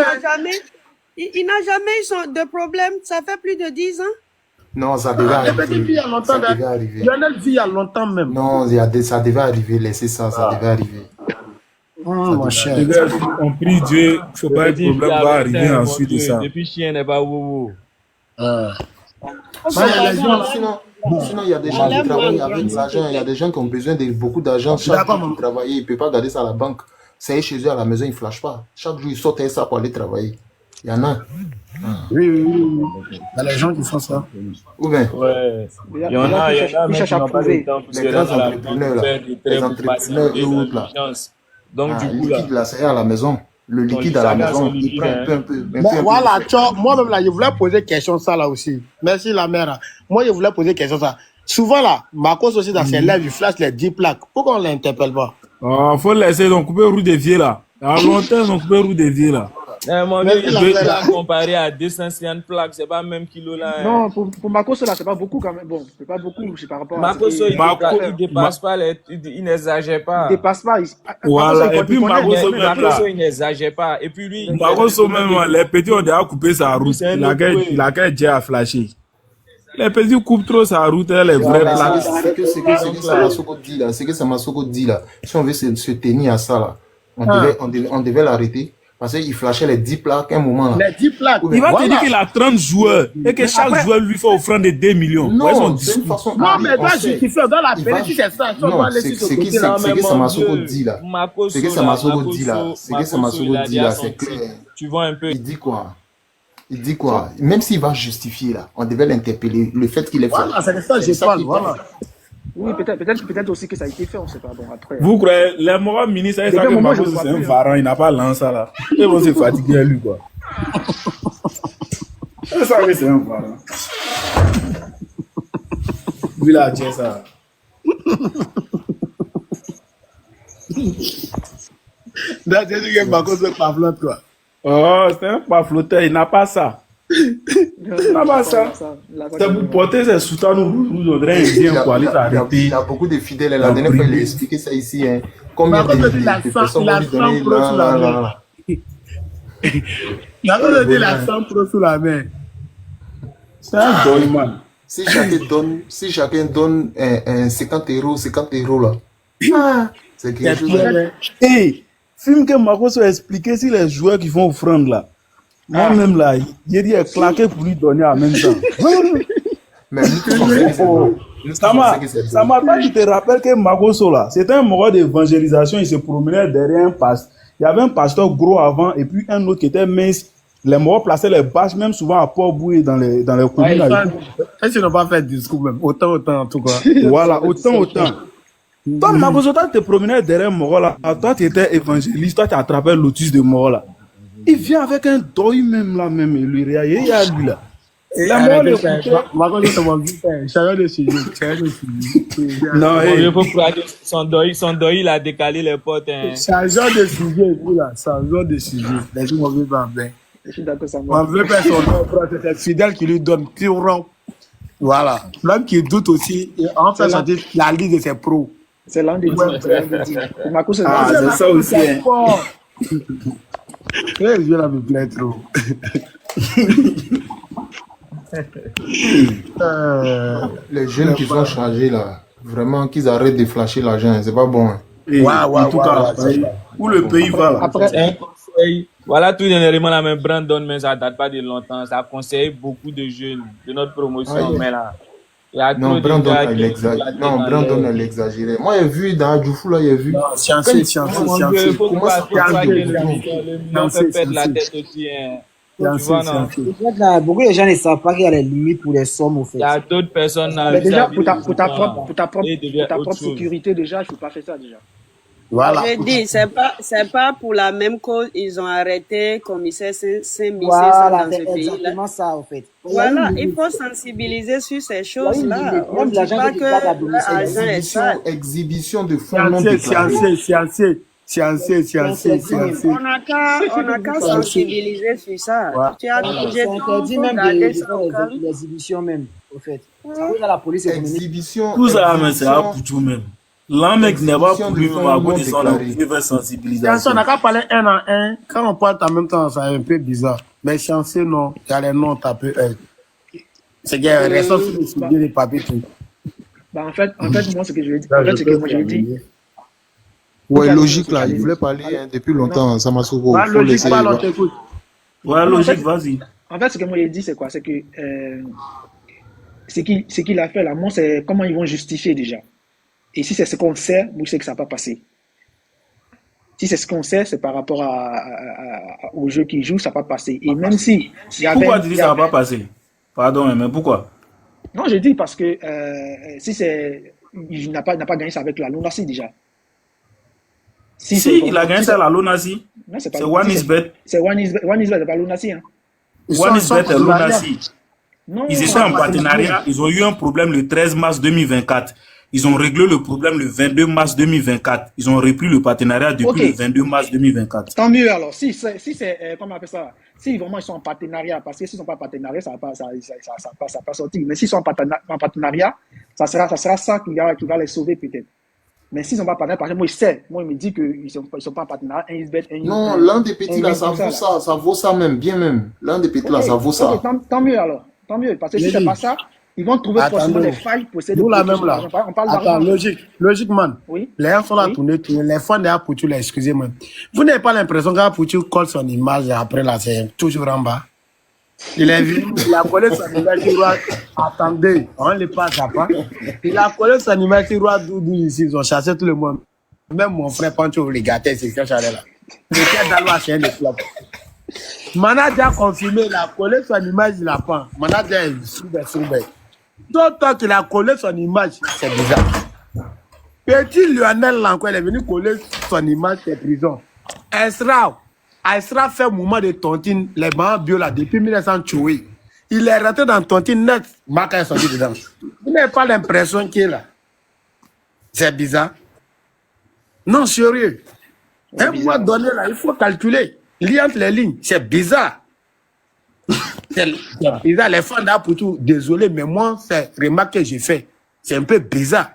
Il n'a jamais eu de problème. Ça fait plus de 10 ans. Non, ça devait arriver. Le petit vit il y a longtemps. Ça devait arriver. Lionel vit il y a longtemps même. Non, ça devait arriver. Laissez ça, ça devait arriver. Mon cher. On prie Dieu, il ne faut pas que le problème va arriver ensuite de ça. Depuis chien n'est pas wowo. Sinon, il y a des gens qui travaillent avec de l'argent. Il y a des gens qui ont besoin de beaucoup d'argent. Chaque jour, ils travaillent. Ils ne peuvent pas garder ça à la banque. Ça y est, chez eux à la maison, ils ne flashent pas. Chaque jour, ils sortent ça pour aller travailler. Il y en a. Oui. Il y a les gens qui font ça. Ou bien? Ouais. Il y en a, mais qui n'ont pas le temps pour se rendre à la banque, faire des traits pour faciliter la diligence. Donc, du coup, le liquide, là, c'est à la maison. Le liquide à la maison, il prend un peu. Voilà, moi-même, là, je voulais poser question ça, là aussi. Merci, la mère. Moi, je voulais poser question ça. Souvent, là, Marcos aussi, dans ses lèvres, il flash les 10 plaques. Pourquoi on ne l'interpelle pas? Il faut laisser, donc, couper roue des vieux, là. À long terme, on coupe roue des vieux, là. Mon Dieu, il est comparé à 250 plaques, c'est pas le même kilo là. Non, pour Marcos là, c'est pas beaucoup quand même. Bon, c'est pas beaucoup, c'est par rapport à. Marcos, il dépasse pas, il n'exagère pas. Il dépasse pas. Voilà, et puis Marcos, il n'exagère pas. Et puis lui. Marcos, même, les petits ont déjà coupé sa route. Il a qu'à déjà flasher. Les petits coupent trop sa route, les vraies plaques. C'est que Samasoko dit là. Si on veut se tenir à ça là, on devait l'arrêter. Parce qu'il flashait les 10 plaques à un moment. Les 10 plaques. Il va te dire qu'il a 30 joueurs et que chaque joueur lui fait offrande de 2 millions. Non, c'est une façon. Non, mais doit justifier dans la pénétique, c'est ça. Non, c'est que Samasoko dit là. C'est que Samasoko dit là. C'est que Samasoko dit là. C'est clair. Tu vois un peu. Il dit quoi? Même s'il va justifier là, on devait l'interpeller. Le fait qu'il est fait. Voilà, c'est ça, je parle. Voilà. Oui, peut-être aussi que ça a été fait, on ne sait pas. Bon, après. Vous croyez, les moraux ministres, ça que Marcos c'est un varan, il n'a pas lancé ça là. Ils vont se fatiguer à lui, quoi. Ils savent que c'est un varan. Lui, là, tiens ça. Là, tu dis que Marcos c'est pas flot, quoi. Oh, c'est un pas flotteur, il n'a pas ça. Il n'a pas ça. C'est pour porter ses soutanes rouges, on dirait indien pour aller s'arrêter. Il y a beaucoup de fidèles. La dernière fois, il a expliqué ça ici. Hein. Combien de personnes vont lui donner là. Il a donné la 100 pro sous la main. C'est un doyman. Si chacun donne 50 euros là. C'est quelque chose. Hey, film que Marcos a expliqué si les joueurs qui font offrande là. Moi-même là, j'ai dit claqué pour lui donner en même temps. Mais ça m'a pas dit te rappelle que Magoso là, c'était un moment d'évangélisation, il se promenait derrière un pasteur. Il y avait un pasteur gros avant et puis un autre qui était mince. Les morts plaçaient les bâches même souvent à Port-Boué dans les communes. Est-ce qu'ils n'ont pas fait de discours même? Autant en tout cas. Voilà, autant. Toi, Magoso, toi, tu te promenais derrière un mort là. Toi, tu étais évangéliste, toi, tu attrapais l'autisme de mort là. Il vient avec un deuil même là, même, et lui, il y a lui là. La mort le non, il faut croire que son deuil, il a décalé les potes. Changeons de sujet, là, changeons de sujet. Laisse-moi vivre en bien. Je suis d'accord, ça va. On veut personne, c'est fidèle qui lui donne pur. Voilà. L'homme qui doute aussi, en fait, la liste de ses pros. C'est l'un des dix. C'est ça aussi. Je vais la me plaire trop. Les jeunes qui sont chargés là, vraiment qu'ils arrêtent de flasher l'argent, c'est pas bon. Hein. En tout cas, où le pays va là. Après, un conseil. Voilà tout dernièrement la même Brandon, mais ça date pas de longtemps. Ça conseille beaucoup de jeunes de notre promotion. Mais là, Il y a Non, trop de Brandon, gars il qui exagère. éclatent Non, dans Brandon, les... elle exagérait. Moi, j'ai vu dans Adjoufou, là, j'ai vu. Non, Quand scientifique, il scientifique, Mon Dieu, scientifique. faut commence à pas parler que de le Brandon. million fait perdre la tête aussi. Hein. Tu vois, Scientifique, non? scientifique. En fait, là, beaucoup de gens ne savent pas qu'il y a des limites pour les sommes, au Il y a fait. d'autres personnes Parce là, que Mais déjà, vis-à-vis des gens, et pour devient ta autre propre chose. sécurité, déjà, il faut pas faire ça, déjà. Voilà. Je dis, c'est pas pour la même cause ils ont arrêté commissaire Saint-Michel Voilà, dans c'est ce pays-là. exactement ça, en fait. Il y a une Voilà, il limite. faut sensibiliser sur ces Il y a une choses-là. limite. On Même ne dit l'argent pas que tu que gardes à leur domicile, argent est sale. Exhibition de fonds non Scientifique, déclarés. scientifique, scientifique, c'est scientifique, interdit même. scientifique. On n'a qu'à Scientifique. sensibiliser sur ça. Ouais. Tu as C'est j'ai tout, interdit faut même garder de ça faire au calme. les exhibitions même, au fait. Ça cause à la police économique. Exhibition, Tout ça, mais c'est à exhibition, Poutou même. Là, mec n'est pas exhibition pour de lui-même fonds à non cause de son déclarés. activité vers Scientifique, on sensibilisation. n'a qu'à parler un en un. Quand on parle en même temps, c'est un peu bizarre. Mais chanceux, non. Il y a les noms tapés. C'est qu'il y a un reste sur le sujet des papiers. Tout. Bah, en fait, moi, ce que je veux dire, Là, en fait, je c'est que peux moi, j'ai dit, terminer. Ouais, Ok, logique allez-y, là. Il allez-y. voulait parler depuis Non, longtemps, Samasouko. Ouais, Faut logique, laisser. parle, on t'écoute. Ouais, non, logique, vas-y. en fait, ce que moi, j'ai dit, c'est quoi? C'est que, ce qu'il a fait là, moi, c'est comment ils vont justifier déjà. Et si c'est ce qu'on sait, moi, je sais que ça n'a pas passé. Si c'est ce qu'on sait, c'est par rapport au jeu qu'ils jouent, ça n'a pas passé. Et même si il y avait, Pourquoi tu dis il y ça va avait- pas passer? Pardon, mais pourquoi? non, j'ai dit parce que si c'est, il n'a pas gagné ça avec la Lunasi déjà. Si c'est Si, il a vraiment, gagné si ça à c'est, la Lonasi. non, c'est pas C'est Lunasi, One is bet. c'est One is Bet, c'est pas Lunasi, hein. One is bet et partenariat. Lonasi. Non, Ils étaient Ils sont en en partenariat. partenariat. Ils ont eu un problème le 13 mars 2024. Ils ont réglé le problème le 22 mars 2024. Ils ont repris le partenariat depuis ok, le 22 mars 2024. tant mieux alors. Si c'est comment on appelle ça? Si vraiment ils sont en partenariat, parce que s'ils sont pas en partenariat, ça va pas, ça va pas sortir. Mais s'ils sont en partenariat, ça sera ça qui va les sauver peut-être. Mais s'ils sont pas en partenariat, par exemple, moi, il me dit qu'ils sont pas en partenariat, un Isbet, Non, l'un des petits là, win ça comme vaut là. ça, ça vaut ça même, bien même. L'un des petits là, ça vaut Ok, ça. tant mieux alors. Tant mieux. Parce que si c'est Lily, pas ça, ils vont trouver forcément attendez. des failles pour essayer de Nous, là bloquer même, sur là. l'argent. On parle Attends, d'argent. logique, man. Oui, Les gens sont là oui. tournés. Les fans de Apoutu, là, excusez-moi. Vous n'avez pas l'impression qu'Apoutu colle son image et après, là, c'est toujours en bas. Il est venu, il a collé son image sur Roi. Attendez, on ne le passe à pas. Il a collé son image sur Roi Doudou ici. Ils ont chassé tout le monde. Même mon frère Pancho, les gâtés, c'est ce que j'allais là. Le cas d'Alois, c'est un des flops. Manager a confirmé, il a collé son image, il a pas. Manager est soubé. D'autant qu'il a collé son image, c'est bizarre. Petit Lionel Lanko, il est venu coller son image, c'est prison. Esra fait mouvement de tontine, les bancs bio là, depuis 1980. Il est rentré dans tontine net, Maka est sorti dedans. Vous n'avez pas l'impression qu'il est là. C'est bizarre. Non, sérieux. À un moment donné, là, il faut calculer. Lire entre les lignes, c'est bizarre. C'est bizarre. Les fans d'Apoutou, désolé, mais moi, c'est remarque que j'ai fait. C'est un peu bizarre.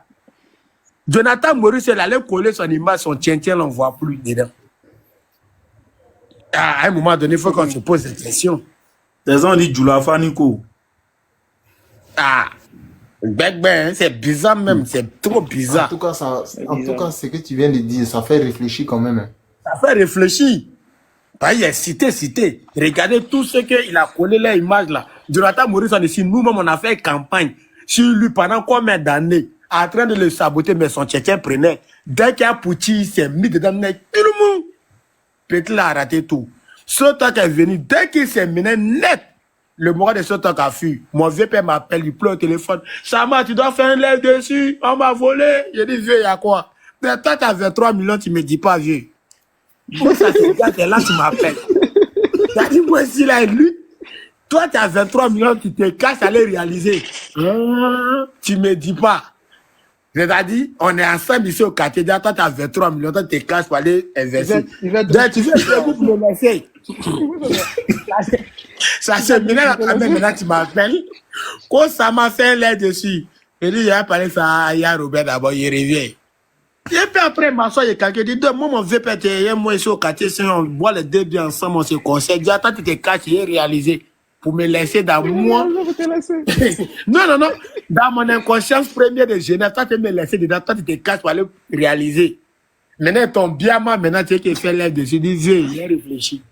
Jonathan Maurice, il allait coller son image, son tien-tien, on ne voit plus dedans. À un moment donné, il faut qu'on se pose cette question. Les gens disent Djoulafa Nico. Ah, c'est bizarre même, c'est trop bizarre. En tout cas, ce que tu viens de dire, ça fait réfléchir quand même. Ça fait réfléchir. Il est cité. Regardez tout ce qu'il a collé les images là. Jonathan Maurice, nous-mêmes, on a fait campagne sur lui pendant combien d'années, en train de le saboter, mais son tchétchèn prenait. Dès qu'il y a Pouti, il s'est mis dedans, tout le monde. Petit a raté tout. Sotak est venu, dès qu'il s'est mené net, le mois de Sotak a fui. Mon vieux père m'appelle, il pleure au téléphone. Sama, tu dois faire un lève dessus, on m'a volé. Je dis, vieux, il y a quoi? Mais toi, tu as 23 millions, tu me dis pas, vieux. Moi, ça c'est gars, t'es là, tu m'appelles. T'as dit, moi aussi, là, lui, toi, tu as 23 millions, tu te casses à les réaliser. Tu me dis pas. C'est-à-dire, on est ensemble ici au quartier, toi, tu as 23 millions, toi, tu te casses pour aller investir. Tu veux pour me laisser. Ça se maintenant, tu m'appelles. Quand ça m'a fait l'air dessus, et lui, il a parlé ça à Robert d'abord, il revient. Et puis après, m'assoit, il y a quelqu'un qui dit, moi, mon vieux père, moi, ici au quartier, si on boit les deux bien ensemble, on se conseille. Dis, attends, tu te casses, il est réalisé. Pour me laisser dans moi. Non. Dans mon inconscience première de jeunesse, toi, tu me laisser dedans, toi, tu te casses pour aller réaliser. Maintenant, ton bien, maintenant, tu sais qu'il fait l'air dessus, dis, vieux, il a réfléchi.